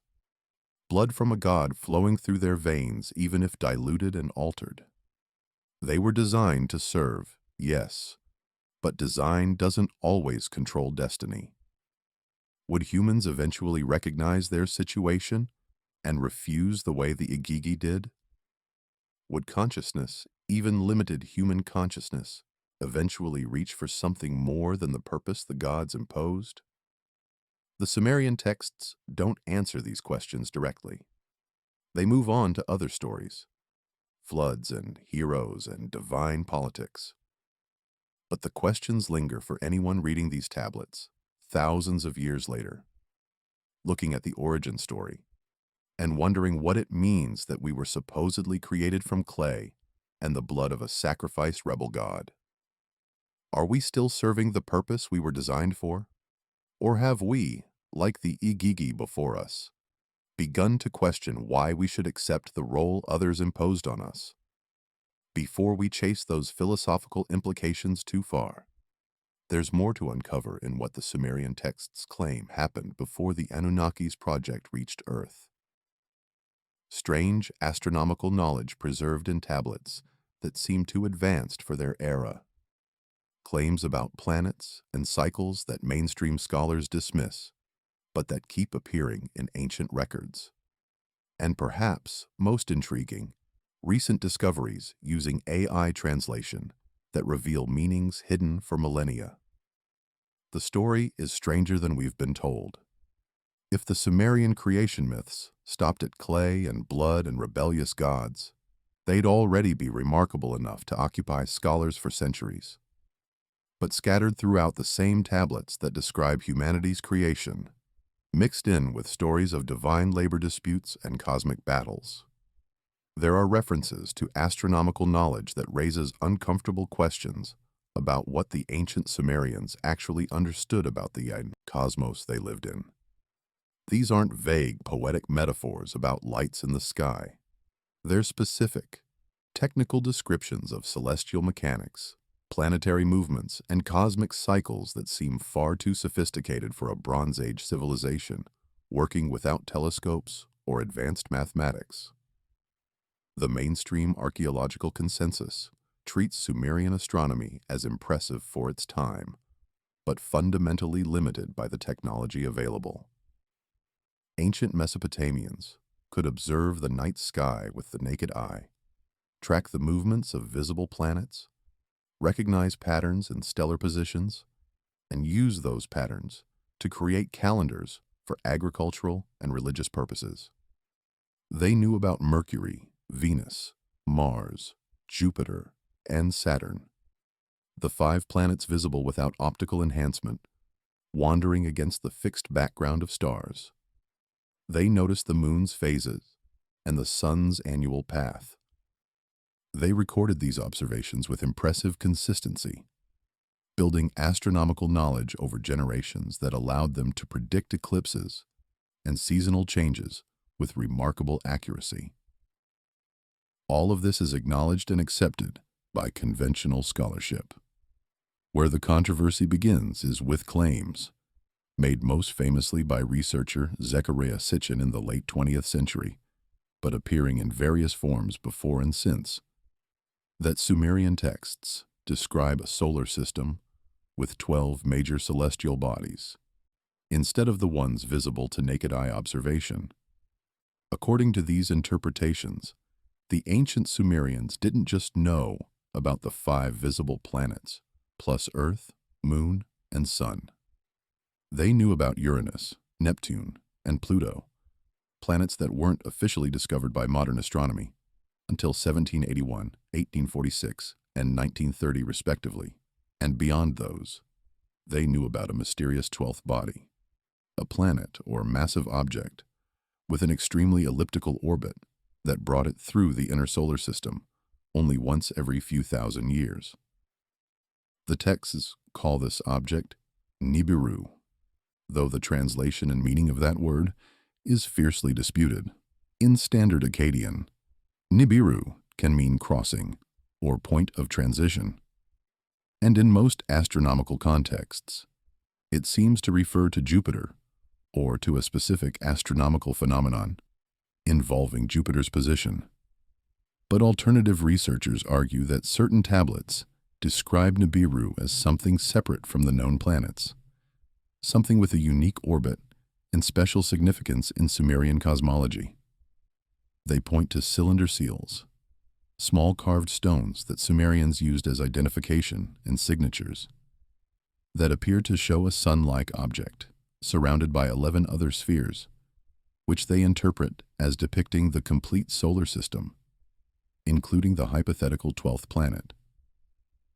blood from a god flowing through their veins even if diluted and altered. They were designed to serve, yes, but design doesn't always control destiny. Would humans eventually recognize their situation and refuse the way the Igigi did? Would consciousness, even limited human consciousness, eventually reach for something more than the purpose the gods imposed? The Sumerian texts don't answer these questions directly. They move on to other stories, floods and heroes and divine politics. But the questions linger for anyone reading these tablets thousands of years later, looking at the origin story and wondering what it means that we were supposedly created from clay and the blood of a sacrificed rebel god. Are we still serving the purpose we were designed for? Or have we, like the Igigi before us, begun to question why we should accept the role others imposed on us? Before we chase those philosophical implications too far, there's more to uncover in what the Sumerian texts claim happened before the Anunnaki's project reached Earth. Strange astronomical knowledge preserved in tablets that seem too advanced for their era. Claims about planets and cycles that mainstream scholars dismiss, but that keep appearing in ancient records. And perhaps most intriguing, recent discoveries using AI translation that reveal meanings hidden for millennia. The story is stranger than we've been told. If the Sumerian creation myths stopped at clay and blood and rebellious gods, they'd already be remarkable enough to occupy scholars for centuries. But scattered throughout the same tablets that describe humanity's creation, mixed in with stories of divine labor disputes and cosmic battles, there are references to astronomical knowledge that raises uncomfortable questions about what the ancient Sumerians actually understood about the cosmos they lived in. These aren't vague, poetic metaphors about lights in the sky. They're specific, technical descriptions of celestial mechanics, planetary movements, and cosmic cycles that seem far too sophisticated for a Bronze Age civilization working without telescopes or advanced mathematics. The mainstream archaeological consensus treats Sumerian astronomy as impressive for its time, but fundamentally limited by the technology available. Ancient Mesopotamians could observe the night sky with the naked eye, track the movements of visible planets, recognize patterns in stellar positions, and use those patterns to create calendars for agricultural and religious purposes. They knew about Mercury, Venus, Mars, Jupiter, and Saturn, the 5 planets visible without optical enhancement, wandering against the fixed background of stars. They noticed the moon's phases and the sun's annual path. They recorded these observations with impressive consistency, building astronomical knowledge over generations that allowed them to predict eclipses and seasonal changes with remarkable accuracy. All of this is acknowledged and accepted by conventional scholarship. Where the controversy begins is with claims, made most famously by researcher Zecharia Sitchin in the late 20th century, but appearing in various forms before and since, that Sumerian texts describe a solar system with 12 major celestial bodies, instead of the ones visible to naked eye observation. According to these interpretations, the ancient Sumerians didn't just know about the 5 visible planets, plus Earth, Moon, and Sun. They knew about Uranus, Neptune, and Pluto, planets that weren't officially discovered by modern astronomy until 1781, 1846, and 1930 respectively. And beyond those, they knew about a mysterious 12th body, a planet or massive object with an extremely elliptical orbit that brought it through the inner solar system only once every few thousand years. The texts call this object Nibiru, though the translation and meaning of that word is fiercely disputed. In standard Akkadian, Nibiru can mean crossing or point of transition, and in most astronomical contexts, it seems to refer to Jupiter or to a specific astronomical phenomenon involving Jupiter's position. But alternative researchers argue that certain tablets describe Nibiru as something separate from the known planets, something with a unique orbit and special significance in Sumerian cosmology. They point to cylinder seals, small carved stones that Sumerians used as identification and signatures, that appear to show a sun-like object surrounded by 11 other spheres, which they interpret as depicting the complete solar system, including the hypothetical 12th planet.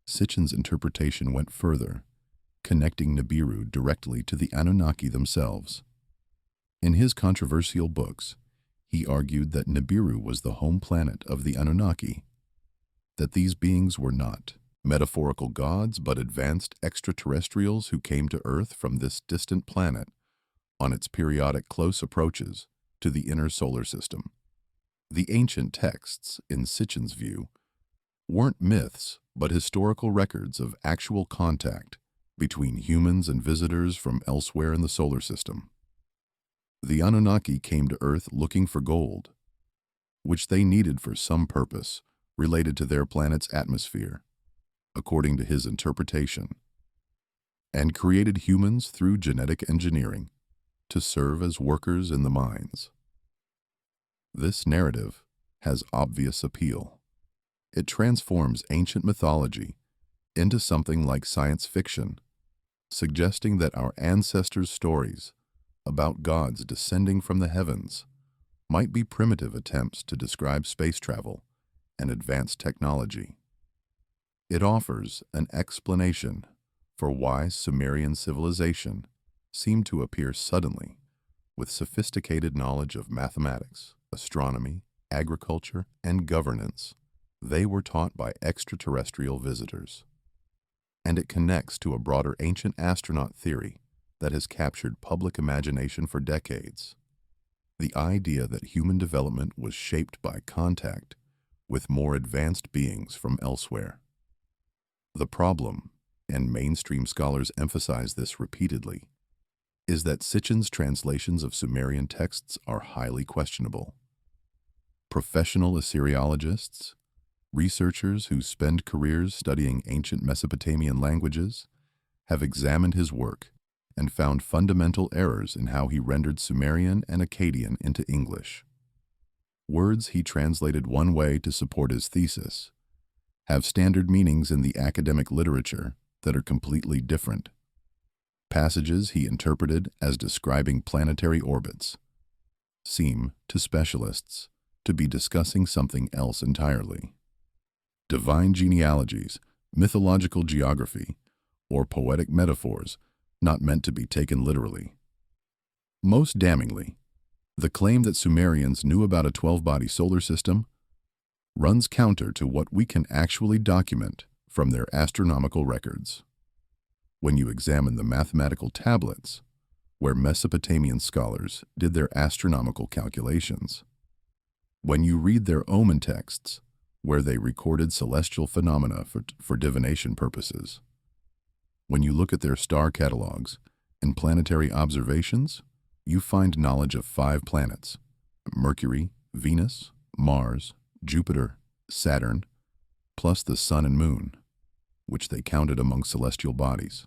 Sitchin's interpretation went further, connecting Nibiru directly to the Anunnaki themselves. In his controversial books, he argued that Nibiru was the home planet of the Anunnaki, that these beings were not metaphorical gods but advanced extraterrestrials who came to Earth from this distant planet on its periodic close approaches to the inner solar system. The ancient texts, in Sitchin's view, weren't myths but historical records of actual contact between humans and visitors from elsewhere in the solar system. The Anunnaki came to Earth looking for gold, which they needed for some purpose related to their planet's atmosphere, according to his interpretation, and created humans through genetic engineering to serve as workers in the mines. This narrative has obvious appeal. It transforms ancient mythology into something like science fiction, suggesting that our ancestors' stories about gods descending from the heavens might be primitive attempts to describe space travel and advanced technology. It offers an explanation for why Sumerian civilization seemed to appear suddenly with sophisticated knowledge of mathematics, astronomy, agriculture, and governance they were taught by extraterrestrial visitors. And it connects to a broader ancient astronaut theory that has captured public imagination for decades. The idea that human development was shaped by contact with more advanced beings from elsewhere. The problem, and mainstream scholars emphasize this repeatedly, is that Sitchin's translations of Sumerian texts are highly questionable. Professional Assyriologists, researchers who spend careers studying ancient Mesopotamian languages, have examined his work and found fundamental errors in how he rendered Sumerian and Akkadian into English. Words he translated one way to support his thesis have standard meanings in the academic literature that are completely different. Passages he interpreted as describing planetary orbits seem, to specialists, to be discussing something else entirely. Divine genealogies, mythological geography, or poetic metaphors not meant to be taken literally. Most damningly, the claim that Sumerians knew about a 12-body solar system runs counter to what we can actually document from their astronomical records. When you examine the mathematical tablets, where Mesopotamian scholars did their astronomical calculations, when you read their omen texts, where they recorded celestial phenomena for divination purposes, when you look at their star catalogs and planetary observations, you find knowledge of 5 planets: Mercury, Venus, Mars, Jupiter, Saturn, plus the Sun and Moon, which they counted among celestial bodies.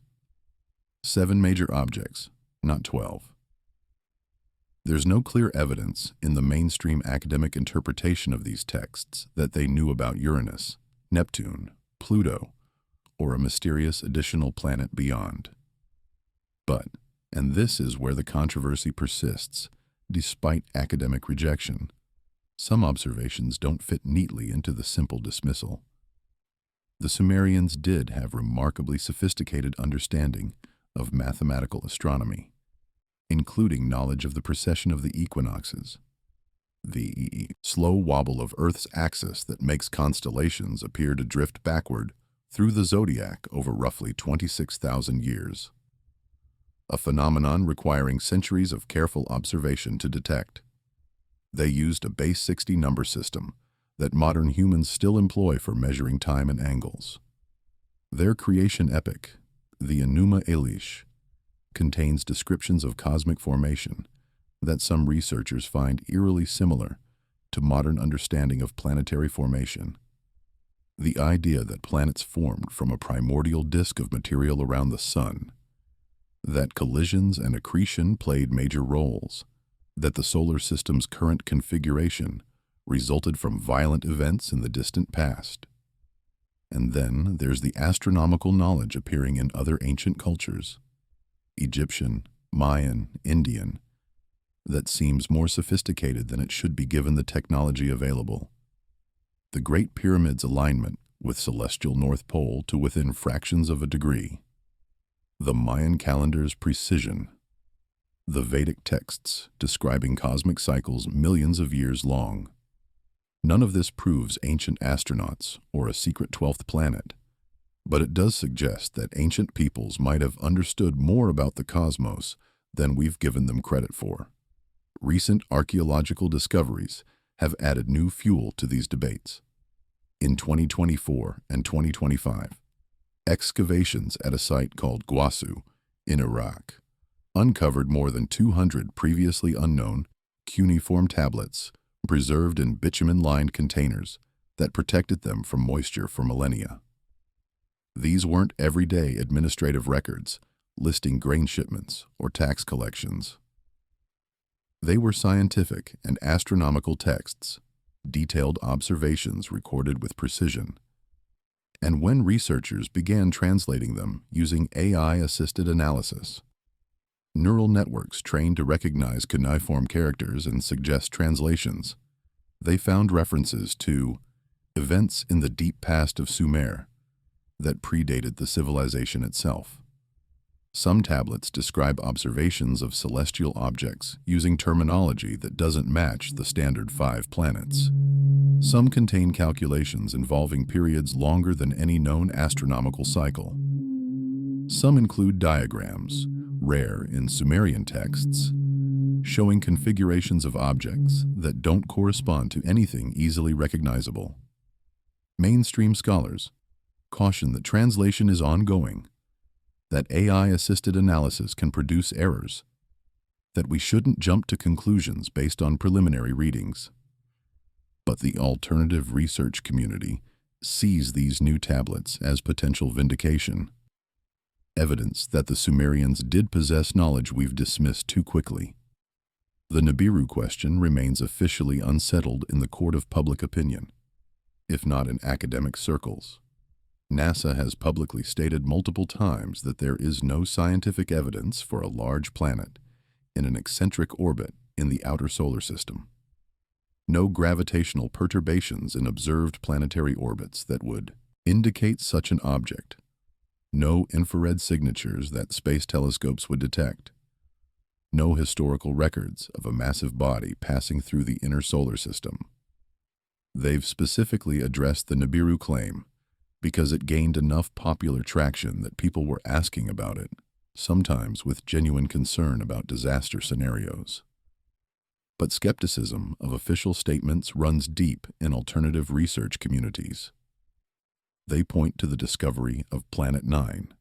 7 major objects, not 12. There's no clear evidence in the mainstream academic interpretation of these texts that they knew about Uranus, Neptune, Pluto, or a mysterious additional planet beyond. But, and this is where the controversy persists, despite academic rejection, some observations don't fit neatly into the simple dismissal. The Sumerians did have remarkably sophisticated understanding of mathematical astronomy, including knowledge of the precession of the equinoxes, the slow wobble of Earth's axis that makes constellations appear to drift backward through the zodiac over roughly 26,000 years, a phenomenon requiring centuries of careful observation to detect. They used a base 60 number system that modern humans still employ for measuring time and angles. Their creation epic, the Enuma Elish, contains descriptions of cosmic formation that some researchers find eerily similar to modern understanding of planetary formation. The idea that planets formed from a primordial disk of material around the sun, that collisions and accretion played major roles, that the solar system's current configuration resulted from violent events in the distant past. And then there's the astronomical knowledge appearing in other ancient cultures, Egyptian, Mayan, Indian, that seems more sophisticated than it should be given the technology available. The Great Pyramid's alignment with celestial North Pole to within fractions of a degree. The Mayan calendar's precision. The Vedic texts describing cosmic cycles millions of years long. None of this proves ancient astronauts or a secret 12th planet, but it does suggest that ancient peoples might have understood more about the cosmos than we've given them credit for. Recent archaeological discoveries have added new fuel to these debates. In 2024 and 2025, excavations at a site called Gwasu in Iraq uncovered more than 200 previously unknown cuneiform tablets preserved in bitumen-lined containers that protected them from moisture for millennia. These weren't everyday administrative records listing grain shipments or tax collections. They were scientific and astronomical texts, detailed observations recorded with precision. And when researchers began translating them using AI-assisted analysis, neural networks trained to recognize cuneiform characters and suggest translations, they found references to events in the deep past of Sumer that predated the civilization itself. Some tablets describe observations of celestial objects using terminology that doesn't match the standard 5 planets. Some contain calculations involving periods longer than any known astronomical cycle. Some include diagrams, rare in Sumerian texts, showing configurations of objects that don't correspond to anything easily recognizable. Mainstream scholars caution that translation is ongoing, that AI-assisted analysis can produce errors, that we shouldn't jump to conclusions based on preliminary readings. But the alternative research community sees these new tablets as potential vindication, evidence that the Sumerians did possess knowledge we've dismissed too quickly. The Nibiru question remains officially unsettled in the court of public opinion, if not in academic circles. NASA has publicly stated multiple times that there is no scientific evidence for a large planet in an eccentric orbit in the outer solar system. No gravitational perturbations in observed planetary orbits that would indicate such an object. No infrared signatures that space telescopes would detect. No historical records of a massive body passing through the inner solar system. They've specifically addressed the Nibiru claim because it gained enough popular traction that people were asking about it, sometimes with genuine concern about disaster scenarios. But skepticism of official statements runs deep in alternative research communities. They point to the discovery of Planet 9,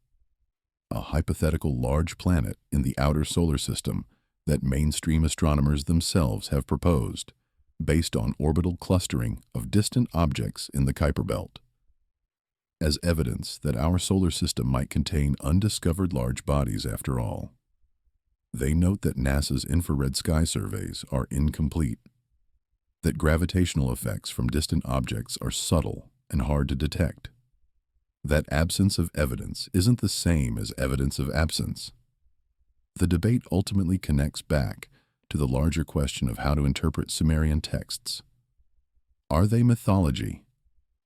a hypothetical large planet in the outer solar system that mainstream astronomers themselves have proposed, based on orbital clustering of distant objects in the Kuiper Belt, as evidence that our solar system might contain undiscovered large bodies after all. They note that NASA's infrared sky surveys are incomplete, that gravitational effects from distant objects are subtle and hard to detect, that absence of evidence isn't the same as evidence of absence. The debate ultimately connects back to the larger question of how to interpret Sumerian texts. Are they mythology,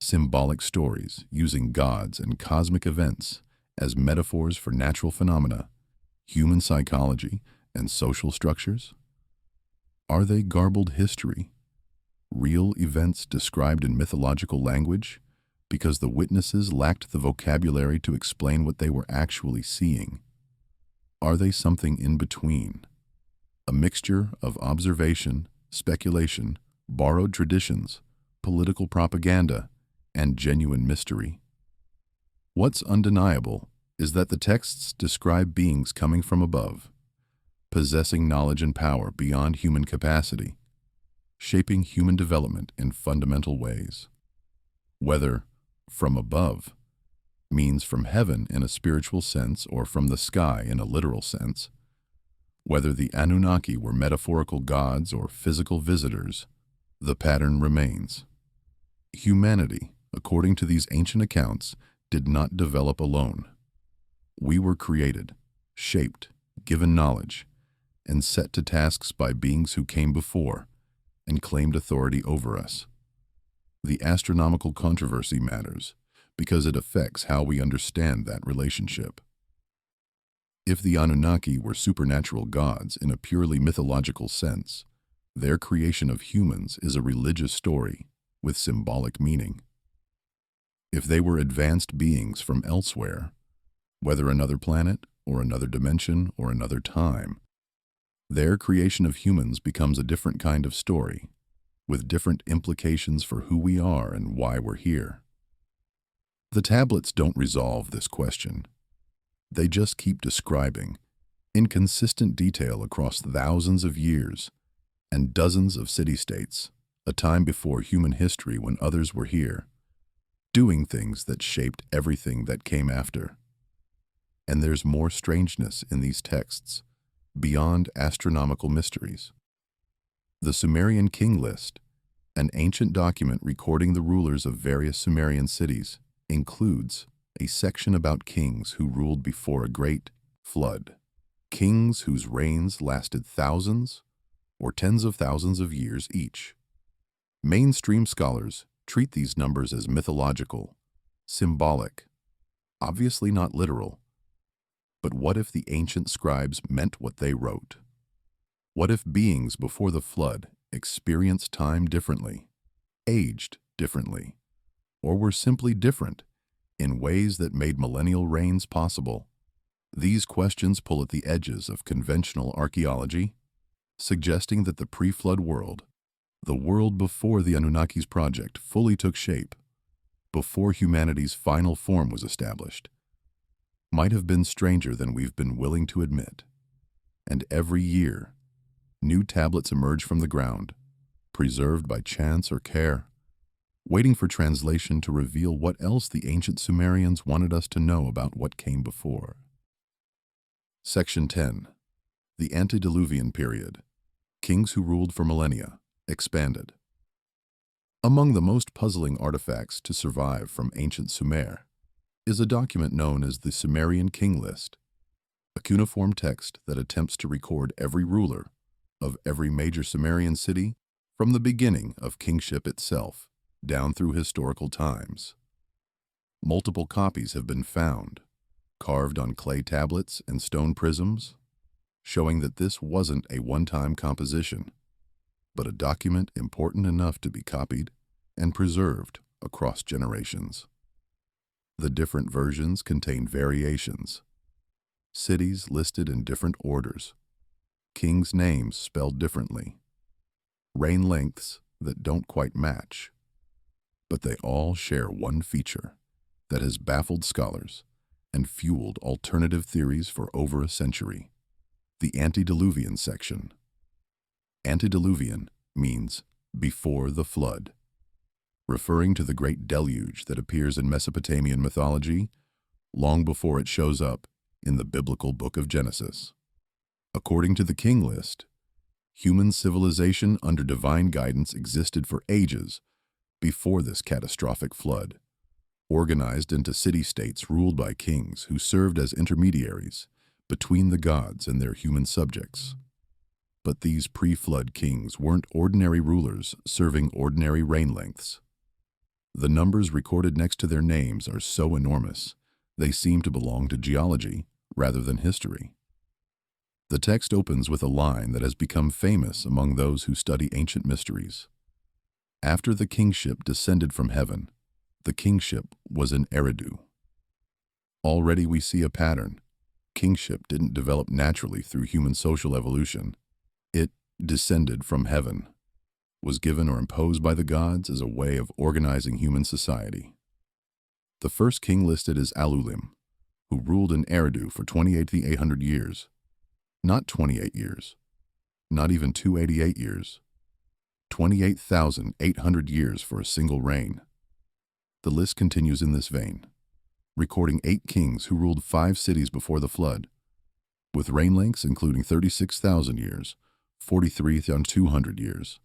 symbolic stories using gods and cosmic events as metaphors for natural phenomena, human psychology, and social structures? Are they garbled history, real events described in mythological language because the witnesses lacked the vocabulary to explain what they were actually seeing? Are they something in between, a mixture of observation, speculation, borrowed traditions, political propaganda, and genuine mystery? What's undeniable is that the texts describe beings coming from above, possessing knowledge and power beyond human capacity, shaping human development in fundamental ways. Whether from above means from heaven in a spiritual sense or from the sky in a literal sense, whether the Anunnaki were metaphorical gods or physical visitors, the pattern remains. Humanity, according to these ancient accounts, did not develop alone. We were created, shaped, given knowledge, and set to tasks by beings who came before and claimed authority over us. The astronomical controversy matters because it affects how we understand that relationship. If the Anunnaki were supernatural gods in a purely mythological sense, their creation of humans is a religious story with symbolic meaning. If they were advanced beings from elsewhere, whether another planet or another dimension or another time, their creation of humans becomes a different kind of story, with different implications for who we are and why we're here. The tablets don't resolve this question. They just keep describing, in consistent detail across thousands of years and dozens of city-states, a time before human history when others were here, doing things that shaped everything that came after. And there's more strangeness in these texts, beyond astronomical mysteries. The Sumerian king list, an ancient document recording the rulers of various Sumerian cities, includes a section about kings who ruled before a great flood, kings whose reigns lasted thousands or tens of thousands of years each. Mainstream scholars treat these numbers as mythological, symbolic, obviously not literal. But what if the ancient scribes meant what they wrote? What if beings before the flood experienced time differently, aged differently, or were simply different in ways that made millennial reigns possible? These questions pull at the edges of conventional archaeology, suggesting that the pre-flood world, the world before the Anunnaki's project fully took shape, before humanity's final form was established, might have been stranger than we've been willing to admit. And every year, new tablets emerge from the ground, preserved by chance or care, waiting for translation to reveal what else the ancient Sumerians wanted us to know about what came before. Section 10. The Antediluvian Period. Kings who ruled for millennia, expanded. Among the most puzzling artifacts to survive from ancient Sumer is a document known as the Sumerian King List, a cuneiform text that attempts to record every ruler of every major Sumerian city from the beginning of kingship itself down through historical times. Multiple copies have been found, carved on clay tablets and stone prisms, showing that this wasn't a one-time composition, but a document important enough to be copied and preserved across generations. The different versions contain variations, cities listed in different orders, kings' names spelled differently, reign lengths that don't quite match, but they all share one feature that has baffled scholars and fueled alternative theories for over a century: the antediluvian section. Antediluvian means before the flood, referring to the great deluge that appears in Mesopotamian mythology long before it shows up in the biblical book of Genesis. According to the king list, human civilization under divine guidance existed for ages before this catastrophic flood, organized into city-states ruled by kings who served as intermediaries between the gods and their human subjects. But these pre-flood kings weren't ordinary rulers serving ordinary reign lengths. The numbers recorded next to their names are so enormous, they seem to belong to geology rather than history. The text opens with a line that has become famous among those who study ancient mysteries. After the kingship descended from heaven, the kingship was in Eridu. Already we see a pattern. Kingship didn't develop naturally through human social evolution. It descended from heaven, was given or imposed by the gods as a way of organizing human society. The first king listed is Alulim, who ruled in Eridu for 28,800 years. Not 28 years, not even 288 years, 28,800 years for a single reign. The list continues in this vein, recording 8 kings who ruled 5 cities before the flood, with reign lengths including 36,000 years, 43,200 years,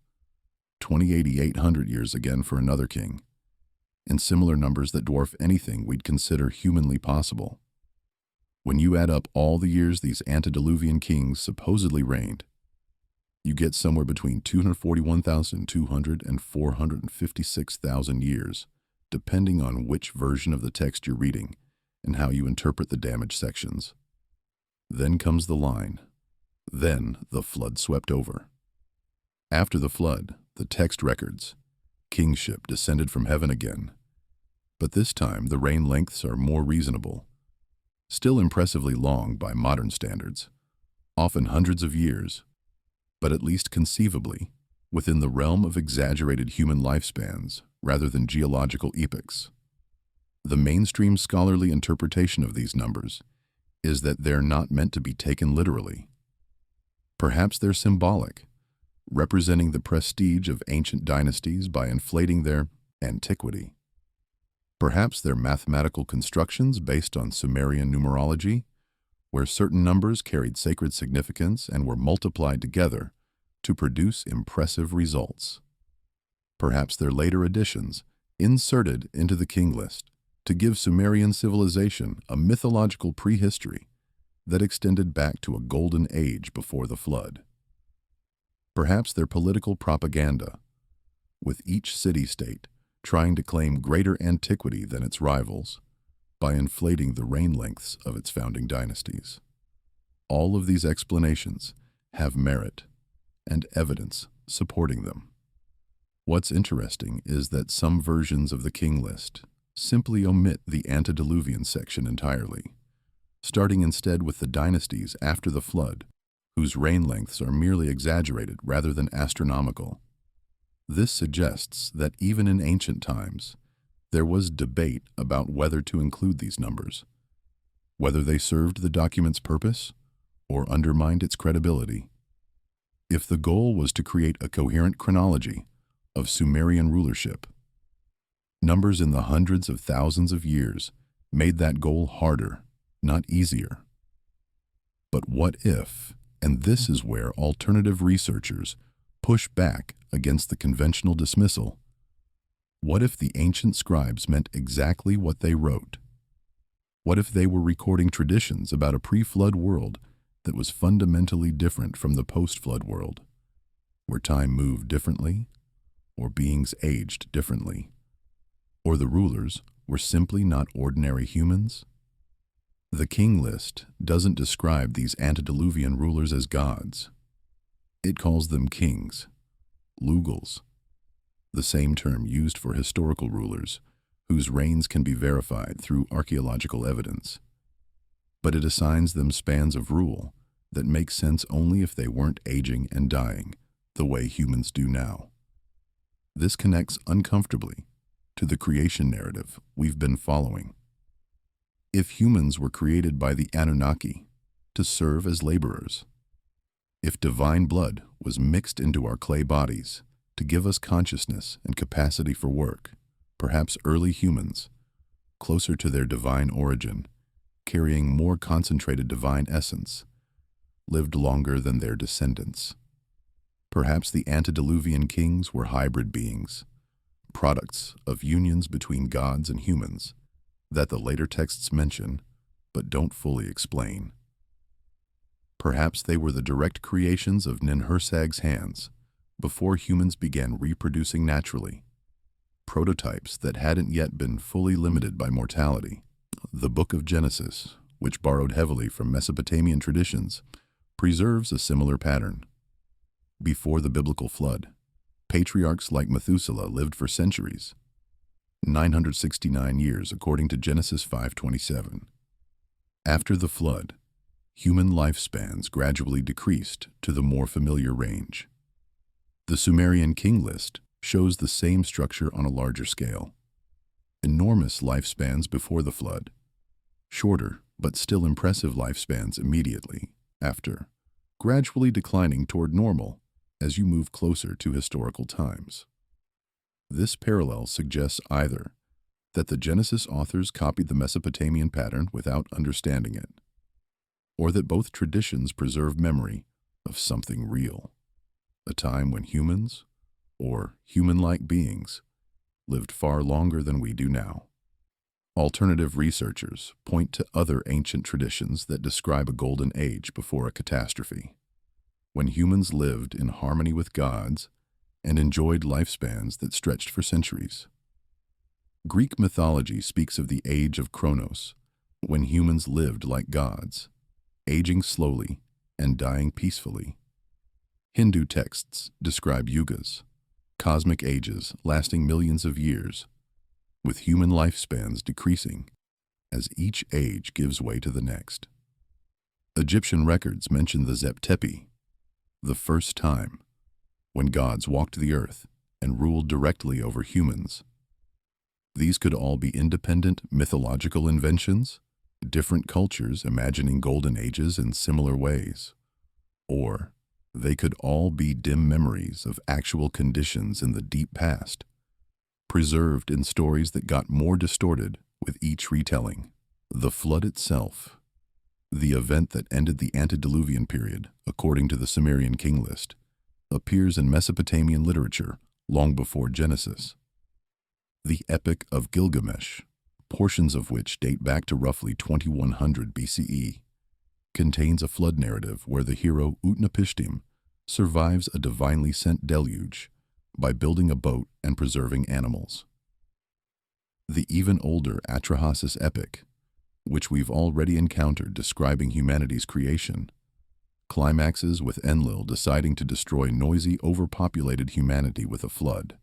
28,800 years again for another king, and similar numbers that dwarf anything we'd consider humanly possible. When you add up all the years these antediluvian kings supposedly reigned, you get somewhere between 241,200 and 456,000 years, depending on which version of the text you're reading and how you interpret the damaged sections. Then comes the line, then the flood swept over. After the flood, the text records, kingship descended from heaven again, but this time the reign lengths are more reasonable. Still impressively long by modern standards, often hundreds of years, but at least conceivably within the realm of exaggerated human lifespans rather than geological epochs. The mainstream scholarly interpretation of these numbers is that they're not meant to be taken literally. Perhaps they're symbolic, representing the prestige of ancient dynasties by inflating their antiquity. Perhaps they're mathematical constructions based on Sumerian numerology, where certain numbers carried sacred significance and were multiplied together to produce impressive results. Perhaps they're later additions, inserted into the king list, to give Sumerian civilization a mythological prehistory that extended back to a golden age before the flood. Perhaps they're political propaganda, with each city-state trying to claim greater antiquity than its rivals by inflating the reign lengths of its founding dynasties. All of these explanations have merit and evidence supporting them. What's interesting is that some versions of the king list simply omit the antediluvian section entirely, starting instead with the dynasties after the flood, whose reign lengths are merely exaggerated rather than astronomical. This suggests that even in ancient times, there was debate about whether to include these numbers, whether they served the document's purpose or undermined its credibility. If the goal was to create a coherent chronology of Sumerian rulership, numbers in the hundreds of thousands of years made that goal harder, not easier. But what if, and this is where alternative researchers push back against the conventional dismissal, what if the ancient scribes meant exactly what they wrote? What if they were recording traditions about a pre-flood world that was fundamentally different from the post-flood world? where time moved differently, or beings aged differently, or the rulers were simply not ordinary humans? The king list doesn't describe these antediluvian rulers as gods. It calls them kings, lugals, the same term used for historical rulers whose reigns can be verified through archaeological evidence. But it assigns them spans of rule that make sense only if they weren't aging and dying the way humans do now. This connects uncomfortably to the creation narrative we've been following. If humans were created by the Anunnaki to serve as laborers, if divine blood was mixed into our clay bodies to give us consciousness and capacity for work, perhaps early humans, closer to their divine origin, carrying more concentrated divine essence, lived longer than their descendants. Perhaps the antediluvian kings were hybrid beings, products of unions between gods and humans that the later texts mention but don't fully explain. Perhaps they were the direct creations of Ninhursag's hands before humans began reproducing naturally, prototypes that hadn't yet been fully limited by mortality. The Book of Genesis, which borrowed heavily from Mesopotamian traditions, preserves a similar pattern. Before the biblical flood, patriarchs like Methuselah lived for centuries, 969 years according to Genesis 5:27. After the flood, human lifespans gradually decreased to the more familiar range. The Sumerian king list shows the same structure on a larger scale. Enormous lifespans before the flood, shorter but still impressive lifespans immediately after, gradually declining toward normal as you move closer to historical times. This parallel suggests either that the Genesis authors copied the Mesopotamian pattern without understanding it, or that both traditions preserve memory of something real, a time when humans, or human-like beings, lived far longer than we do now. Alternative researchers point to other ancient traditions that describe a golden age before a catastrophe, when humans lived in harmony with gods and enjoyed lifespans that stretched for centuries. Greek mythology speaks of the age of Kronos, when humans lived like gods, aging slowly and dying peacefully. Hindu texts describe yugas, cosmic ages lasting millions of years, with human lifespans decreasing as each age gives way to the next. Egyptian records mention the Zep-Tepi, the first time when gods walked the earth and ruled directly over humans. These could all be independent mythological inventions, different cultures imagining golden ages in similar ways, or they could all be dim memories of actual conditions in the deep past, preserved in stories that got more distorted with each retelling. The flood itself, the event that ended the antediluvian period, according to the Sumerian king list, appears in Mesopotamian literature long before Genesis. The Epic of Gilgamesh, portions of which date back to roughly 2100 BCE, contains a flood narrative where the hero Utnapishtim survives a divinely sent deluge by building a boat and preserving animals. The even older Atrahasis epic, which we've already encountered describing humanity's creation, climaxes with Enlil deciding to destroy noisy, overpopulated humanity with a flood.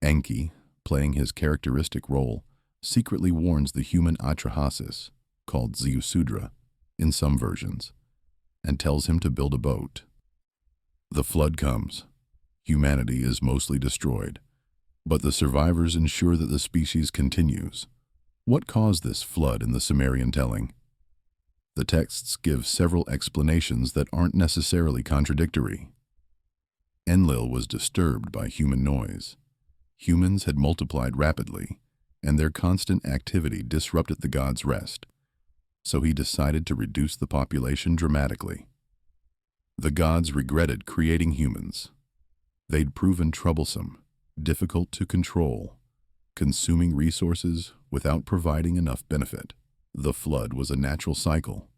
Enki, playing his characteristic role, secretly warns the human Atrahasis, called Ziusudra in some versions, and tells him to build a boat. The flood comes. Humanity is mostly destroyed, but the survivors ensure that the species continues. What caused this flood in the Sumerian telling? The texts give several explanations that aren't necessarily contradictory. Enlil was disturbed by human noise. Humans had multiplied rapidly, and their constant activity disrupted the god's rest, so he decided to reduce the population dramatically. The gods regretted creating humans. They'd proven troublesome, difficult to control, consuming resources without providing enough benefit. The flood was a natural cycle,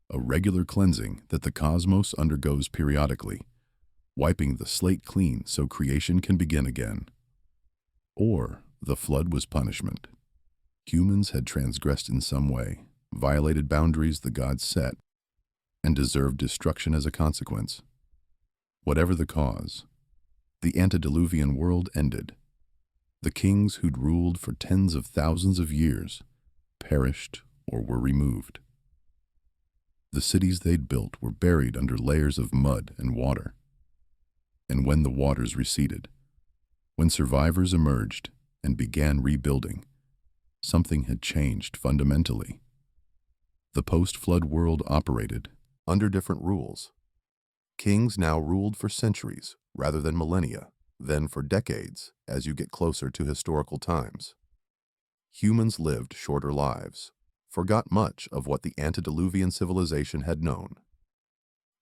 a regular cleansing that the cosmos undergoes periodically, wiping the slate clean so creation can begin again. Or the flood was punishment. Humans had transgressed in some way, violated boundaries the gods set, and deserved destruction as a consequence. Whatever the cause, the antediluvian world ended. The kings who'd ruled for tens of thousands of years perished or were removed. The cities they'd built were buried under layers of mud and water. And when the waters receded, when survivors emerged and began rebuilding, something had changed fundamentally. The post-flood world operated under different rules. Kings now ruled for centuries rather than millennia, then for decades as you get closer to historical times. Humans lived shorter lives, forgot much of what the antediluvian civilization had known,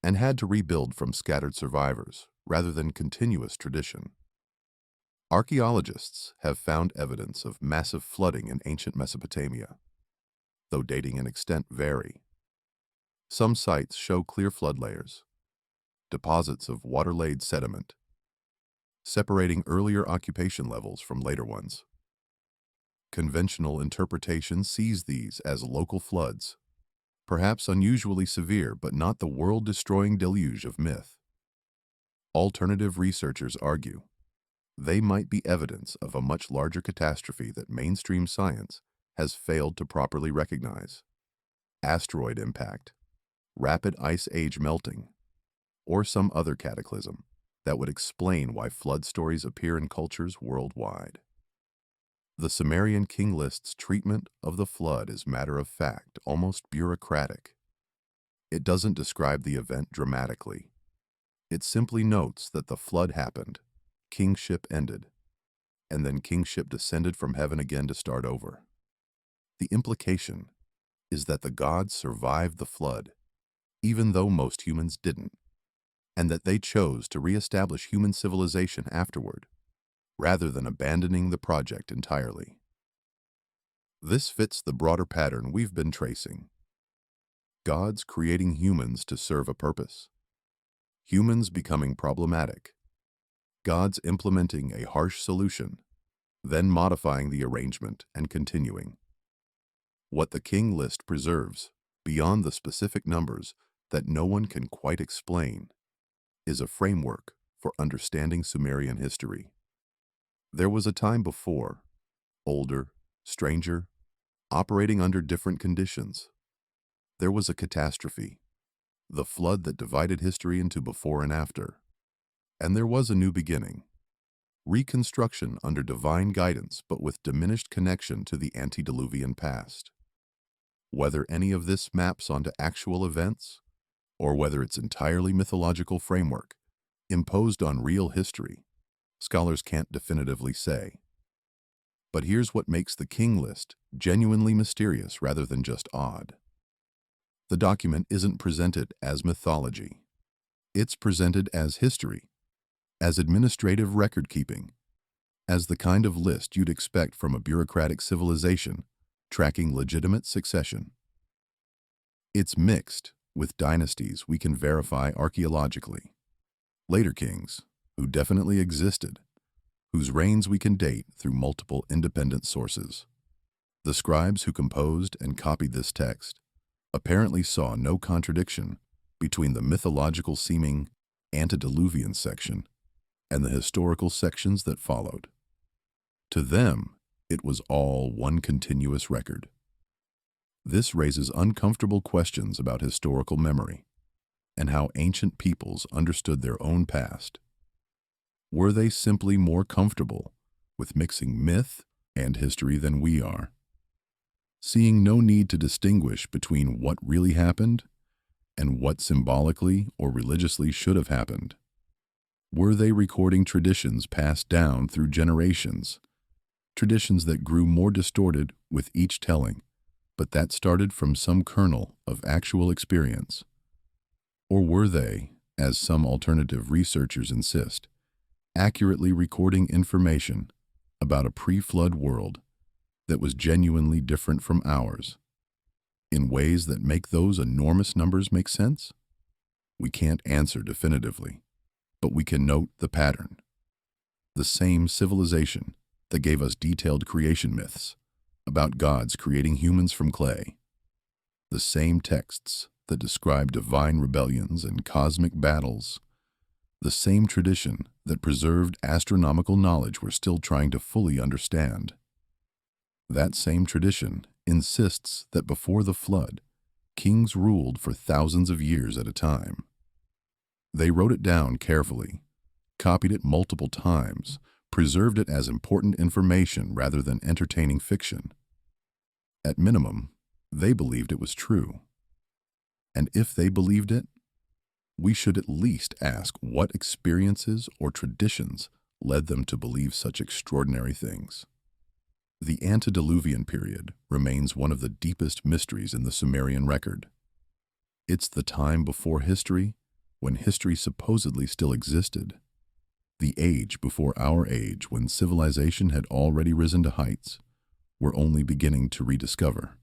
and had to rebuild from scattered survivors rather than continuous tradition. Archaeologists have found evidence of massive flooding in ancient Mesopotamia, though dating and extent vary. Some sites show clear flood layers, deposits of water-laid sediment, separating earlier occupation levels from later ones. Conventional interpretation sees these as local floods, perhaps unusually severe but not the world-destroying deluge of myth. Alternative researchers argue they might be evidence of a much larger catastrophe that mainstream science has failed to properly recognize. Asteroid impact, rapid ice age melting, or some other cataclysm that would explain why flood stories appear in cultures worldwide. The Sumerian king list's treatment of the flood is matter-of-fact, almost bureaucratic. It doesn't describe the event dramatically. It simply notes that the flood happened, kingship ended, and then kingship descended from heaven again to start over. The implication is that the gods survived the flood, even though most humans didn't, and that they chose to reestablish human civilization afterward, rather than abandoning the project entirely. This fits the broader pattern we've been tracing. Gods creating humans to serve a purpose. Humans becoming problematic. Gods implementing a harsh solution, then modifying the arrangement and continuing. What the king list preserves, beyond the specific numbers that no one can quite explain, is a framework for understanding Sumerian history. There was a time before, older, stranger, operating under different conditions. There was a catastrophe, the flood that divided history into before and after. And there was a new beginning, reconstruction under divine guidance but with diminished connection to the antediluvian past. Whether any of this maps onto actual events, or whether it's entirely mythological framework, imposed on real history, scholars can't definitively say. But here's what makes the king list genuinely mysterious rather than just odd. The document isn't presented as mythology. It's presented as history, as administrative record-keeping, as the kind of list you'd expect from a bureaucratic civilization tracking legitimate succession. It's mixed with dynasties we can verify archaeologically, later kings who definitely existed, whose reigns we can date through multiple independent sources. The scribes who composed and copied this text apparently saw no contradiction between the mythological-seeming antediluvian section and the historical sections that followed. To them, it was all one continuous record. This raises uncomfortable questions about historical memory and how ancient peoples understood their own past. Were they simply more comfortable with mixing myth and history than we are, seeing no need to distinguish between what really happened and what symbolically or religiously should have happened? Were they recording traditions passed down through generations, traditions that grew more distorted with each telling, but that started from some kernel of actual experience? Or were they, as some alternative researchers insist, accurately recording information about a pre-flood world that was genuinely different from ours, in ways that make those enormous numbers make sense? We can't answer definitively, but we can note the pattern. The same civilization that gave us detailed creation myths about gods creating humans from clay. The same texts that describe divine rebellions and cosmic battles. The same tradition that preserved astronomical knowledge we're still trying to fully understand. That same tradition insists that before the flood, kings ruled for thousands of years at a time. They wrote it down carefully, copied it multiple times, preserved it as important information rather than entertaining fiction. At minimum, they believed it was true. And if they believed it, we should at least ask what experiences or traditions led them to believe such extraordinary things. The antediluvian period remains one of the deepest mysteries in the Sumerian record. It's the time before history, when history supposedly still existed. The age before our age, when civilization had already risen to heights we're only beginning to rediscover.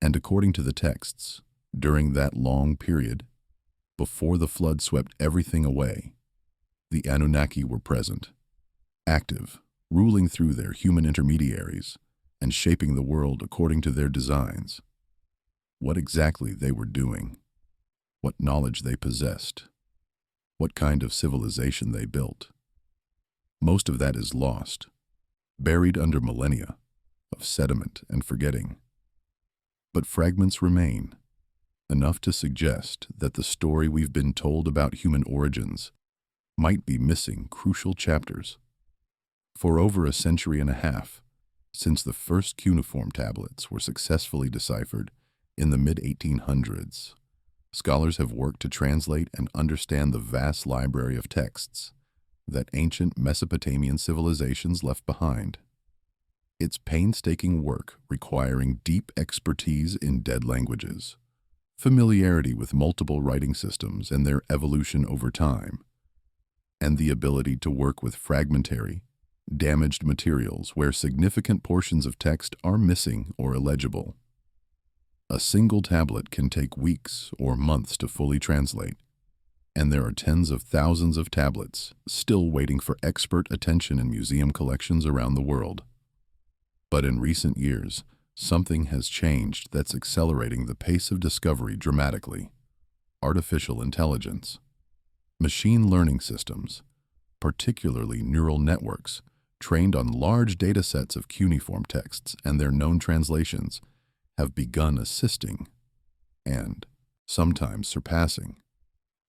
And according to the texts, during that long period, before the flood swept everything away, the Anunnaki were present, active, ruling through their human intermediaries and shaping the world according to their designs. What exactly they were doing, what knowledge they possessed, what kind of civilization they built. Most of that is lost, buried under millennia of sediment and forgetting. But fragments remain, enough to suggest that the story we've been told about human origins might be missing crucial chapters. For over a century and a half, since the first cuneiform tablets were successfully deciphered in the mid-1800s, scholars have worked to translate and understand the vast library of texts that ancient Mesopotamian civilizations left behind. It's painstaking work requiring deep expertise in dead languages, familiarity with multiple writing systems and their evolution over time, and the ability to work with fragmentary, damaged materials where significant portions of text are missing or illegible. A single tablet can take weeks or months to fully translate, and there are tens of thousands of tablets still waiting for expert attention in museum collections around the world. But in recent years, something has changed that's accelerating the pace of discovery dramatically. Artificial intelligence. Machine learning systems, particularly neural networks, trained on large data sets of cuneiform texts and their known translations, have begun assisting, and sometimes surpassing,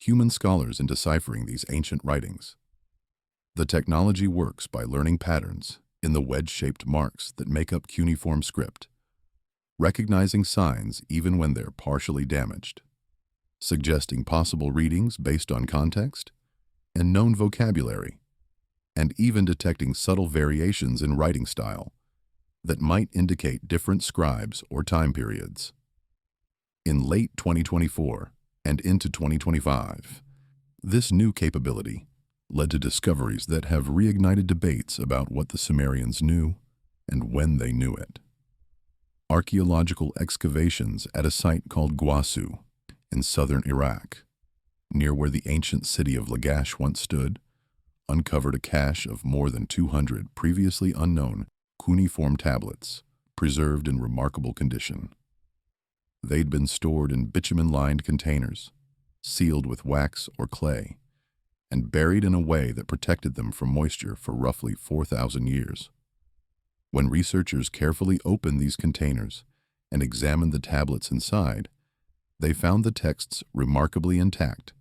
human scholars in deciphering these ancient writings. The technology works by learning patterns in the wedge-shaped marks that make up cuneiform script, recognizing signs even when they're partially damaged, suggesting possible readings based on context and known vocabulary, and even detecting subtle variations in writing style that might indicate different scribes or time periods. In late 2024 and into 2025, this new capability led to discoveries that have reignited debates about what the Sumerians knew and when they knew it. Archaeological excavations at a site called Gwasu in southern Iraq, near where the ancient city of Lagash once stood, uncovered a cache of more than 200 previously unknown cuneiform tablets preserved in remarkable condition. They'd been stored in bitumen-lined containers, sealed with wax or clay, and buried in a way that protected them from moisture for roughly 4,000 years. When researchers carefully opened these containers and examined the tablets inside, they found the texts remarkably intact,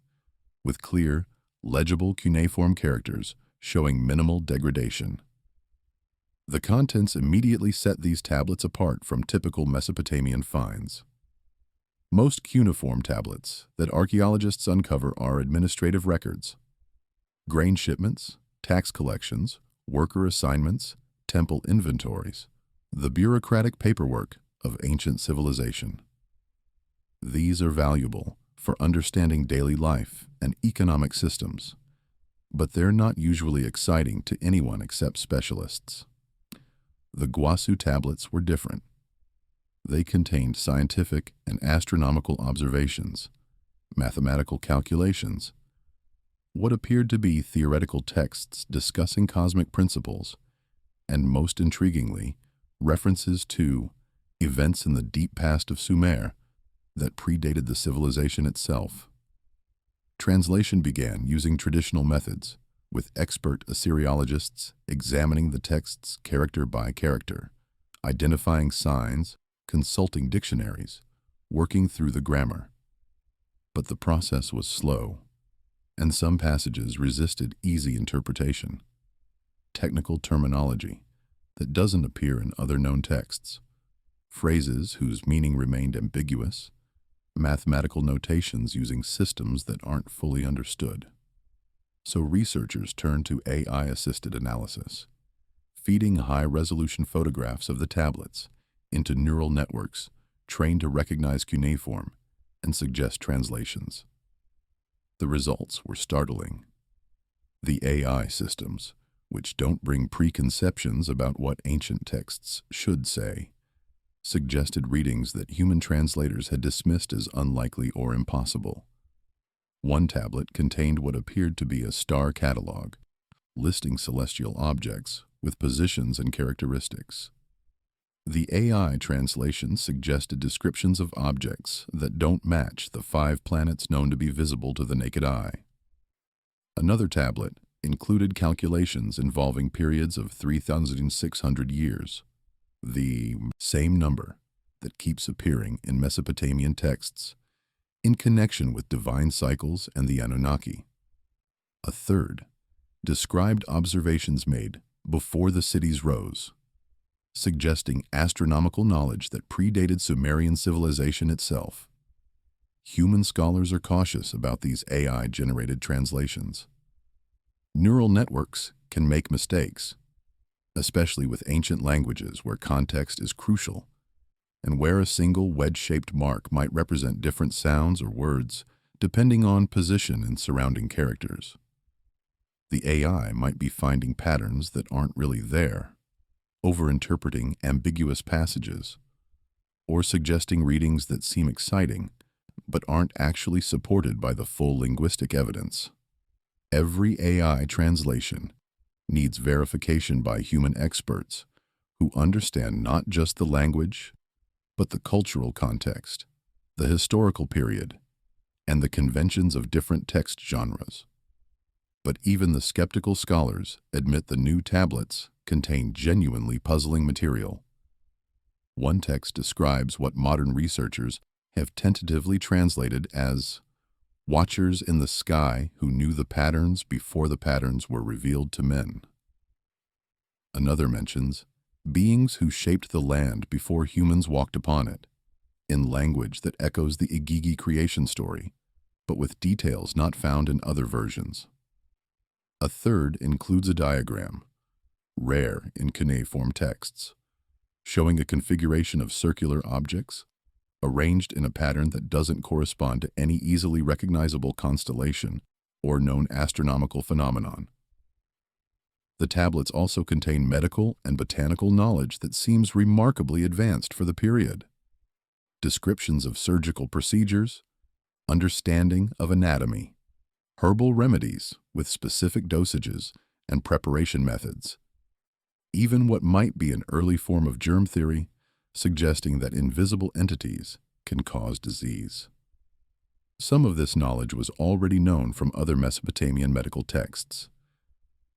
with clear, legible cuneiform characters showing minimal degradation. The contents immediately set these tablets apart from typical Mesopotamian finds. Most cuneiform tablets that archaeologists uncover are administrative records, grain shipments, tax collections, worker assignments, temple inventories, the bureaucratic paperwork of ancient civilization. These are valuable for understanding daily life and economic systems, but they're not usually exciting to anyone except specialists. The Gwasu tablets were different. They contained scientific and astronomical observations, mathematical calculations, what appeared to be theoretical texts discussing cosmic principles, and most intriguingly, references to events in the deep past of Sumer that predated the civilization itself. Translation began using traditional methods, with expert Assyriologists examining the texts character by character, identifying signs, consulting dictionaries, working through the grammar. But the process was slow, and some passages resisted easy interpretation. Technical terminology that doesn't appear in other known texts, phrases whose meaning remained ambiguous, mathematical notations using systems that aren't fully understood. So researchers turned to AI-assisted analysis, feeding high-resolution photographs of the tablets into neural networks trained to recognize cuneiform and suggest translations. The results were startling. The AI systems, which don't bring preconceptions about what ancient texts should say, suggested readings that human translators had dismissed as unlikely or impossible. One tablet contained what appeared to be a star catalog, listing celestial objects with positions and characteristics. The AI translation suggested descriptions of objects that don't match the 5 planets known to be visible to the naked eye. Another tablet included calculations involving periods of 3,600 years, the same number that keeps appearing in Mesopotamian texts, in connection with divine cycles and the Anunnaki. A third described observations made before the cities rose, suggesting astronomical knowledge that predated Sumerian civilization itself. Human scholars are cautious about these AI-generated translations. Neural networks can make mistakes, especially with ancient languages where context is crucial, and where a single wedge-shaped mark might represent different sounds or words depending on position and surrounding characters. The AI might be finding patterns that aren't really there, overinterpreting ambiguous passages, or suggesting readings that seem exciting but aren't actually supported by the full linguistic evidence. Every AI translation needs verification by human experts who understand not just the language, but the cultural context, the historical period, and the conventions of different text genres. But even the skeptical scholars admit the new tablets contain genuinely puzzling material. One text describes what modern researchers have tentatively translated as watchers in the sky who knew the patterns before the patterns were revealed to men. Another mentions beings who shaped the land before humans walked upon it, in language that echoes the Igigi creation story, but with details not found in other versions. A third includes a diagram, rare in cuneiform texts, showing a configuration of circular objects arranged in a pattern that doesn't correspond to any easily recognizable constellation or known astronomical phenomenon. The tablets also contain medical and botanical knowledge that seems remarkably advanced for the period. Descriptions of surgical procedures, understanding of anatomy, herbal remedies with specific dosages and preparation methods, even what might be an early form of germ theory, suggesting that invisible entities can cause disease. Some of this knowledge was already known from other Mesopotamian medical texts,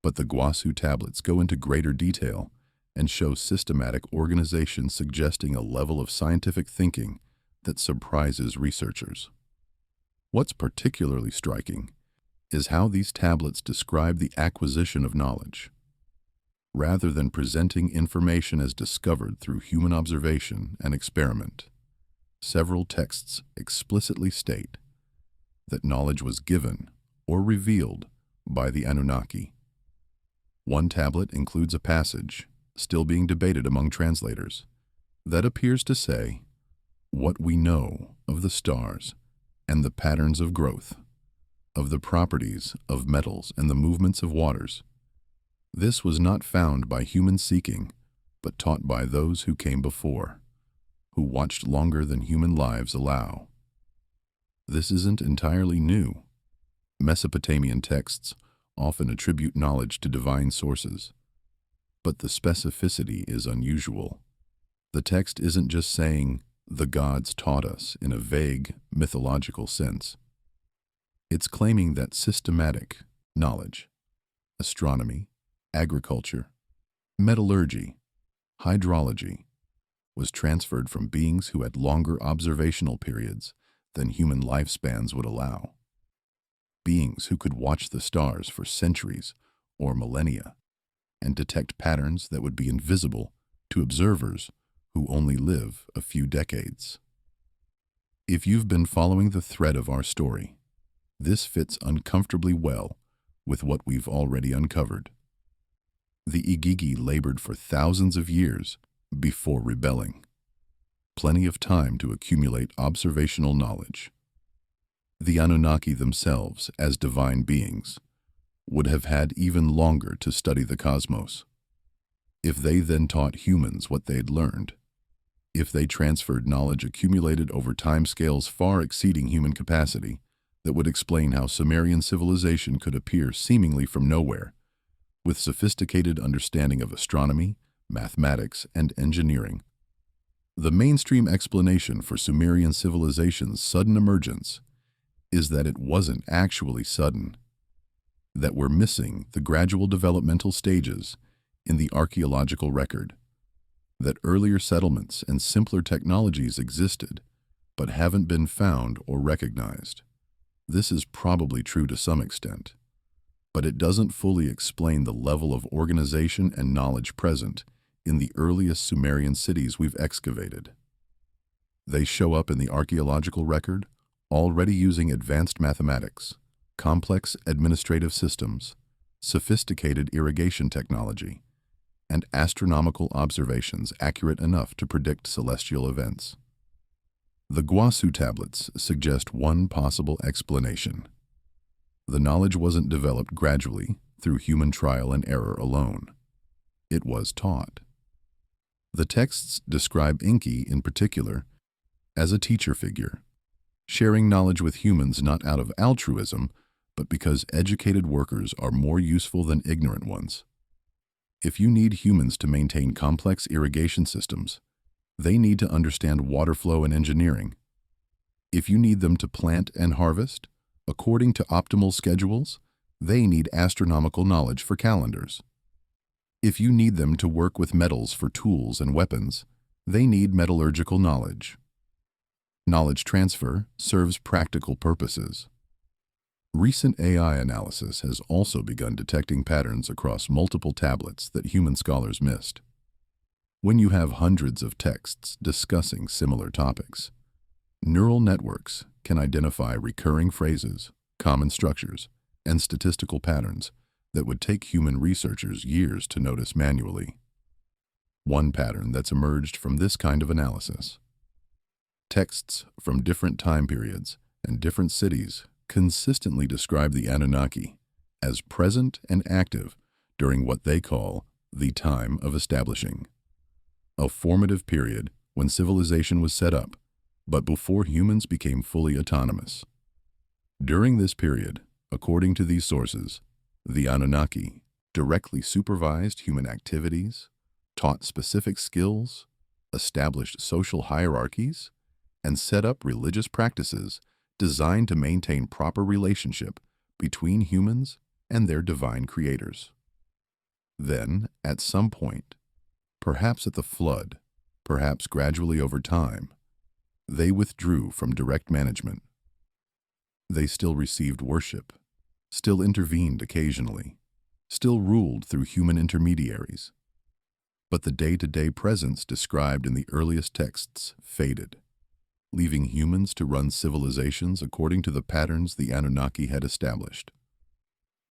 but the Guasu tablets go into greater detail and show systematic organization, suggesting a level of scientific thinking that surprises researchers. What's particularly striking is how these tablets describe the acquisition of knowledge. Rather than presenting information as discovered through human observation and experiment, several texts explicitly state that knowledge was given or revealed by the Anunnaki. One tablet includes a passage, still being debated among translators, that appears to say, "What we know of the stars and the patterns of growth, of the properties of metals and the movements of waters. This was not found by human seeking, but taught by those who came before, who watched longer than human lives allow." This isn't entirely new. Mesopotamian texts often attribute knowledge to divine sources, but the specificity is unusual. The text isn't just saying, "the gods taught us" in a vague, mythological sense. It's claiming that systematic knowledge, astronomy, agriculture, metallurgy, hydrology, was transferred from beings who had longer observational periods than human lifespans would allow. Beings who could watch the stars for centuries or millennia and detect patterns that would be invisible to observers who only live a few decades. If you've been following the thread of our story, this fits uncomfortably well with what we've already uncovered. The Igigi labored for thousands of years before rebelling. Plenty of time to accumulate observational knowledge. The Anunnaki themselves, as divine beings, would have had even longer to study the cosmos. If they then taught humans what they'd learned, if they transferred knowledge accumulated over timescales far exceeding human capacity, that would explain how Sumerian civilization could appear seemingly from nowhere, with sophisticated understanding of astronomy, mathematics, and engineering. The mainstream explanation for Sumerian civilization's sudden emergence is that it wasn't actually sudden, that we're missing the gradual developmental stages in the archaeological record, that earlier settlements and simpler technologies existed but haven't been found or recognized. This is probably true to some extent, but it doesn't fully explain the level of organization and knowledge present in the earliest Sumerian cities we've excavated. They show up in the archaeological record already using advanced mathematics, complex administrative systems, sophisticated irrigation technology, and astronomical observations accurate enough to predict celestial events. The Guasu tablets suggest one possible explanation. The knowledge wasn't developed gradually through human trial and error alone. It was taught. The texts describe Enki in particular as a teacher figure, sharing knowledge with humans not out of altruism, but because educated workers are more useful than ignorant ones. If you need humans to maintain complex irrigation systems, they need to understand water flow and engineering. If you need them to plant and harvest, according to optimal schedules, they need astronomical knowledge for calendars. If you need them to work with metals for tools and weapons, they need metallurgical knowledge. Knowledge transfer serves practical purposes. Recent AI analysis has also begun detecting patterns across multiple tablets that human scholars missed. When you have hundreds of texts discussing similar topics, neural networks can identify recurring phrases, common structures, and statistical patterns that would take human researchers years to notice manually. One pattern that's emerged from this kind of analysis: texts from different time periods and different cities consistently describe the Anunnaki as present and active during what they call the time of establishing, a formative period when civilization was set up, but before humans became fully autonomous. During this period, according to these sources, the Anunnaki directly supervised human activities, taught specific skills, established social hierarchies, and set up religious practices designed to maintain proper relationship between humans and their divine creators. Then, at some point, perhaps at the flood, perhaps gradually over time, they withdrew from direct management. They still received worship, still intervened occasionally, still ruled through human intermediaries. But the day-to-day presence described in the earliest texts faded, leaving humans to run civilizations according to the patterns the Anunnaki had established.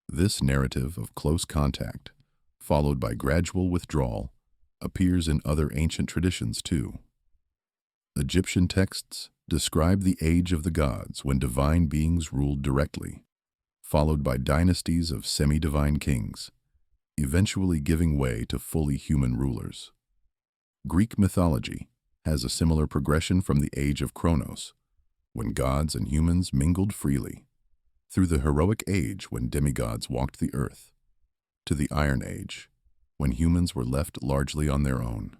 This narrative of close contact, followed by gradual withdrawal, appears in other ancient traditions too. Egyptian texts describe the age of the gods when divine beings ruled directly, followed by dynasties of semi-divine kings, eventually giving way to fully human rulers. Greek mythology has a similar progression from the age of Kronos, when gods and humans mingled freely. through the heroic age when demigods walked the earth, to the Iron Age, when humans were left largely on their own.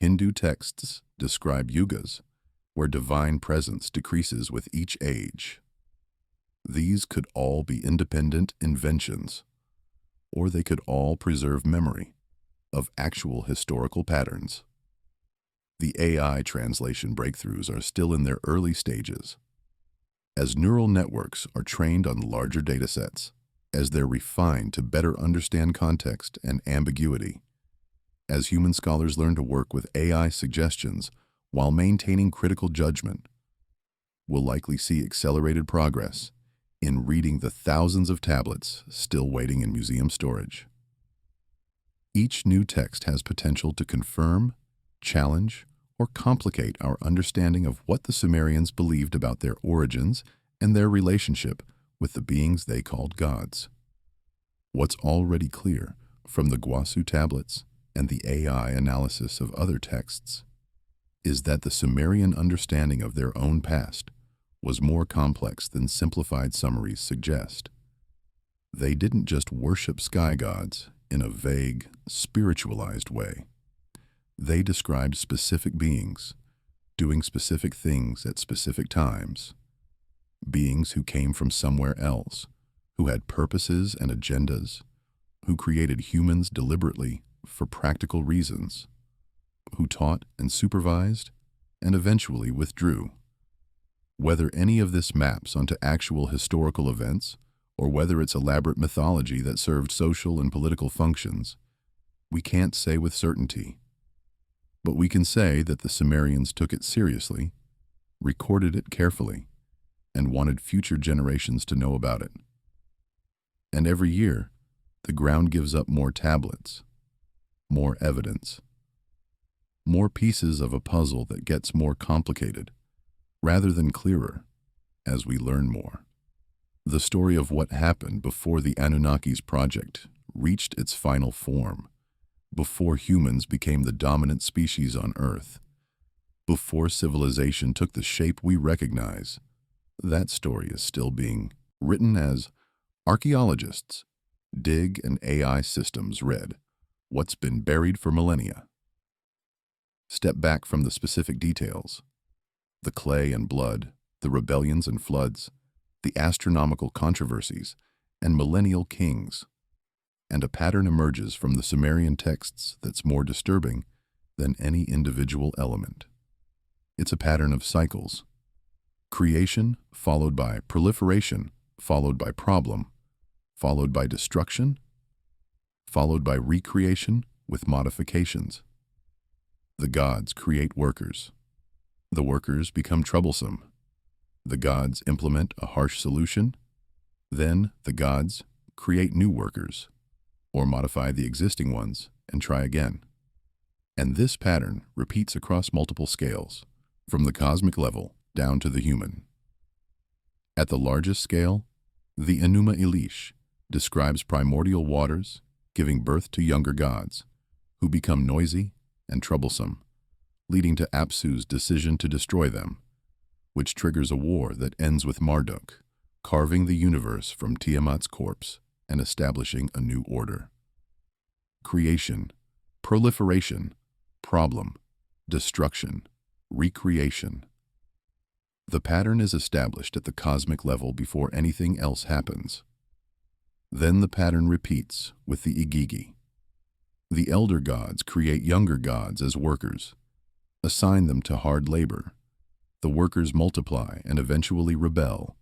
Hindu texts describe yugas, where divine presence decreases with each age. These could all be independent inventions, or they could all preserve memory of actual historical patterns. The AI translation breakthroughs are still in their early stages. As neural networks are trained on larger datasets, as they're refined to better understand context and ambiguity, as human scholars learn to work with AI suggestions while maintaining critical judgment, we'll likely see accelerated progress in reading the thousands of tablets still waiting in museum storage. Each new text has potential to confirm, challenge, or complicate our understanding of what the Sumerians believed about their origins and their relationship with the beings they called gods. What's already clear from the Gwasu tablets and the AI analysis of other texts is that the Sumerian understanding of their own past was more complex than simplified summaries suggest. They didn't just worship sky gods in a vague, spiritualized way. They described specific beings, doing specific things at specific times, beings who came from somewhere else, who had purposes and agendas, who created humans deliberately for practical reasons, who taught and supervised and eventually withdrew. Whether any of this maps onto actual historical events, or whether it's elaborate mythology that served social and political functions, we can't say with certainty. But we can say that the Sumerians took it seriously, recorded it carefully, and wanted future generations to know about it. And every year, the ground gives up more tablets, more evidence, more pieces of a puzzle that gets more complicated, rather than clearer, as we learn more. The story of what happened before the Anunnaki's project reached its final form, before humans became the dominant species on Earth, before civilization took the shape we recognize, that story is still being written as archaeologists dig and AI systems read what's been buried for millennia. Step back from the specific details. The clay and blood, the rebellions and floods, the astronomical controversies, and millennial kings. And a pattern emerges from the Sumerian texts that's more disturbing than any individual element. It's a pattern of cycles. Creation followed by proliferation, followed by problem, followed by destruction, followed by recreation with modifications. The gods create workers. The workers become troublesome. The gods implement a harsh solution. Then the gods create new workers, or modify the existing ones and try again. And this pattern repeats across multiple scales, from the cosmic level down to the human. At the largest scale, the Enuma Elish describes primordial waters giving birth to younger gods, who become noisy and troublesome, leading to Apsu's decision to destroy them, which triggers a war that ends with Marduk carving the universe from Tiamat's corpse and establishing a new order. Creation, proliferation, problem, destruction, recreation. The pattern is established at the cosmic level before anything else happens. Then the pattern repeats with the Igigi. The elder gods create younger gods as workers, assign them to hard labor. The workers multiply and eventually rebel.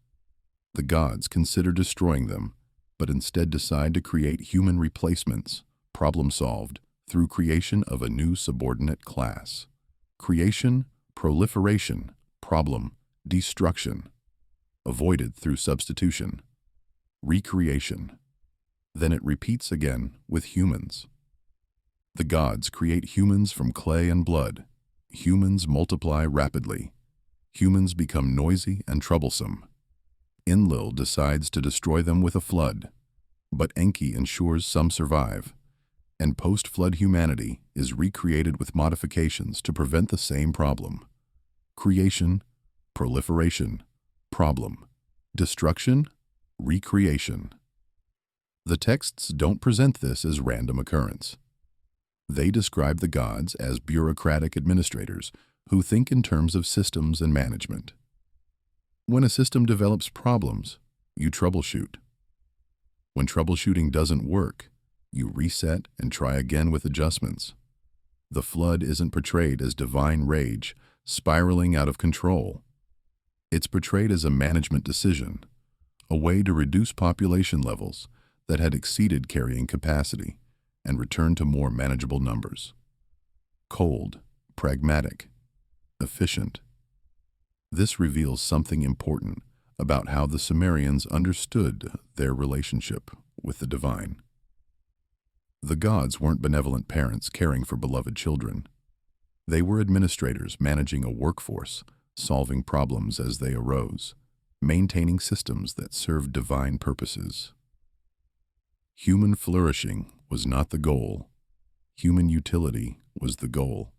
The gods consider destroying them, but instead decide to create human replacements, problem solved through creation of a new subordinate class. Creation, proliferation, problem, destruction, avoided through substitution, recreation. Then it repeats again with humans. The gods create humans from clay and blood. Humans multiply rapidly. Humans become noisy and troublesome. Enlil decides to destroy them with a flood, but Enki ensures some survive, and post-flood humanity is recreated with modifications to prevent the same problem. Creation, proliferation, problem, Destruction, recreation. The texts don't present this as random occurrence. They describe the gods as bureaucratic administrators who think in terms of systems and management. When a system develops problems, you troubleshoot. When troubleshooting doesn't work, you reset and try again with adjustments. The flood isn't portrayed as divine rage spiraling out of control. It's portrayed as a management decision, a way to reduce population levels that had exceeded carrying capacity and return to more manageable numbers. Cold, pragmatic, efficient. This reveals something important about how the Sumerians understood their relationship with the divine. The gods weren't benevolent parents caring for beloved children. They were administrators managing a workforce, solving problems as they arose, maintaining systems that served divine purposes. Human flourishing was not the goal. Human utility was the goal.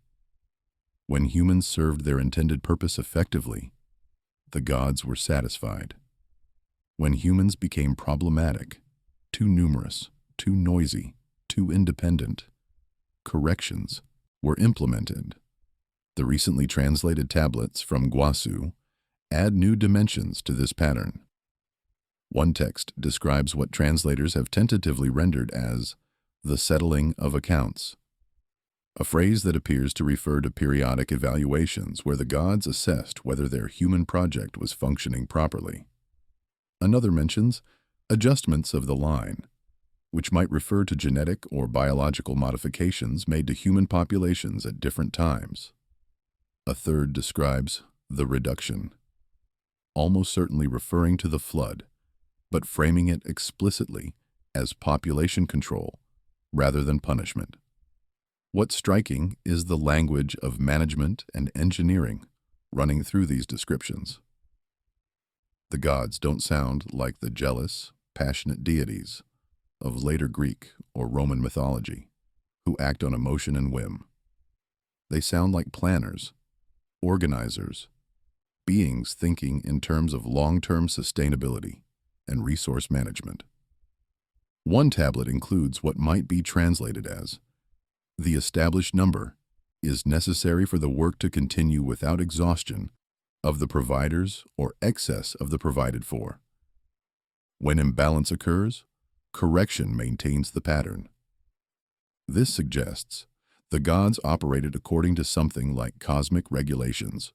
When humans served their intended purpose effectively, the gods were satisfied. When humans became problematic, too numerous, too noisy, too independent, corrections were implemented. The recently translated tablets from Guasu add new dimensions to this pattern. One text describes what translators have tentatively rendered as the settling of accounts, a phrase that appears to refer to periodic evaluations where the gods assessed whether their human project was functioning properly. Another mentions adjustments of the line, which might refer to genetic or biological modifications made to human populations at different times. A third describes the reduction, almost certainly referring to the flood, but framing it explicitly as population control rather than punishment. What's striking is the language of management and engineering running through these descriptions. The gods don't sound like the jealous, passionate deities of later Greek or Roman mythology who act on emotion and whim. They sound like planners, organizers, beings thinking in terms of long-term sustainability and resource management. One tablet includes what might be translated as, "The established number is necessary for the work to continue without exhaustion of the providers or excess of the provided for. When imbalance occurs, correction maintains the pattern." This suggests the gods operated according to something like cosmic regulations,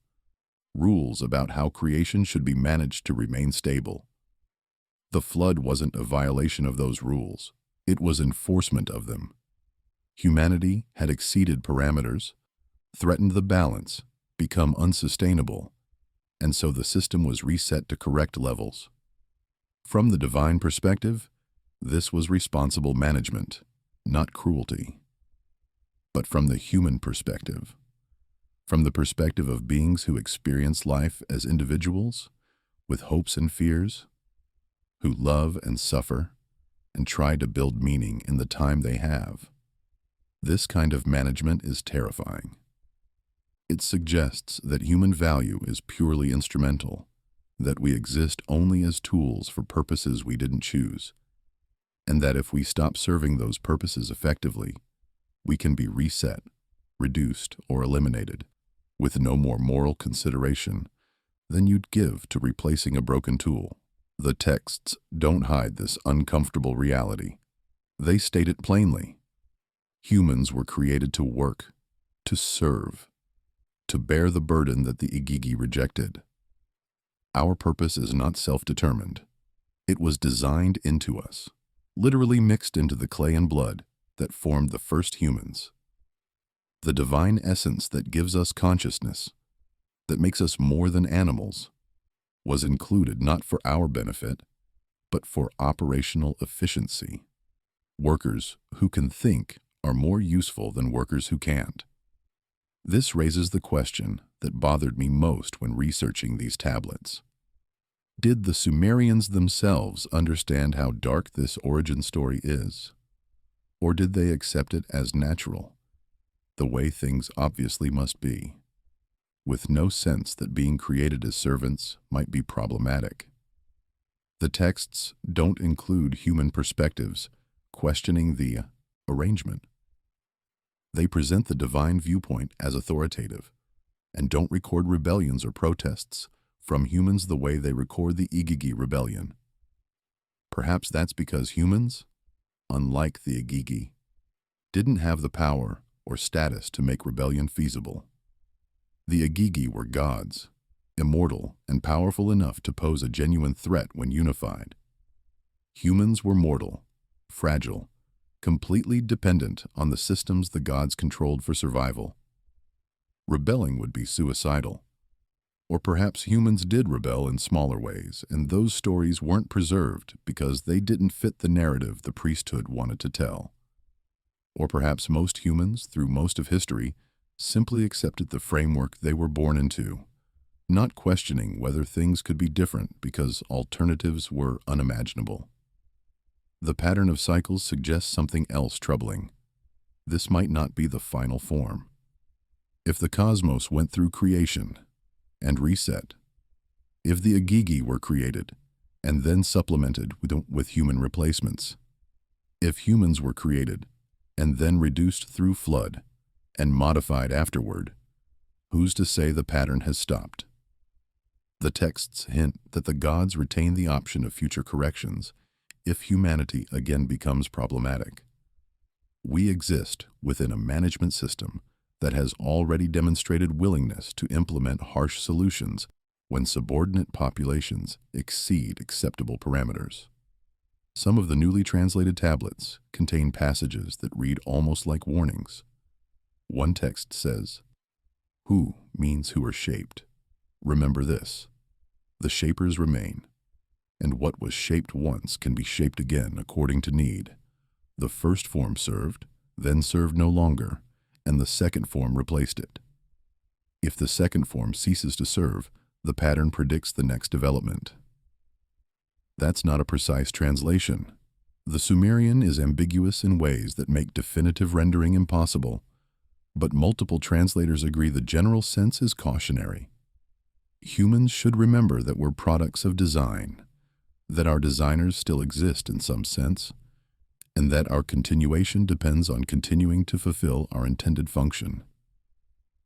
rules about how creation should be managed to remain stable. The flood wasn't a violation of those rules, it was enforcement of them. Humanity had exceeded parameters, threatened the balance, become unsustainable, and so the system was reset to correct levels. From the divine perspective, this was responsible management, not cruelty. But from the human perspective, from the perspective of beings who experience life as individuals, with hopes and fears, who love and suffer, and try to build meaning in the time they have, this kind of management is terrifying. It suggests that human value is purely instrumental, that we exist only as tools for purposes we didn't choose, and that if we stop serving those purposes effectively, we can be reset, reduced, or eliminated, with no more moral consideration than you'd give to replacing a broken tool. The texts don't hide this uncomfortable reality. They state it plainly. Humans were created to work, to serve, to bear the burden that the Igigi rejected. Our purpose is not self-determined. It was designed into us, literally mixed into the clay and blood that formed the first humans. The divine essence that gives us consciousness, that makes us more than animals, was included not for our benefit, but for operational efficiency. Workers who can think are more useful than workers who can't. This raises the question that bothered me most when researching these tablets. Did the Sumerians themselves understand how dark this origin story is? Or did they accept it as natural, the way things obviously must be, with no sense that being created as servants might be problematic? The texts don't include human perspectives, questioning the arrangement. They present the divine viewpoint as authoritative, and don't record rebellions or protests from humans the way they record the Igigi rebellion. Perhaps that's because humans, unlike the Igigi, didn't have the power or status to make rebellion feasible. The Igigi were gods, immortal and powerful enough to pose a genuine threat when unified. Humans were mortal, fragile, completely dependent on the systems the gods controlled for survival. Rebelling would be suicidal. Or perhaps humans did rebel in smaller ways, and those stories weren't preserved because they didn't fit the narrative the priesthood wanted to tell. Or perhaps most humans, through most of history, simply accepted the framework they were born into, not questioning whether things could be different because alternatives were unimaginable. The pattern of cycles suggests something else troubling. This might not be the final form. If the cosmos went through creation and reset, if the Igigi were created and then supplemented with human replacements, if humans were created and then reduced through flood and modified afterward, who's to say the pattern has stopped? The texts hint that the gods retain the option of future corrections if humanity again becomes problematic. We exist within a management system that has already demonstrated willingness to implement harsh solutions when subordinate populations exceed acceptable parameters. Some of the newly translated tablets contain passages that read almost like warnings. One text says, "Who means who are shaped. Remember this, the shapers remain, and what was shaped once can be shaped again according to need. The first form served, then served no longer, and the second form replaced it. If the second form ceases to serve, the pattern predicts the next development." That's not a precise translation. The Sumerian is ambiguous in ways that make definitive rendering impossible, but multiple translators agree the general sense is cautionary. Humans should remember that we're products of design, that our designers still exist in some sense, and that our continuation depends on continuing to fulfill our intended function.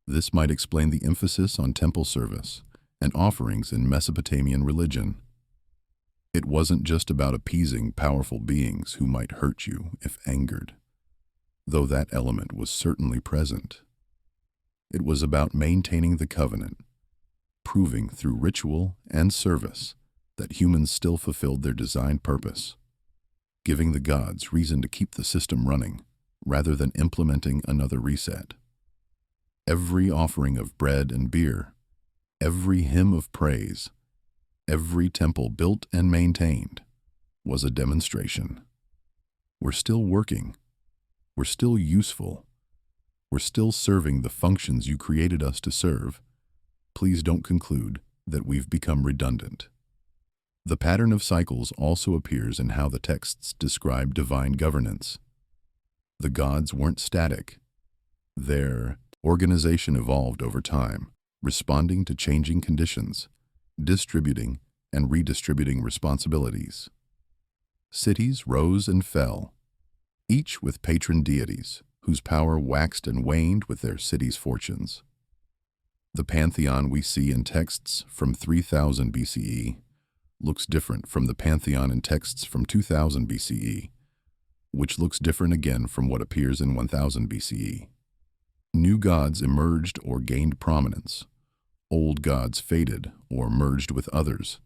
This might explain the emphasis on temple service and offerings in Mesopotamian religion. It wasn't just about appeasing powerful beings who might hurt you if angered, though that element was certainly present. It was about maintaining the covenant, proving through ritual and service that humans still fulfilled their designed purpose, giving the gods reason to keep the system running rather than implementing another reset. Every offering of bread and beer, every hymn of praise, every temple built and maintained was a demonstration. We're still working. We're still useful. We're still serving the functions you created us to serve. Please don't conclude that we've become redundant. The pattern of cycles also appears in how the texts describe divine governance. The gods weren't static. Their organization evolved over time, responding to changing conditions, distributing and redistributing responsibilities. Cities rose and fell, each with patron deities whose power waxed and waned with their city's fortunes. The pantheon we see in texts from 3000 BCE looks different from the pantheon in texts from 2000 BCE, which looks different again from what appears in 1000 BCE. New gods emerged or gained prominence. Old gods faded or merged with others.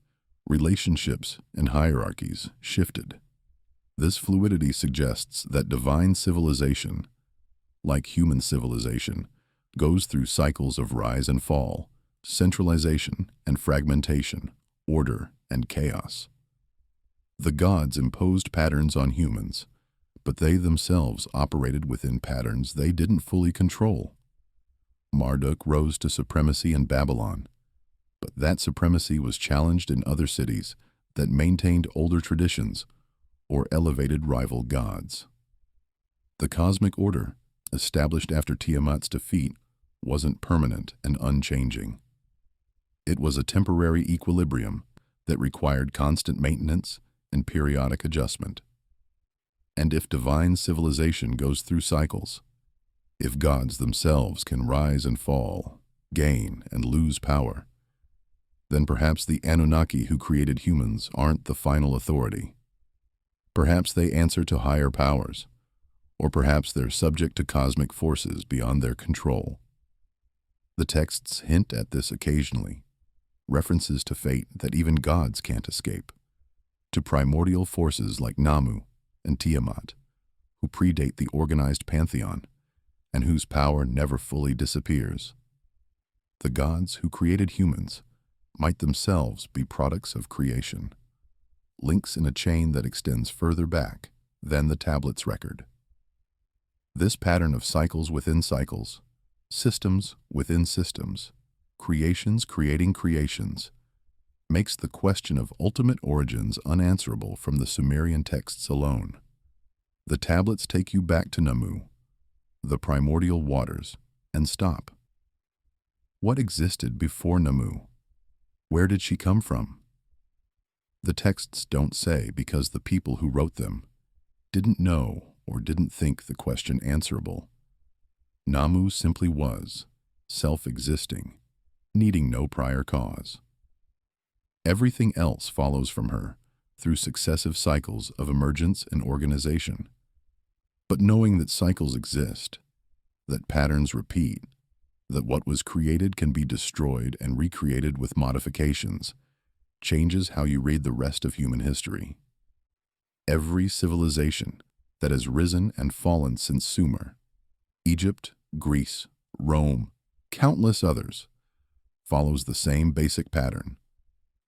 Relationships and hierarchies shifted. This fluidity suggests that divine civilization, like human civilization, goes through cycles of rise and fall, centralization and fragmentation, order and chaos. The gods imposed patterns on humans, but they themselves operated within patterns they didn't fully control. Marduk rose to supremacy in Babylon, but that supremacy was challenged in other cities that maintained older traditions or elevated rival gods. The cosmic order, established after Tiamat's defeat, wasn't permanent and unchanging. It was a temporary equilibrium that required constant maintenance and periodic adjustment. And if divine civilization goes through cycles, if gods themselves can rise and fall, gain and lose power, then perhaps the Anunnaki who created humans aren't the final authority. Perhaps they answer to higher powers, or perhaps they're subject to cosmic forces beyond their control. The texts hint at this occasionally, references to fate that even gods can't escape, to primordial forces like Namu and Tiamat, who predate the organized pantheon and whose power never fully disappears. The gods who created humans might themselves be products of creation, links in a chain that extends further back than the tablet's record. This pattern of cycles within cycles, systems within systems, creations creating creations, makes the question of ultimate origins unanswerable from the Sumerian texts alone. The tablets take you back to Namu, the primordial waters, and stop. What existed before Namu? Where did she come from? The texts don't say because the people who wrote them didn't know or didn't think the question answerable. Namu simply was, self-existing, needing no prior cause. Everything else follows from her through successive cycles of emergence and organization. But knowing that cycles exist, that patterns repeat, that what was created can be destroyed and recreated with modifications, changes how you read the rest of human history. Every civilization that has risen and fallen since Sumer, Egypt, Greece, Rome, countless others, follows the same basic pattern: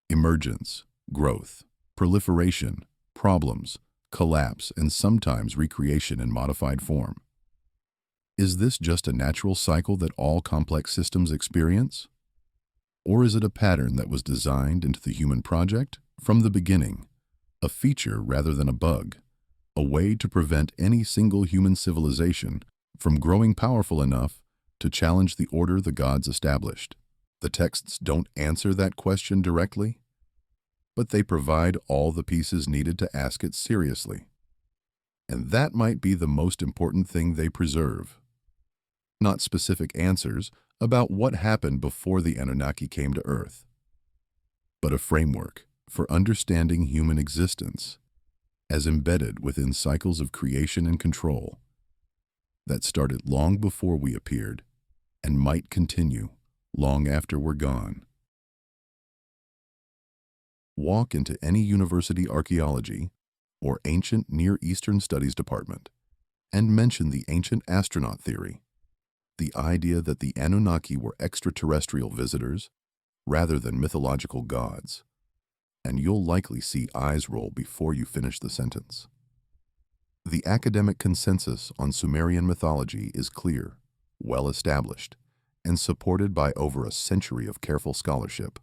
emergence, growth, proliferation, problems, collapse, and sometimes recreation in modified form. Is this just a natural cycle that all complex systems experience? Or is it a pattern that was designed into the human project from the beginning, a feature rather than a bug, a way to prevent any single human civilization from growing powerful enough to challenge the order the gods established? The texts don't answer that question directly, but they provide all the pieces needed to ask it seriously. And that might be the most important thing they preserve. Not specific answers about what happened before the Anunnaki came to Earth, but a framework for understanding human existence as embedded within cycles of creation and control that started long before we appeared and might continue long after we're gone. Walk into any university archaeology or ancient Near Eastern Studies department and mention the ancient astronaut theory, the idea that the Anunnaki were extraterrestrial visitors rather than mythological gods, and you'll likely see eyes roll before you finish the sentence. The academic consensus on Sumerian mythology is clear, well established, and supported by over a century of careful scholarship.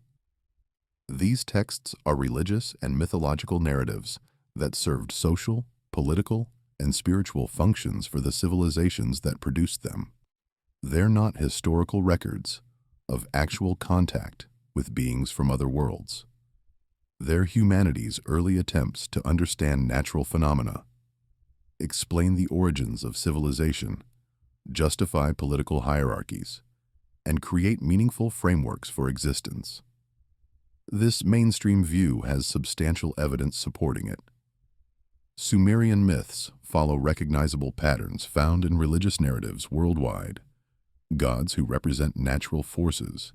These texts are religious and mythological narratives that served social, political, and spiritual functions for the civilizations that produced them. They're not historical records of actual contact with beings from other worlds. They're humanity's early attempts to understand natural phenomena, explain the origins of civilization, justify political hierarchies, and create meaningful frameworks for existence. This mainstream view has substantial evidence supporting it. Sumerian myths follow recognizable patterns found in religious narratives worldwide: gods who represent natural forces,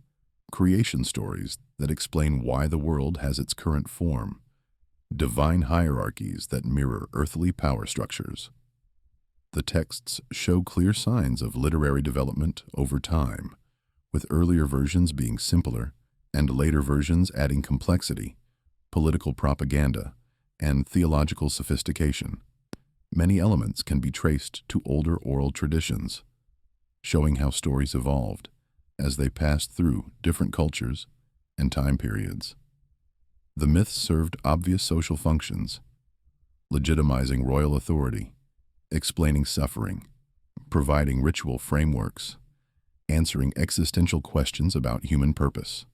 creation stories that explain why the world has its current form, divine hierarchies that mirror earthly power structures. The texts show clear signs of literary development over time, with earlier versions being simpler and later versions adding complexity, political propaganda, and theological sophistication. Many elements can be traced to older oral traditions, showing how stories evolved as they passed through different cultures and time periods. The myths served obvious social functions, legitimizing royal authority, explaining suffering, providing ritual frameworks, answering existential questions about human purpose.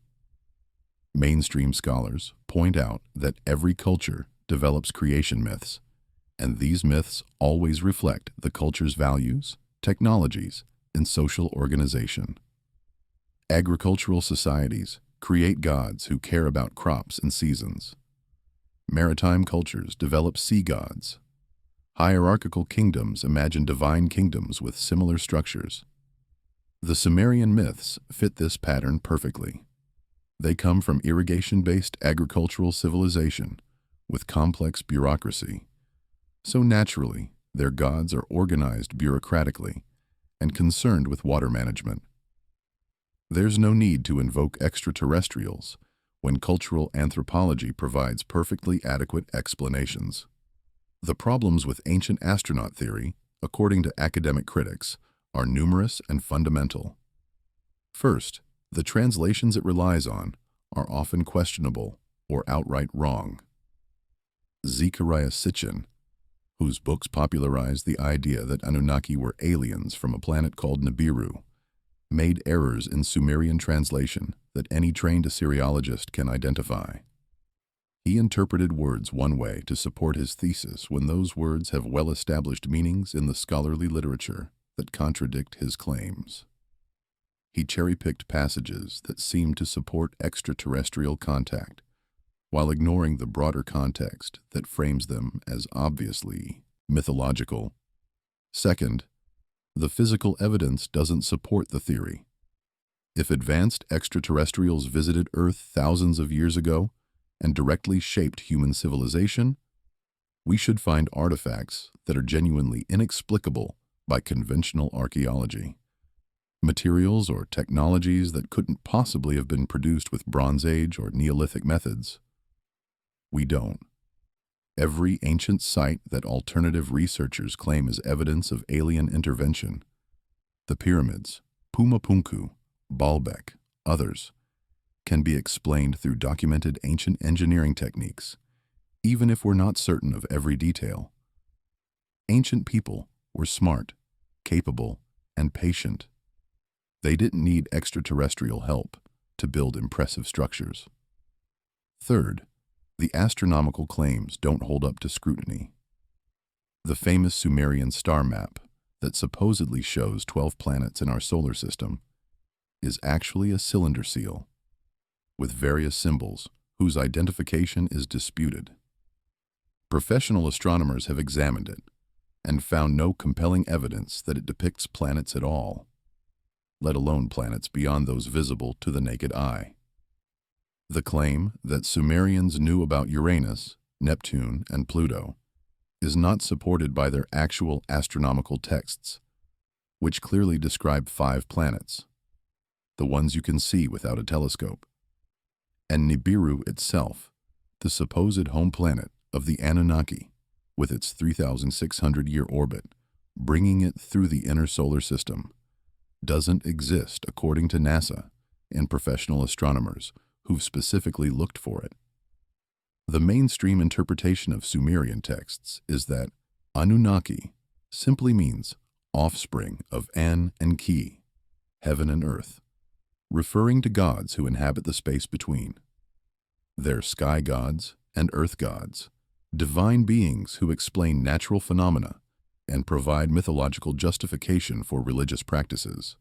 Mainstream scholars point out that every culture develops creation myths, and these myths always reflect the culture's values, technologies, and social organization. Agricultural societies create gods who care about crops and seasons. Maritime cultures develop sea gods. Hierarchical kingdoms imagine divine kingdoms with similar structures. The Sumerian myths fit this pattern perfectly. They come from irrigation-based agricultural civilization with complex bureaucracy. So naturally, their gods are organized bureaucratically and concerned with water management. There's no need to invoke extraterrestrials when cultural anthropology provides perfectly adequate explanations. The problems with ancient astronaut theory, according to academic critics, are numerous and fundamental. First, the translations it relies on are often questionable or outright wrong. Zecharia Sitchin, whose books popularized the idea that Anunnaki were aliens from a planet called Nibiru, made errors in Sumerian translation that any trained Assyriologist can identify. He interpreted words one way to support his thesis when those words have well-established meanings in the scholarly literature that contradict his claims. He cherry-picked passages that seemed to support extraterrestrial contact, while ignoring the broader context that frames them as obviously mythological. Second, the physical evidence doesn't support the theory. If advanced extraterrestrials visited Earth thousands of years ago and directly shaped human civilization, we should find artifacts that are genuinely inexplicable by conventional archaeology. Materials or technologies that couldn't possibly have been produced with Bronze Age or Neolithic methods. We don't. Every ancient site that alternative researchers claim is evidence of alien intervention, the pyramids, Pumapunku, Baalbek, others, can be explained through documented ancient engineering techniques, even if we're not certain of every detail. Ancient people were smart, capable, and patient. They didn't need extraterrestrial help to build impressive structures. Third, the astronomical claims don't hold up to scrutiny. The famous Sumerian star map that supposedly shows 12 planets in our solar system is actually a cylinder seal with various symbols whose identification is disputed. Professional astronomers have examined it and found no compelling evidence that it depicts planets at all, let alone planets beyond those visible to the naked eye. The claim that Sumerians knew about Uranus, Neptune, and Pluto is not supported by their actual astronomical texts, which clearly describe 5 planets, the ones you can see without a telescope, and Nibiru itself, the supposed home planet of the Anunnaki, with its 3,600-year orbit, bringing it through the inner solar system, doesn't exist according to NASA and professional astronomers who've specifically looked for it. The mainstream interpretation of Sumerian texts is that Anunnaki simply means offspring of An and Ki, heaven and earth, referring to gods who inhabit the space between. They're sky gods and earth gods, divine beings who explain natural phenomena and provide mythological justification for religious practices.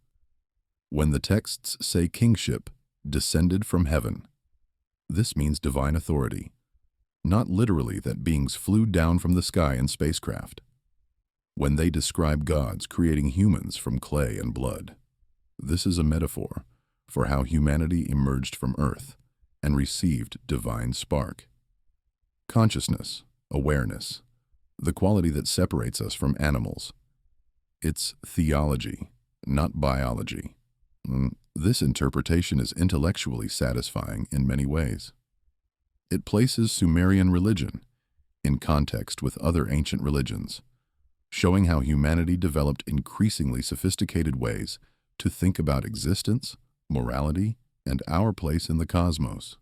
When the texts say kingship descended from heaven, this means divine authority, not literally that beings flew down from the sky in spacecraft. When they describe gods creating humans from clay and blood, this is a metaphor for how humanity emerged from Earth and received divine spark. Consciousness, awareness, the quality that separates us from animals. It's theology, not biology. This interpretation is intellectually satisfying in many ways. It places Sumerian religion in context with other ancient religions, showing how humanity developed increasingly sophisticated ways to think about existence, morality, and our place in the cosmos.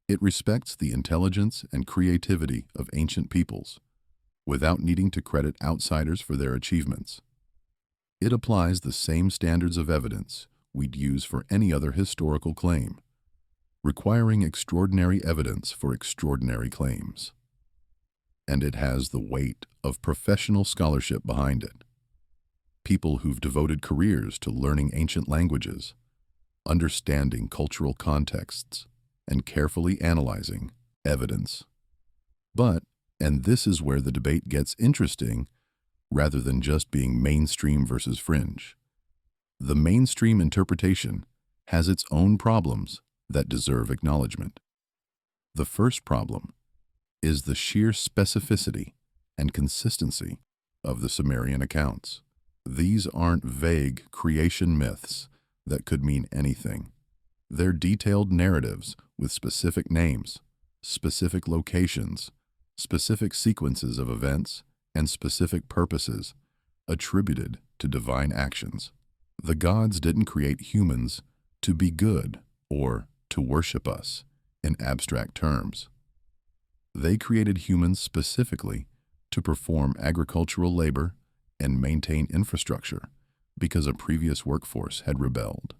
It respects the intelligence and creativity of ancient peoples, without needing to credit outsiders for their achievements. It applies the same standards of evidence we'd use for any other historical claim, requiring extraordinary evidence for extraordinary claims. And it has the weight of professional scholarship behind it. People who've devoted careers to learning ancient languages, understanding cultural contexts, and carefully analyzing evidence. But, and this is where the debate gets interesting, rather than just being mainstream versus fringe, the mainstream interpretation has its own problems that deserve acknowledgement. The first problem is the sheer specificity and consistency of the Sumerian accounts. These aren't vague creation myths that could mean anything. They're detailed narratives with specific names, specific locations, specific sequences of events, and specific purposes attributed to divine actions. The gods didn't create humans to be good or to worship us in abstract terms. They created humans specifically to perform agricultural labor and maintain infrastructure because a previous workforce had rebelled.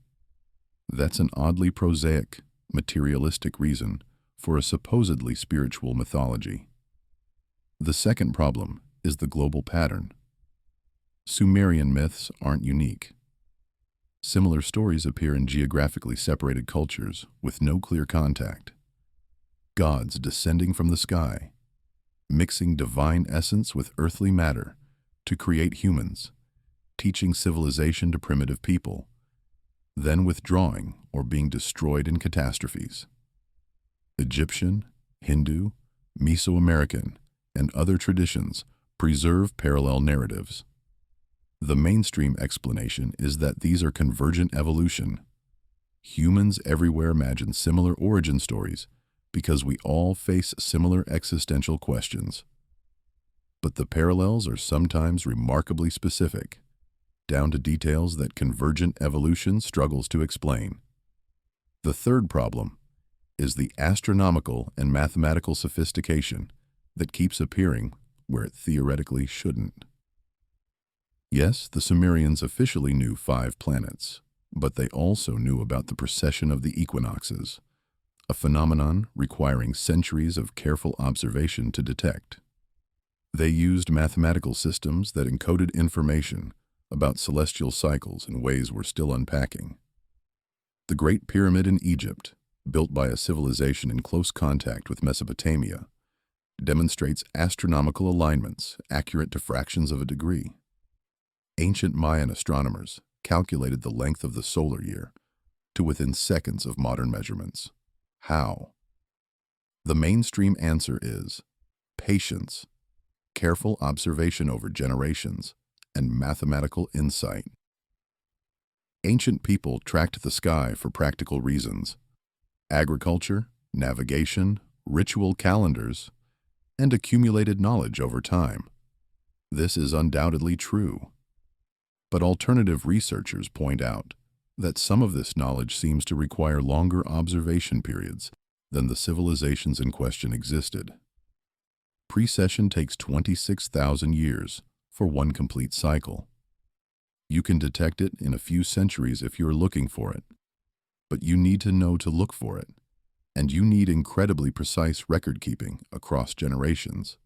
That's an oddly prosaic, materialistic reason for a supposedly spiritual mythology. The second problem is the global pattern. Sumerian myths aren't unique. Similar stories appear in geographically separated cultures with no clear contact. Gods descending from the sky, mixing divine essence with earthly matter to create humans, teaching civilization to primitive people, then withdrawing or being destroyed in catastrophes. Egyptian, Hindu, Mesoamerican, and other traditions preserve parallel narratives. The mainstream explanation is that these are convergent evolution. Humans everywhere imagine similar origin stories because we all face similar existential questions. But the parallels are sometimes remarkably specific, down to details that convergent evolution struggles to explain. The third problem is the astronomical and mathematical sophistication that keeps appearing where it theoretically shouldn't. Yes, the Sumerians officially knew 5 planets, but they also knew about the precession of the equinoxes, a phenomenon requiring centuries of careful observation to detect. They used mathematical systems that encoded information about celestial cycles in ways we're still unpacking. The Great Pyramid in Egypt, built by a civilization in close contact with Mesopotamia, demonstrates astronomical alignments accurate to fractions of a degree. Ancient Mayan astronomers calculated the length of the solar year to within seconds of modern measurements. How? The mainstream answer is patience, careful observation over generations, and mathematical insight. Ancient people tracked the sky for practical reasons: agriculture, navigation, ritual calendars, and accumulated knowledge over time. This is undoubtedly true. But alternative researchers point out that some of this knowledge seems to require longer observation periods than the civilizations in question existed. Precession takes 26,000 years for one complete cycle. You can detect it in a few centuries if you're looking for it, but you need to know to look for it, and you need incredibly precise record-keeping across generations.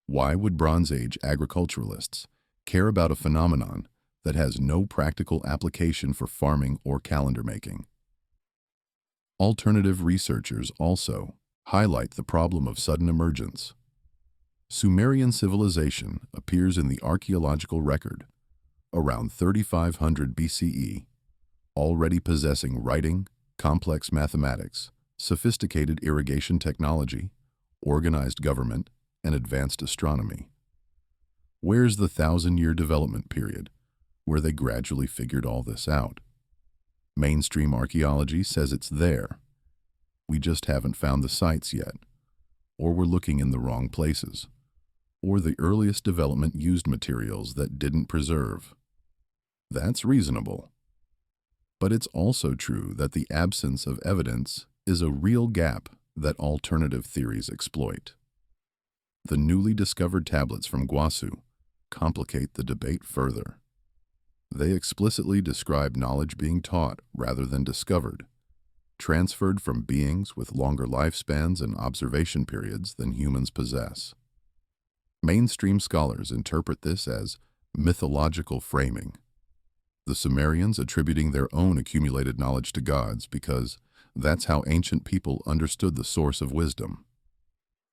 Why would Bronze Age agriculturalists care about a phenomenon that has no practical application for farming or calendar making? Alternative researchers also highlight the problem of sudden emergence. Sumerian civilization appears in the archaeological record around 3500 BCE, already possessing writing, complex mathematics, sophisticated irrigation technology, organized government, and advanced astronomy. Where's the 1,000-year development period, where they gradually figured all this out? Mainstream archaeology says it's there. We just haven't found the sites yet, or we're looking in the wrong places, or the earliest development used materials that didn't preserve. That's reasonable. But it's also true that the absence of evidence is a real gap that alternative theories exploit. The newly discovered tablets from Guasu complicate the debate further. They explicitly describe knowledge being taught rather than discovered, transferred from beings with longer lifespans and observation periods than humans possess. Mainstream scholars interpret this as mythological framing, the Sumerians attributing their own accumulated knowledge to gods because that's how ancient people understood the source of wisdom.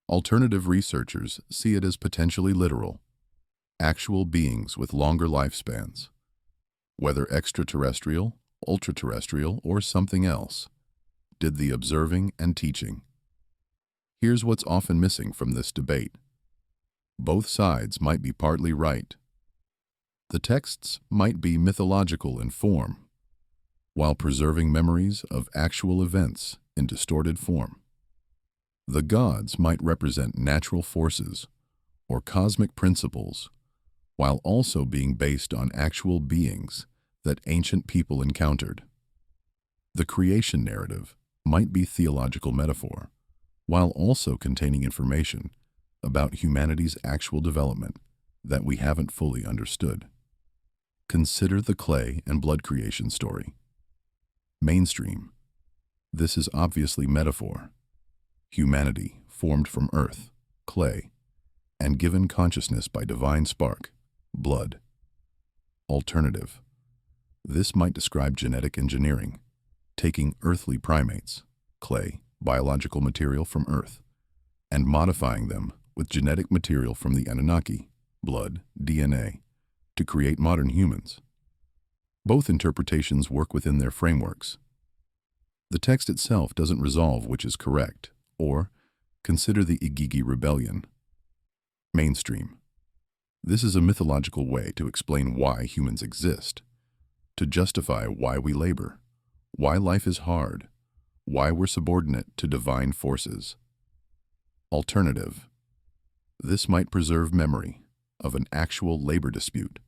Alternative researchers see it as potentially literal, actual beings with longer lifespans, whether extraterrestrial, ultraterrestrial, or something else, did the observing and teaching. Here's what's often missing from this debate. Both sides might be partly right. The texts might be mythological in form, while preserving memories of actual events in distorted form. The gods might represent natural forces or cosmic principles, while also being based on actual beings that ancient people encountered. The creation narrative might be theological metaphor, while also containing information about humanity's actual development that we haven't fully understood. Consider the clay and blood creation story. Mainstream. This is obviously metaphor. Humanity formed from earth, clay, and given consciousness by divine spark, blood. Alternative. This might describe genetic engineering, taking earthly primates, clay, biological material from earth, and modifying them with genetic material from the Anunnaki, blood, DNA, to create modern humans. Both interpretations work within their frameworks. The text itself doesn't resolve which is correct, or consider the Igigi rebellion. Mainstream. This is a mythological way to explain why humans exist, to justify why we labor, why life is hard, why we're subordinate to divine forces. Alternative. This might preserve memory of an actual labor dispute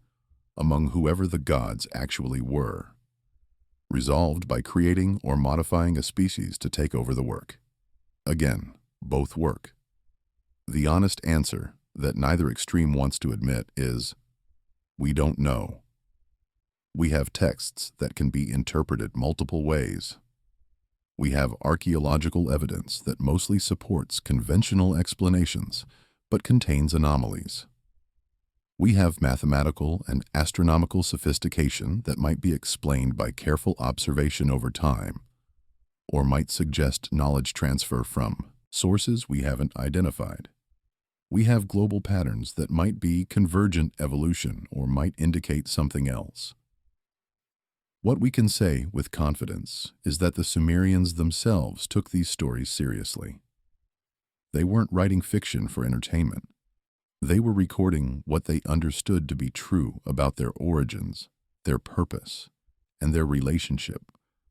among whoever the gods actually were, resolved by creating or modifying a species to take over the work. Again, both work. The honest answer that neither extreme wants to admit is, we don't know. We have texts that can be interpreted multiple ways. We have archaeological evidence that mostly supports conventional explanations, but contains anomalies. We have mathematical and astronomical sophistication that might be explained by careful observation over time, or might suggest knowledge transfer from sources we haven't identified. We have global patterns that might be convergent evolution or might indicate something else. What we can say with confidence is that the Sumerians themselves took these stories seriously. They weren't writing fiction for entertainment. They were recording what they understood to be true about their origins, their purpose, and their relationship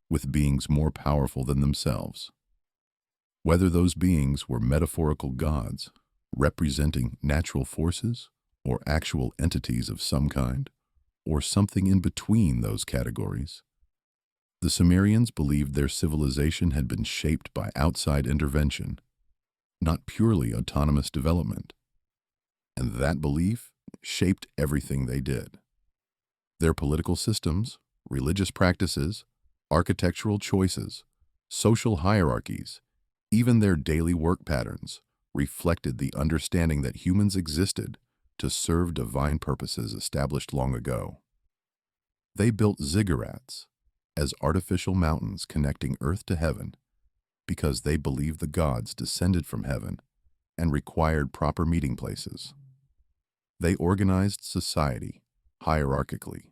with beings more powerful than themselves. Whether those beings were metaphorical gods, representing natural forces, or actual entities of some kind, or something in between those categories, the Sumerians believed their civilization had been shaped by outside intervention, not purely autonomous development. And that belief shaped everything they did. Their political systems, religious practices, architectural choices, social hierarchies, even their daily work patterns reflected the understanding that humans existed to serve divine purposes established long ago. They built ziggurats as artificial mountains connecting earth to heaven because they believed the gods descended from heaven and required proper meeting places. They organized society hierarchically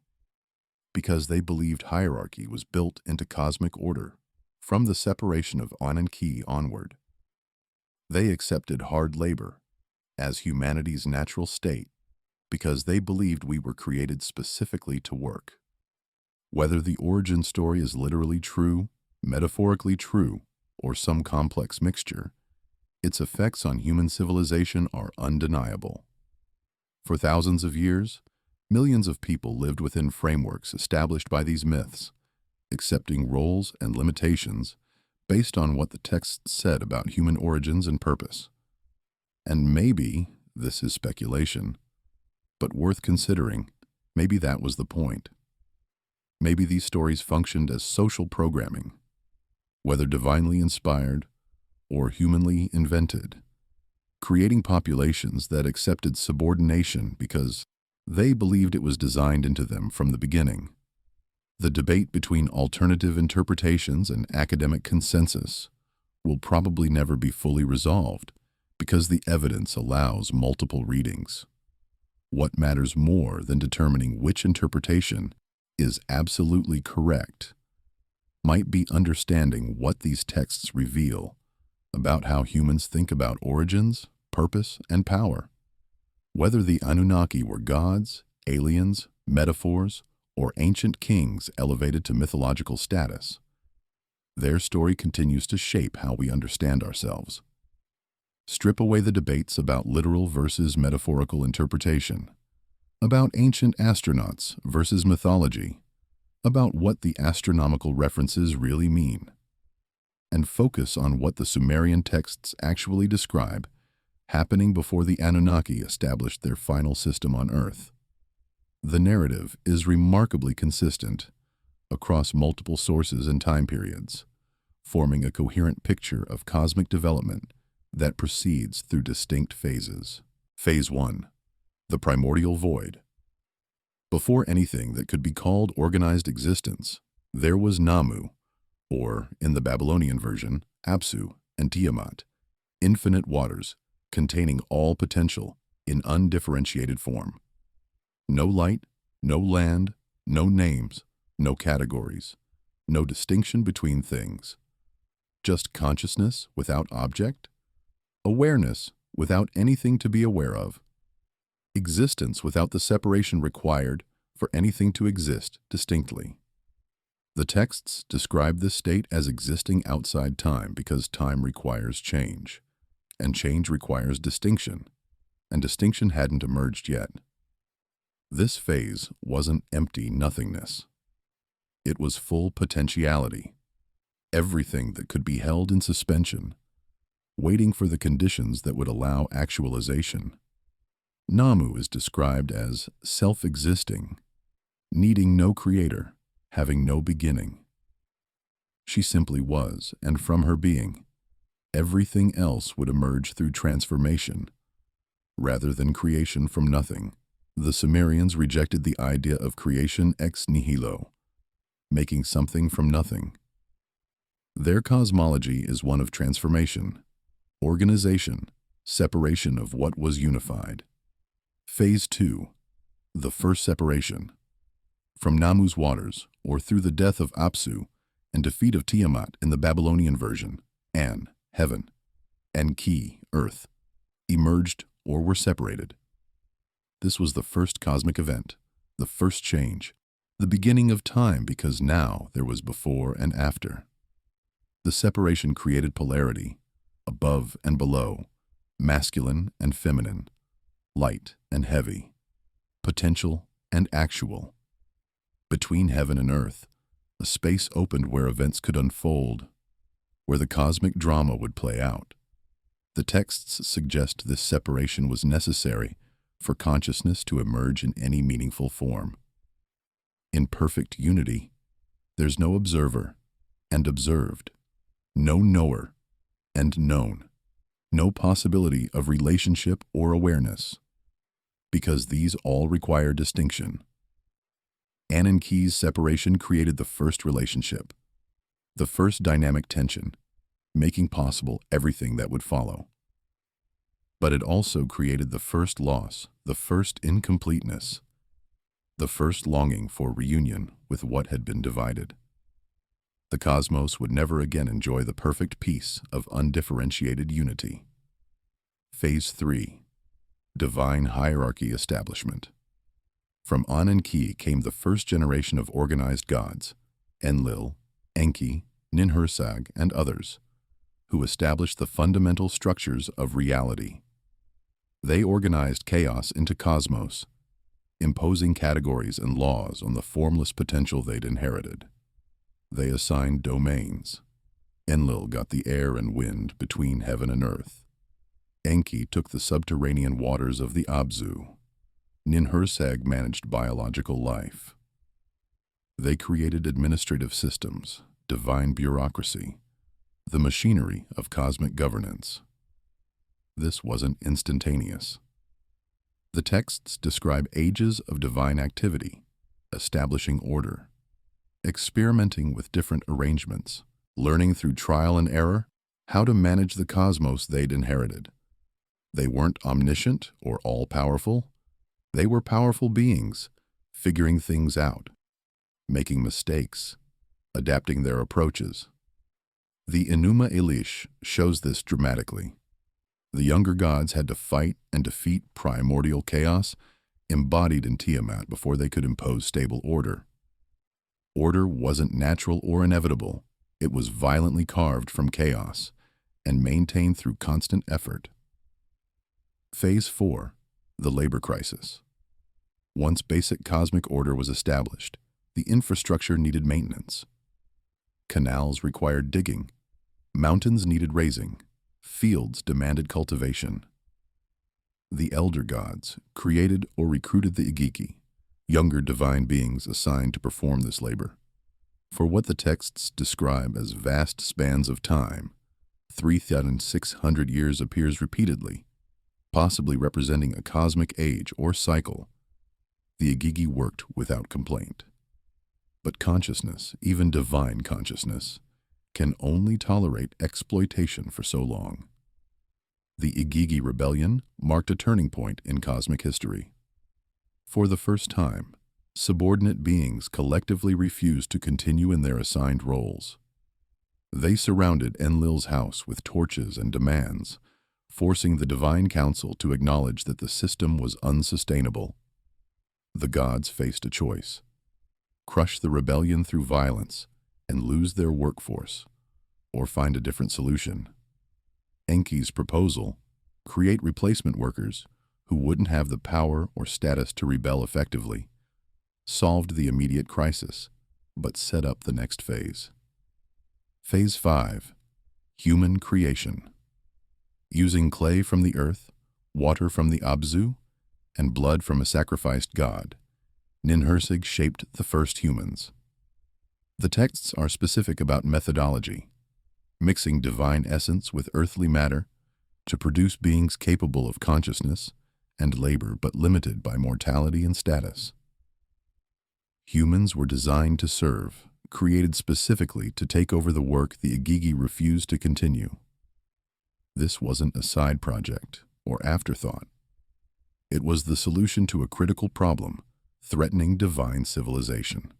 because they believed hierarchy was built into cosmic order from the separation of Anunnaki onward. They accepted hard labor as humanity's natural state because they believed we were created specifically to work. Whether the origin story is literally true, metaphorically true, or some complex mixture, its effects on human civilization are undeniable. For thousands of years, millions of people lived within frameworks established by these myths, accepting roles and limitations based on what the texts said about human origins and purpose. And maybe, this is speculation, but worth considering, maybe that was the point. Maybe these stories functioned as social programming. whether divinely inspired or humanly invented, creating populations that accepted subordination because they believed it was designed into them from the beginning. The debate between alternative interpretations and academic consensus will probably never be fully resolved because the evidence allows multiple readings. What matters more than determining which interpretation is absolutely correct might be understanding what these texts reveal about how humans think about origins, purpose, and power. Whether the Anunnaki were gods, aliens, metaphors, or ancient kings elevated to mythological status, their story continues to shape how we understand ourselves. Strip away the debates about literal versus metaphorical interpretation, about ancient astronauts versus mythology, about what the astronomical references really mean, and focus on what the Sumerian texts actually describe happening before the Anunnaki established their final system on Earth. The narrative is remarkably consistent across multiple sources and time periods, forming a coherent picture of cosmic development that proceeds through distinct phases. Phase 1. The primordial void. Before anything that could be called organized existence, there was Namu, or, in the Babylonian version, Apsu and Tiamat, infinite waters containing all potential in undifferentiated form. No light, no land, no names, no categories, no distinction between things. Just consciousness without object, awareness without anything to be aware of, existence without the separation required for anything to exist distinctly. The texts describe this state as existing outside time because time requires change, and change requires distinction, and distinction hadn't emerged yet. This phase wasn't empty nothingness. It was full potentiality, everything that could be held in suspension, waiting for the conditions that would allow actualization. Namu is described as self-existing, needing no creator, having no beginning. She simply was, and from her being, everything else would emerge through transformation, rather than creation from nothing. The Sumerians rejected the idea of creation ex nihilo, making something from nothing. Their cosmology is one of transformation, organization, separation of what was unified. Phase 2. The first separation. From Namu's waters, or through the death of Apsu and defeat of Tiamat in the Babylonian version, An, heaven, and Ki, earth, emerged or were separated. This was the first cosmic event, the first change, the beginning of time because now there was before and after. The separation created polarity, above and below, masculine and feminine, light and heavy, potential and actual. Between heaven and earth, a space opened where events could unfold, where the cosmic drama would play out. The texts suggest this separation was necessary for consciousness to emerge in any meaningful form. In perfect unity, there's no observer and observed, no knower and known, no possibility of relationship or awareness, because these all require distinction. An and Ki's separation created the first relationship, the first dynamic tension, making possible everything that would follow. But it also created the first loss, the first incompleteness, the first longing for reunion with what had been divided. The cosmos would never again enjoy the perfect peace of undifferentiated unity. Phase 3. Divine hierarchy establishment. From An and Ki came the first generation of organized gods, Enlil, Enki, Ninhursag, and others, who established the fundamental structures of reality. They organized chaos into cosmos, imposing categories and laws on the formless potential they'd inherited. They assigned domains. Enlil got the air and wind between heaven and earth. Enki took the subterranean waters of the Abzu. Ninhursag managed biological life. They created administrative systems, divine bureaucracy, The machinery of cosmic governance. This wasn't instantaneous. The texts describe ages of divine activity, establishing order, experimenting with different arrangements, learning through trial and error how to manage the cosmos they'd inherited. They weren't omniscient or all-powerful. They were powerful beings, figuring things out, making mistakes, adapting their approaches. The Enuma Elish shows this dramatically. The younger gods had to fight and defeat primordial chaos embodied in Tiamat before they could impose stable order. Order wasn't natural or inevitable. It was violently carved from chaos and maintained through constant effort. Phase 4, the labor crisis. Once basic cosmic order was established, the infrastructure needed maintenance. Canals required digging. Mountains needed raising. Fields demanded cultivation. The elder gods created or recruited the Igigi, younger divine beings assigned to perform this labor. For what the texts describe as vast spans of time, 3,600 years appears repeatedly, possibly representing a cosmic age or cycle. The Igigi worked without complaint. But consciousness, even divine consciousness, can only tolerate exploitation for so long. The Igigi rebellion marked a turning point in cosmic history. For the first time, subordinate beings collectively refused to continue in their assigned roles. They surrounded Enlil's house with torches and demands, forcing the divine council to acknowledge that the system was unsustainable. The gods faced a choice: crush the rebellion through violence and lose their workforce, or find a different solution. Enki's proposal, create replacement workers who wouldn't have the power or status to rebel effectively, solved the immediate crisis, but set up the next phase. Phase 5, human creation. Using clay from the earth, water from the Abzu, and blood from a sacrificed god, Ninhursag shaped the first humans. The texts are specific about methodology, mixing divine essence with earthly matter to produce beings capable of consciousness and labor but limited by mortality and status. Humans were designed to serve, created specifically to take over the work the Igigi refused to continue. This wasn't a side project or afterthought. It was the solution to a critical problem threatening divine civilization.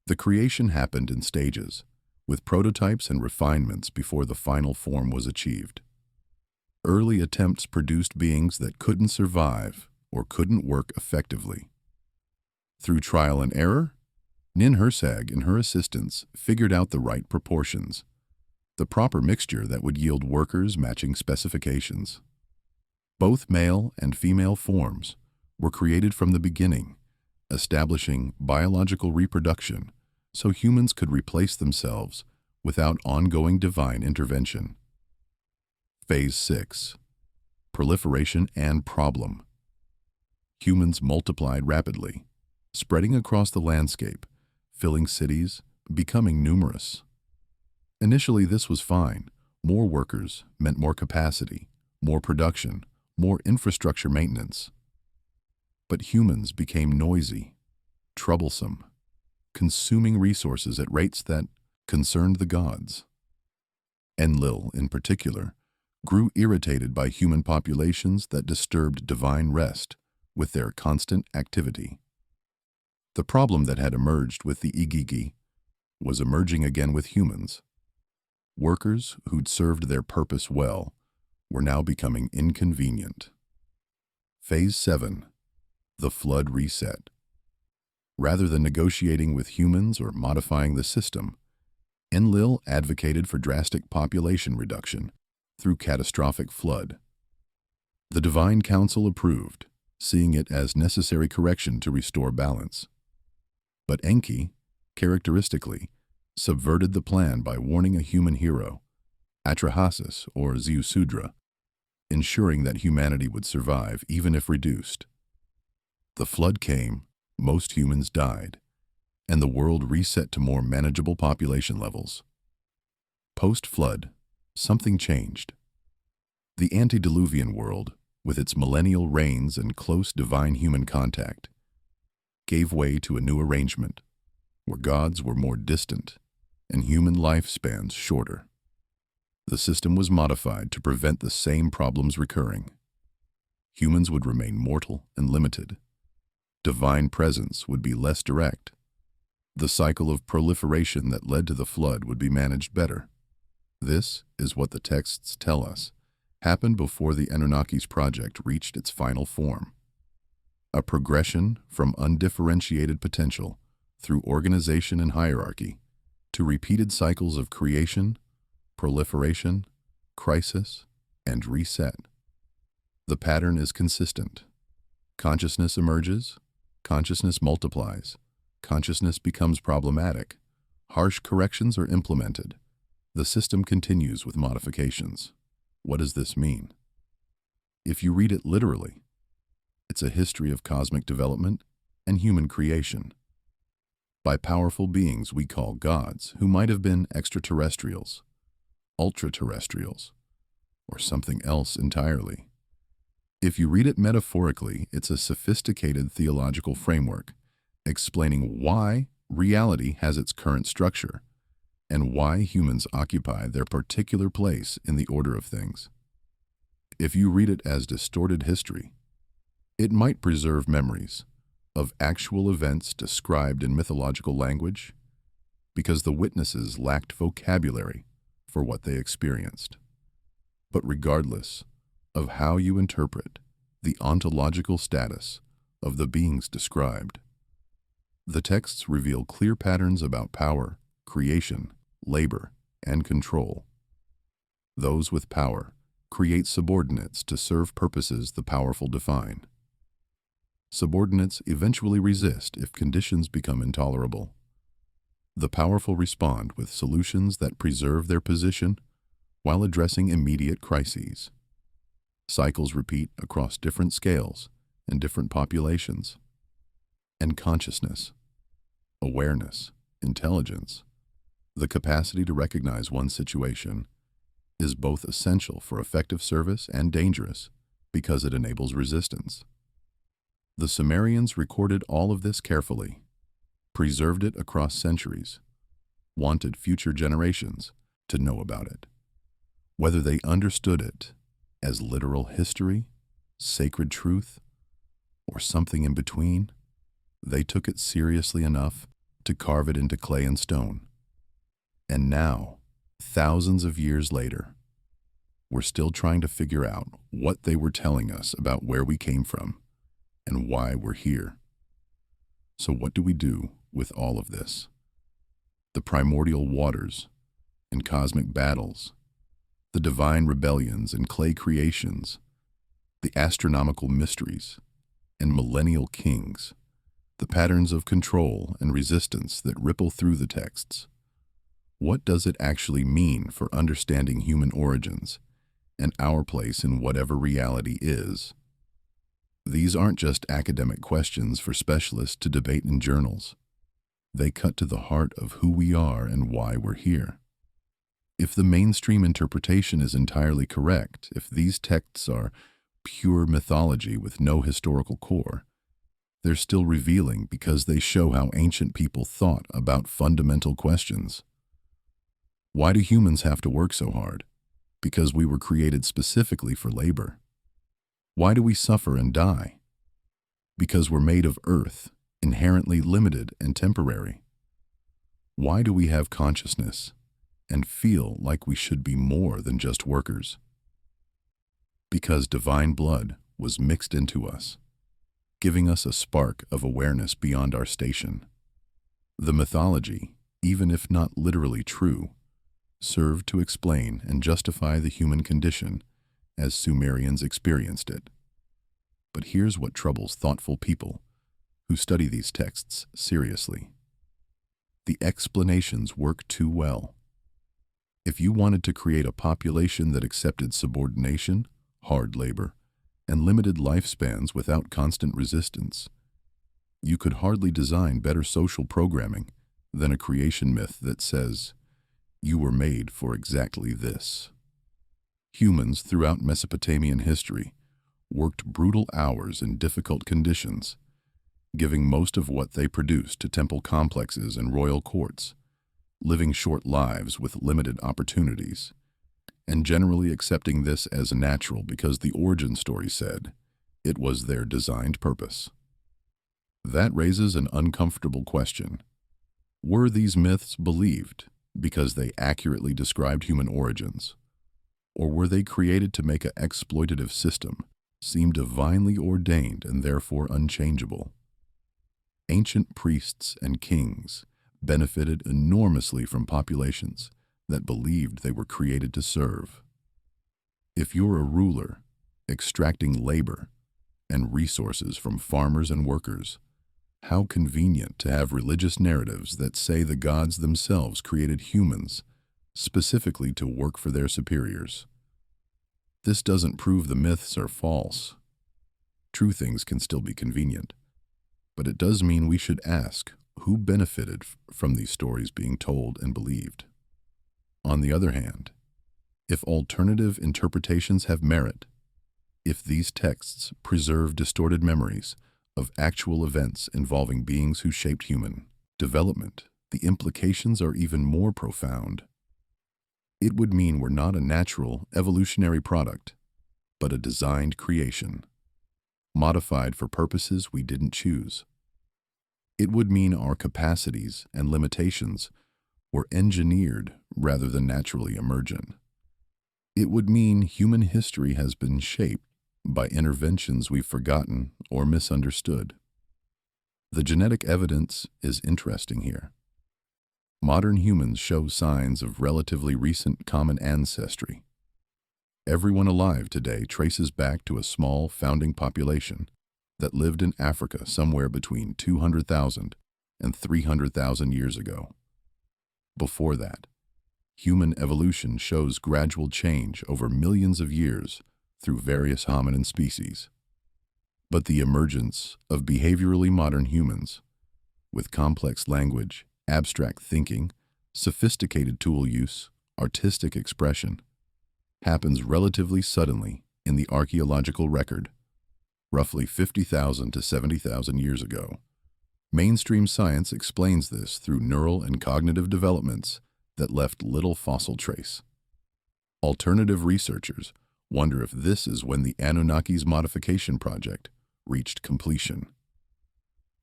The creation happened in stages, with prototypes and refinements before the final form was achieved. Early attempts produced beings that couldn't survive or couldn't work effectively. Through trial and error, Ninhursag and her assistants figured out the right proportions, the proper mixture that would yield workers matching specifications. Both male and female forms were created from the beginning, establishing biological reproduction so humans could replace themselves without ongoing divine intervention. Phase 6, proliferation and problem. Humans multiplied rapidly, spreading across the landscape, filling cities, becoming numerous. Initially, this was fine. More workers meant more capacity, more production, more infrastructure maintenance. But humans became noisy, troublesome, consuming resources at rates that concerned the gods. Enlil, in particular, grew irritated by human populations that disturbed divine rest with their constant activity. The problem that had emerged with the Igigi was emerging again with humans. Workers who'd served their purpose well were now becoming inconvenient. Phase 7, the flood reset. Rather than negotiating with humans or modifying the system, Enlil advocated for drastic population reduction through catastrophic flood. The Divine Council approved, seeing it as necessary correction to restore balance. But Enki, characteristically, subverted the plan by warning a human hero, Atrahasis or Ziusudra, ensuring that humanity would survive even if reduced. The flood came, most humans died, and the world reset to more manageable population levels. Post-flood, something changed. The antediluvian world, with its millennial rains and close divine-human contact, gave way to a new arrangement where gods were more distant and human lifespans shorter. The system was modified to prevent the same problems recurring. Humans would remain mortal and limited. Divine presence would be less direct. The cycle of proliferation that led to the flood would be managed better. This is what the texts tell us happened before the Anunnaki's project reached its final form. A progression from undifferentiated potential through organization and hierarchy to repeated cycles of creation, proliferation, crisis, and reset. The pattern is consistent. Consciousness emerges, consciousness multiplies, consciousness becomes problematic, harsh corrections are implemented. The system continues with modifications. What does this mean? If you read it literally, it's a history of cosmic development and human creation by powerful beings we call gods, who might have been extraterrestrials, ultra-terrestrials, or something else entirely. If you read it metaphorically, it's a sophisticated theological framework explaining why reality has its current structure and why humans occupy their particular place in the order of things. If you read it as distorted history, it might preserve memories of actual events described in mythological language because the witnesses lacked vocabulary for what they experienced. But regardless of how you interpret the ontological status of the beings described, the texts reveal clear patterns about power, creation, labor, and control. Those with power create subordinates to serve purposes the powerful define. Subordinates eventually resist if conditions become intolerable. The powerful respond with solutions that preserve their position while addressing immediate crises. Cycles repeat across different scales and different populations. And consciousness, awareness, intelligence, the capacity to recognize one's situation is both essential for effective service and dangerous because it enables resistance. The Sumerians recorded all of this carefully, preserved it across centuries, wanted future generations to know about it. Whether they understood it as literal history, sacred truth, or something in between, they took it seriously enough to carve it into clay and stone. And now, thousands of years later, we're still trying to figure out what they were telling us about where we came from and why we're here. So what do we do with all of this? The primordial waters and cosmic battles, the divine rebellions and clay creations, the astronomical mysteries and millennial kings, the patterns of control and resistance that ripple through the texts. What does it actually mean for understanding human origins and our place in whatever reality is? These aren't just academic questions for specialists to debate in journals. They cut to the heart of who we are and why we're here. If the mainstream interpretation is entirely correct, if these texts are pure mythology with no historical core, they're still revealing because they show how ancient people thought about fundamental questions. Why do humans have to work so hard? Because we were created specifically for labor. Why do we suffer and die? Because we're made of earth, inherently limited and temporary. Why do we have consciousness and feel like we should be more than just workers? Because divine blood was mixed into us, giving us a spark of awareness beyond our station. The mythology, even if not literally true, served to explain and justify the human condition as Sumerians experienced it. But here's what troubles thoughtful people who study these texts seriously. The explanations work too well. If you wanted to create a population that accepted subordination, hard labor, and limited lifespans without constant resistance, you could hardly design better social programming than a creation myth that says, You were made for exactly this. Humans throughout Mesopotamian history worked brutal hours in difficult conditions, giving most of what they produced to temple complexes and royal courts, living short lives with limited opportunities, and generally accepting this as natural because the origin story said it was their designed purpose. That raises an uncomfortable question. Were these myths believed because they accurately described human origins, or were they created to make an exploitative system seem divinely ordained and therefore unchangeable? Ancient priests and kings benefited enormously from populations that believed they were created to serve. If you're a ruler, extracting labor and resources from farmers and workers, how convenient to have religious narratives that say the gods themselves created humans specifically to work for their superiors. This doesn't prove the myths are false. True things can still be convenient, but it does mean we should ask who benefited from these stories being told and believed. On the other hand, if alternative interpretations have merit, if these texts preserve distorted memories of actual events involving beings who shaped human development, the implications are even more profound. It would mean we're not a natural, evolutionary product, but a designed creation, modified for purposes we didn't choose. It would mean our capacities and limitations were engineered rather than naturally emergent. It would mean human history has been shaped by interventions we've forgotten or misunderstood. The genetic evidence is interesting here. Modern humans show signs of relatively recent common ancestry. Everyone alive today traces back to a small founding population that lived in Africa somewhere between 200,000 and 300,000 years ago. Before that, human evolution shows gradual change over millions of years through various hominin species. But the emergence of behaviorally modern humans, with complex language, abstract thinking, sophisticated tool use, artistic expression, happens relatively suddenly in the archaeological record, roughly 50,000 to 70,000 years ago. Mainstream science explains this through neural and cognitive developments that left little fossil trace. Alternative researchers wonder if this is when the Anunnaki's modification project reached completion.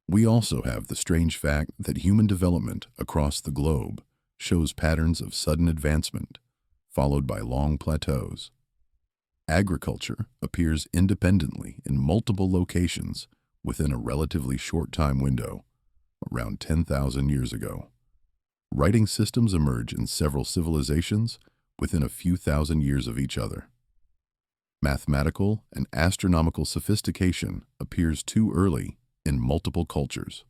We also have the strange fact that human development across the globe shows patterns of sudden advancement, followed by long plateaus. Agriculture appears independently in multiple locations within a relatively short time window, around 10,000 years ago. Writing systems emerge in several civilizations within a few thousand years of each other. Mathematical and astronomical sophistication appears too early in multiple cultures.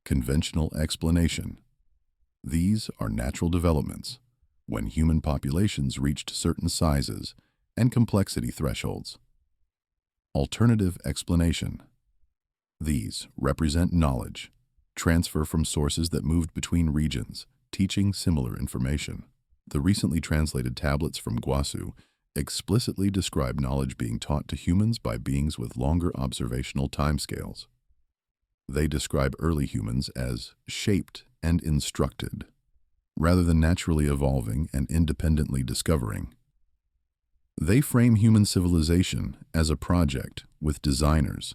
Conventional explanation. These are natural developments when human populations reached certain sizes and complexity thresholds. Alternative explanation. These represent knowledge, transfer from sources that moved between regions, teaching similar information. The recently translated tablets from Guasu explicitly describe knowledge being taught to humans by beings with longer observational timescales. They describe early humans as shaped and instructed, rather than naturally evolving and independently discovering. They frame human civilization as a project with designers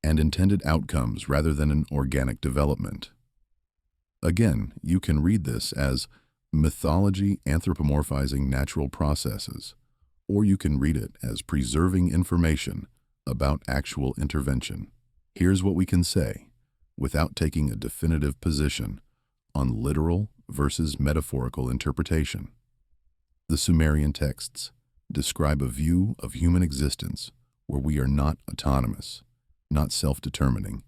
and intended outcomes rather than an organic development. Again, you can read this as mythology anthropomorphizing natural processes, or you can read it as preserving information about actual intervention. Here's what we can say, without taking a definitive position, on literal versus metaphorical interpretation. The Sumerian texts describe a view of human existence where we are not autonomous, not self-determining,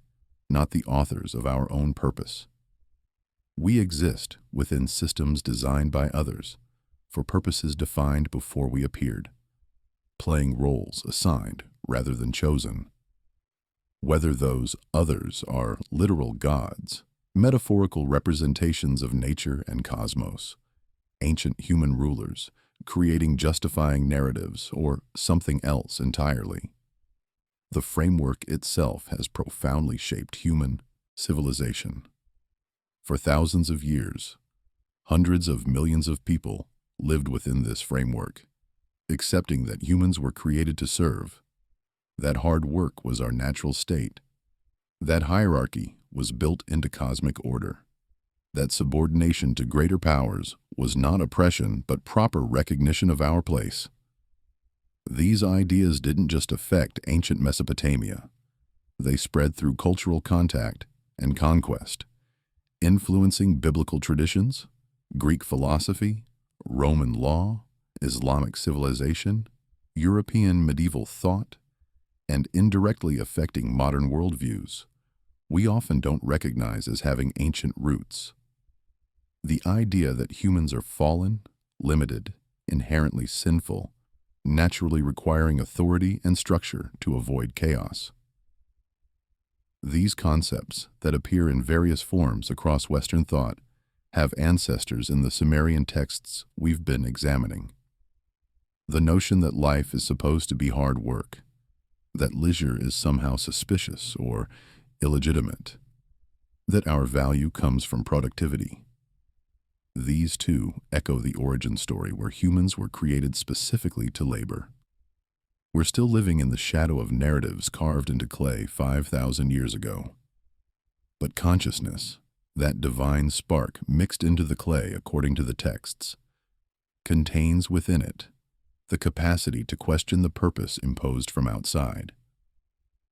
not the authors of our own purpose. We exist within systems designed by others, for purposes defined before we appeared, playing roles assigned rather than chosen. Whether those others are literal gods, metaphorical representations of nature and cosmos, ancient human rulers, creating justifying narratives, or something else entirely. The framework itself has profoundly shaped human civilization. For thousands of years, hundreds of millions of people lived within this framework, accepting that humans were created to serve, that hard work was our natural state, that hierarchy was built into cosmic order, that subordination to greater powers was not oppression but proper recognition of our place. These ideas didn't just affect ancient Mesopotamia. They spread through cultural contact and conquest, influencing biblical traditions, Greek philosophy, Roman law, Islamic civilization, European medieval thought, and indirectly affecting modern worldviews we often don't recognize as having ancient roots. The idea that humans are fallen, limited, inherently sinful, naturally requiring authority and structure to avoid chaos. These concepts that appear in various forms across Western thought have ancestors in the Sumerian texts we've been examining. The notion that life is supposed to be hard work, that leisure is somehow suspicious or illegitimate, that our value comes from productivity. These too echo the origin story where humans were created specifically to labor. We're still living in the shadow of narratives carved into clay 5,000 years ago. But consciousness, that divine spark mixed into the clay according to the texts, contains within it the capacity to question the purpose imposed from outside.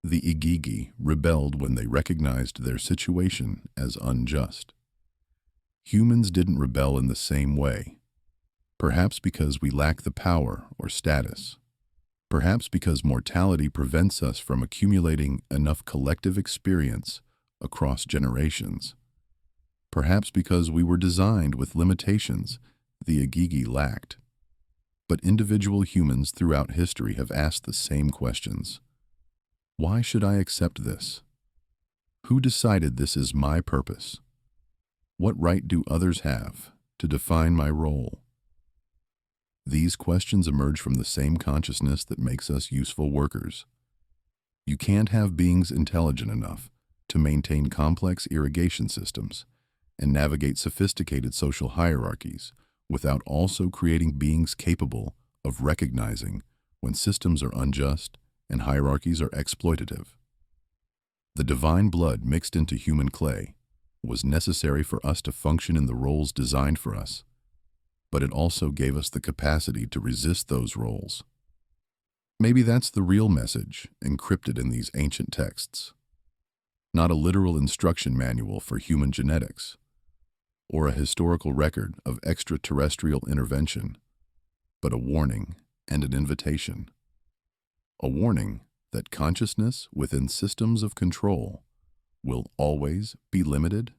The Igigi rebelled when they recognized their situation as unjust. Humans didn't rebel in the same way, perhaps because we lack the power or status, perhaps because mortality prevents us from accumulating enough collective experience across generations, perhaps because we were designed with limitations the Igigi lacked. But individual humans throughout history have asked the same questions. Why should I accept this? Who decided this is my purpose? What right do others have to define my role? These questions emerge from the same consciousness that makes us useful workers. You can't have beings intelligent enough to maintain complex irrigation systems and navigate sophisticated social hierarchies without also creating beings capable of recognizing when systems are unjust and hierarchies are exploitative. The divine blood mixed into human clay was necessary for us to function in the roles designed for us, but it also gave us the capacity to resist those roles. Maybe that's the real message encrypted in these ancient texts. Not a literal instruction manual for human genetics, or a historical record of extraterrestrial intervention, but a warning and an invitation. A warning that consciousness within systems of control will always be limited,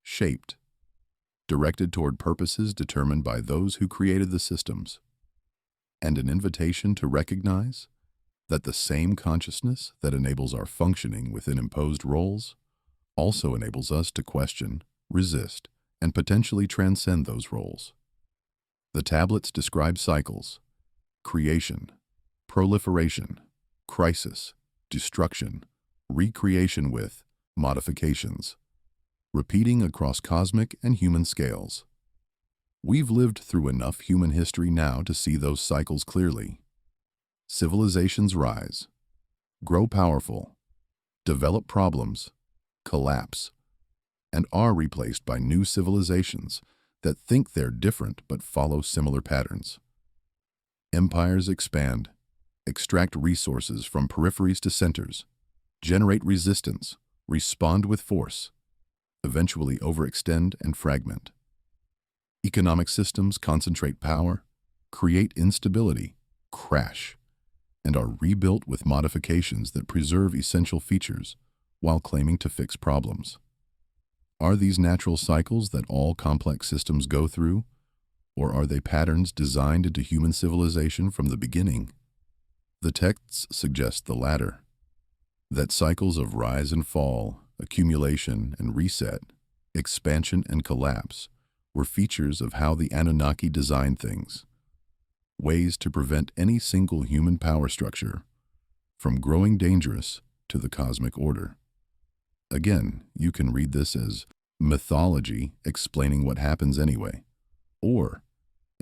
shaped, directed toward purposes determined by those who created the systems, and an invitation to recognize that the same consciousness that enables our functioning within imposed roles also enables us to question, resist, and potentially transcend those roles. The tablets describe cycles: creation, proliferation, crisis, destruction, recreation with modifications, repeating across cosmic and human scales. We've lived through enough human history now to see those cycles clearly. Civilizations rise, grow powerful, develop problems, collapse, and are replaced by new civilizations that think they're different but follow similar patterns. Empires expand, extract resources from peripheries to centers, generate resistance, respond with force, eventually overextend and fragment. Economic systems concentrate power, create instability, crash, and are rebuilt with modifications that preserve essential features while claiming to fix problems. Are these natural cycles that all complex systems go through, or are they patterns designed into human civilization from the beginning? The texts suggest the latter, that cycles of rise and fall, accumulation and reset, expansion and collapse, were features of how the Anunnaki designed things, ways to prevent any single human power structure from growing dangerous to the cosmic order. Again, you can read this as mythology explaining what happens anyway, or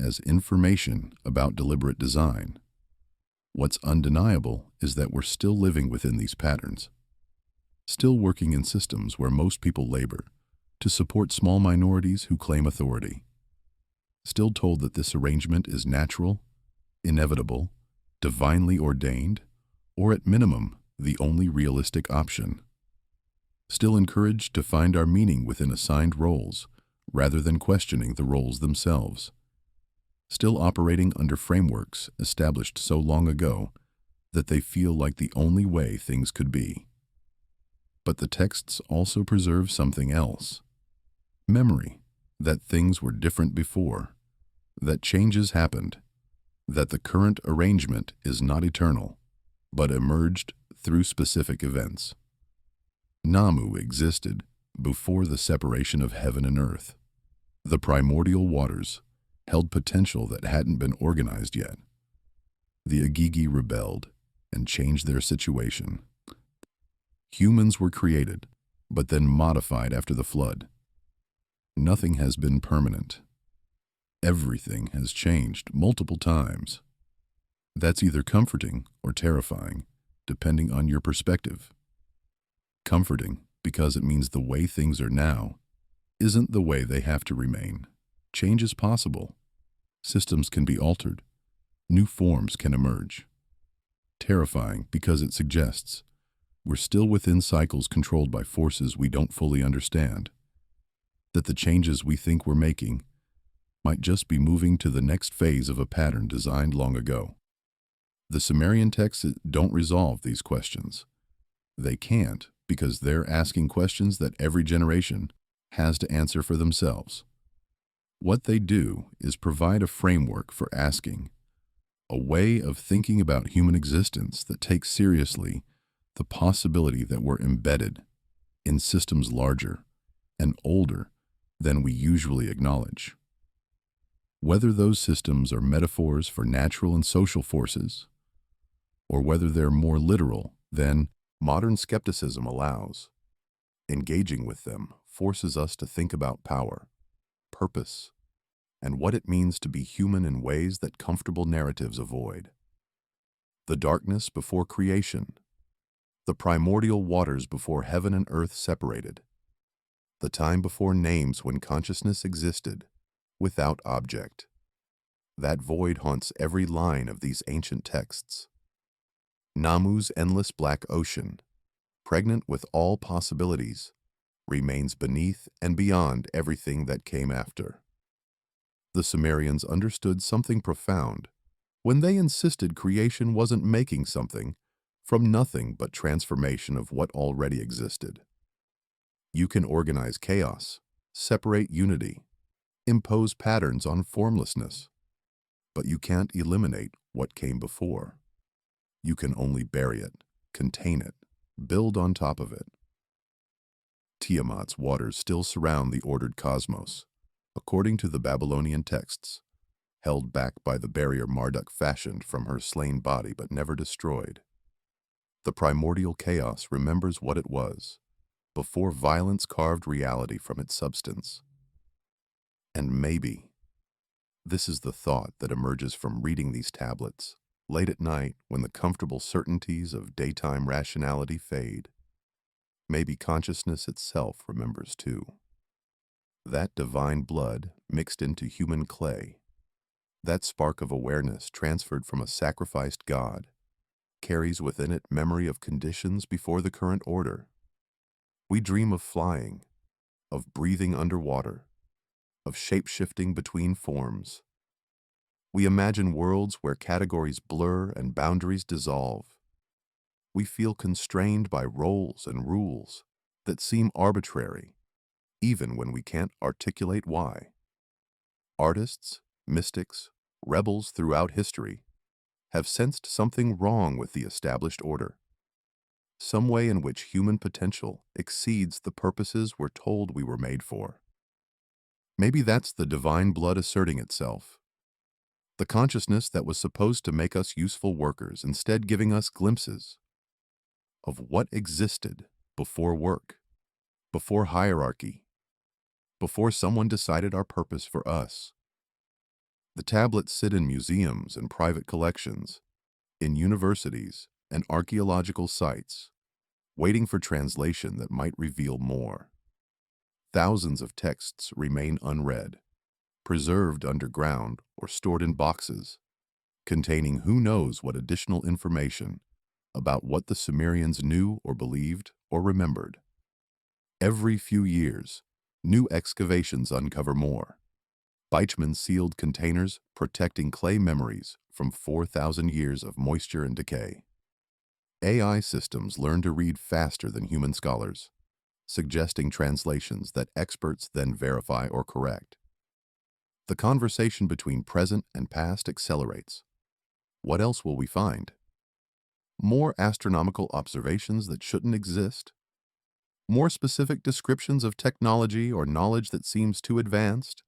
as information about deliberate design. What's undeniable is that we're still living within these patterns, still working in systems where most people labor to support small minorities who claim authority, still told that this arrangement is natural, inevitable, divinely ordained, or at minimum, the only realistic option. Still encouraged to find our meaning within assigned roles rather than questioning the roles themselves. Still operating under frameworks established so long ago that they feel like the only way things could be. But the texts also preserve something else. Memory, that things were different before, that changes happened, that the current arrangement is not eternal, but emerged through specific events. Namu existed before the separation of heaven and earth. The primordial waters held potential that hadn't been organized yet. The Igigi rebelled and changed their situation. Humans were created, but then modified after the flood. Nothing has been permanent. Everything has changed multiple times. That's either comforting or terrifying, depending on your perspective. Comforting because it means the way things are now isn't the way they have to remain. Change is possible. Systems can be altered. New forms can emerge. Terrifying because it suggests we're still within cycles controlled by forces we don't fully understand. That the changes we think we're making might just be moving to the next phase of a pattern designed long ago. The Sumerian texts don't resolve these questions. They can't because they're asking questions that every generation has to answer for themselves. What they do is provide a framework for asking, a way of thinking about human existence that takes seriously the possibility that we're embedded in systems larger and older than we usually acknowledge. Whether those systems are metaphors for natural and social forces, or whether they're more literal than modern skepticism allows, engaging with them forces us to think about power, purpose, and what it means to be human in ways that comfortable narratives avoid. The darkness before creation, the primordial waters before heaven and earth separated, the time before names when consciousness existed without object. That void haunts every line of these ancient texts. Namu's endless black ocean, pregnant with all possibilities, remains beneath and beyond everything that came after. The Sumerians understood something profound when they insisted creation wasn't making something from nothing but transformation of what already existed. You can organize chaos, separate unity, impose patterns on formlessness, but you can't eliminate what came before. You can only bury it, contain it, build on top of it. Tiamat's waters still surround the ordered cosmos, according to the Babylonian texts, held back by the barrier Marduk fashioned from her slain body but never destroyed. The primordial chaos remembers what it was, before violence carved reality from its substance. And maybe this is the thought that emerges from reading these tablets, late at night when the comfortable certainties of daytime rationality fade. Maybe consciousness itself remembers too. That divine blood mixed into human clay, that spark of awareness transferred from a sacrificed God, carries within it memory of conditions before the current order. We dream of flying, of breathing underwater, of shape-shifting between forms. We imagine worlds where categories blur and boundaries dissolve. We feel constrained by roles and rules that seem arbitrary, even when we can't articulate why. Artists, mystics, rebels throughout history have sensed something wrong with the established order, some way in which human potential exceeds the purposes we're told we were made for. Maybe that's the divine blood asserting itself. The consciousness that was supposed to make us useful workers, instead giving us glimpses of what existed before work, before hierarchy, before someone decided our purpose for us. The tablets sit in museums and private collections, in universities and archaeological sites, waiting for translation that might reveal more. Thousands of texts remain unread, preserved underground or stored in boxes, containing who knows what additional information about what the Sumerians knew or believed or remembered. Every few years, new excavations uncover more. Bitumen-sealed containers protecting clay memories from 4,000 years of moisture and decay. AI systems learn to read faster than human scholars, suggesting translations that experts then verify or correct. The conversation between present and past accelerates. What else will we find? More astronomical observations that shouldn't exist? More specific descriptions of technology or knowledge that seems too advanced?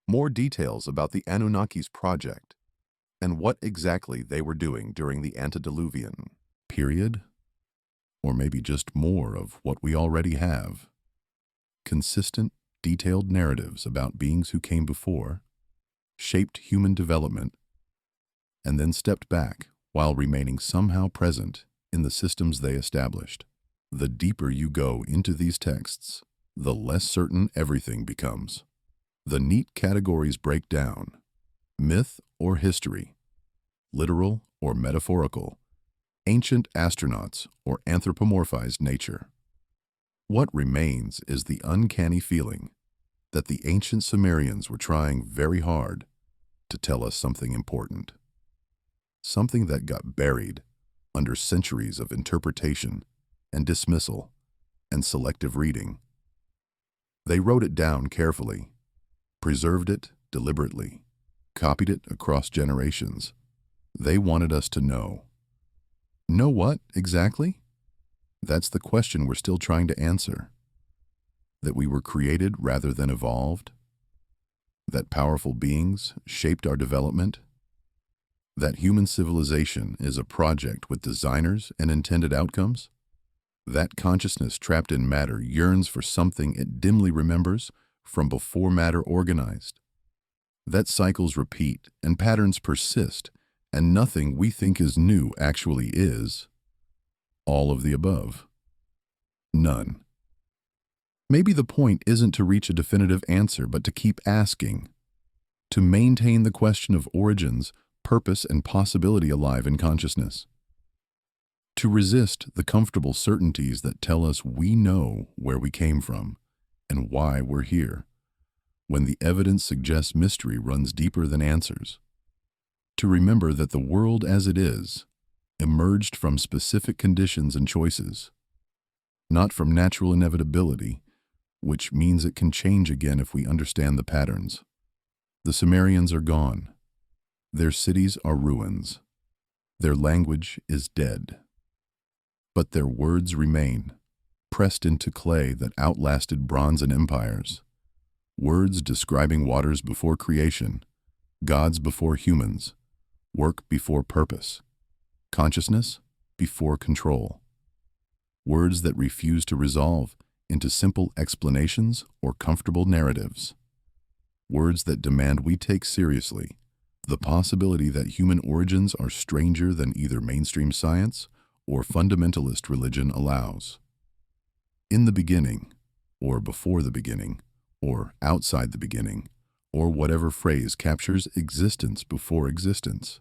More details about the Anunnaki's project and what exactly they were doing during the antediluvian period? Or maybe just more of what we already have. Consistent, detailed narratives about beings who came before, shaped human development, and then stepped back while remaining somehow present in the systems they established. The deeper you go into these texts, the less certain everything becomes. The neat categories break down: myth or history, literal or metaphorical, ancient astronauts or anthropomorphized nature. What remains is the uncanny feeling that the ancient Sumerians were trying very hard to tell us something important. Something that got buried under centuries of interpretation and dismissal and selective reading. They wrote it down carefully, preserved it deliberately, copied it across generations. They wanted us to know. Know what, exactly? That's the question we're still trying to answer. That we were created rather than evolved? That powerful beings shaped our development? That human civilization is a project with designers and intended outcomes? That consciousness trapped in matter yearns for something it dimly remembers from before matter organized? That cycles repeat and patterns persist, and nothing we think is new actually is? All of the above. None. Maybe the point isn't to reach a definitive answer, but to keep asking, to maintain the question of origins, purpose, and possibility alive in consciousness, to resist the comfortable certainties that tell us we know where we came from and why we're here, when the evidence suggests mystery runs deeper than answers, to remember that the world as it is emerged from specific conditions and choices, not from natural inevitability, which means it can change again if we understand the patterns. The Sumerians are gone. Their cities are ruins. Their language is dead. But their words remain, pressed into clay that outlasted bronze and empires. Words describing waters before creation, gods before humans, work before purpose, consciousness before control. Words that refuse to resolve into simple explanations or comfortable narratives. Words that demand we take seriously the possibility that human origins are stranger than either mainstream science or fundamentalist religion allows. In the beginning, or before the beginning, or outside the beginning, or whatever phrase captures existence before existence,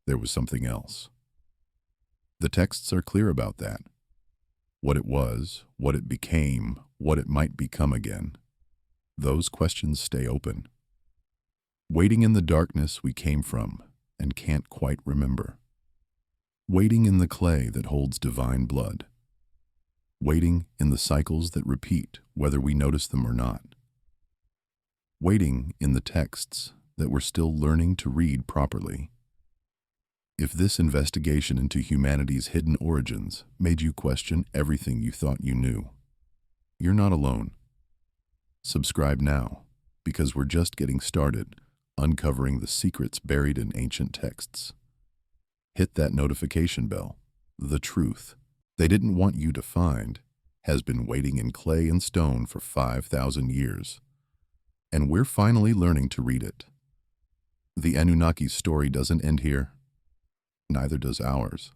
there was something else. The texts are clear about that. What it was, what it became, what it might become again. Those questions stay open. Waiting in the darkness we came from and can't quite remember. Waiting in the clay that holds divine blood. Waiting in the cycles that repeat whether we notice them or not. Waiting in the texts that we're still learning to read properly. If this investigation into humanity's hidden origins made you question everything you thought you knew, you're not alone. Subscribe now, because we're just getting started uncovering the secrets buried in ancient texts. Hit that notification bell. The truth they didn't want you to find has been waiting in clay and stone for 5,000 years, and we're finally learning to read it. The Anunnaki story doesn't end here. Neither does ours.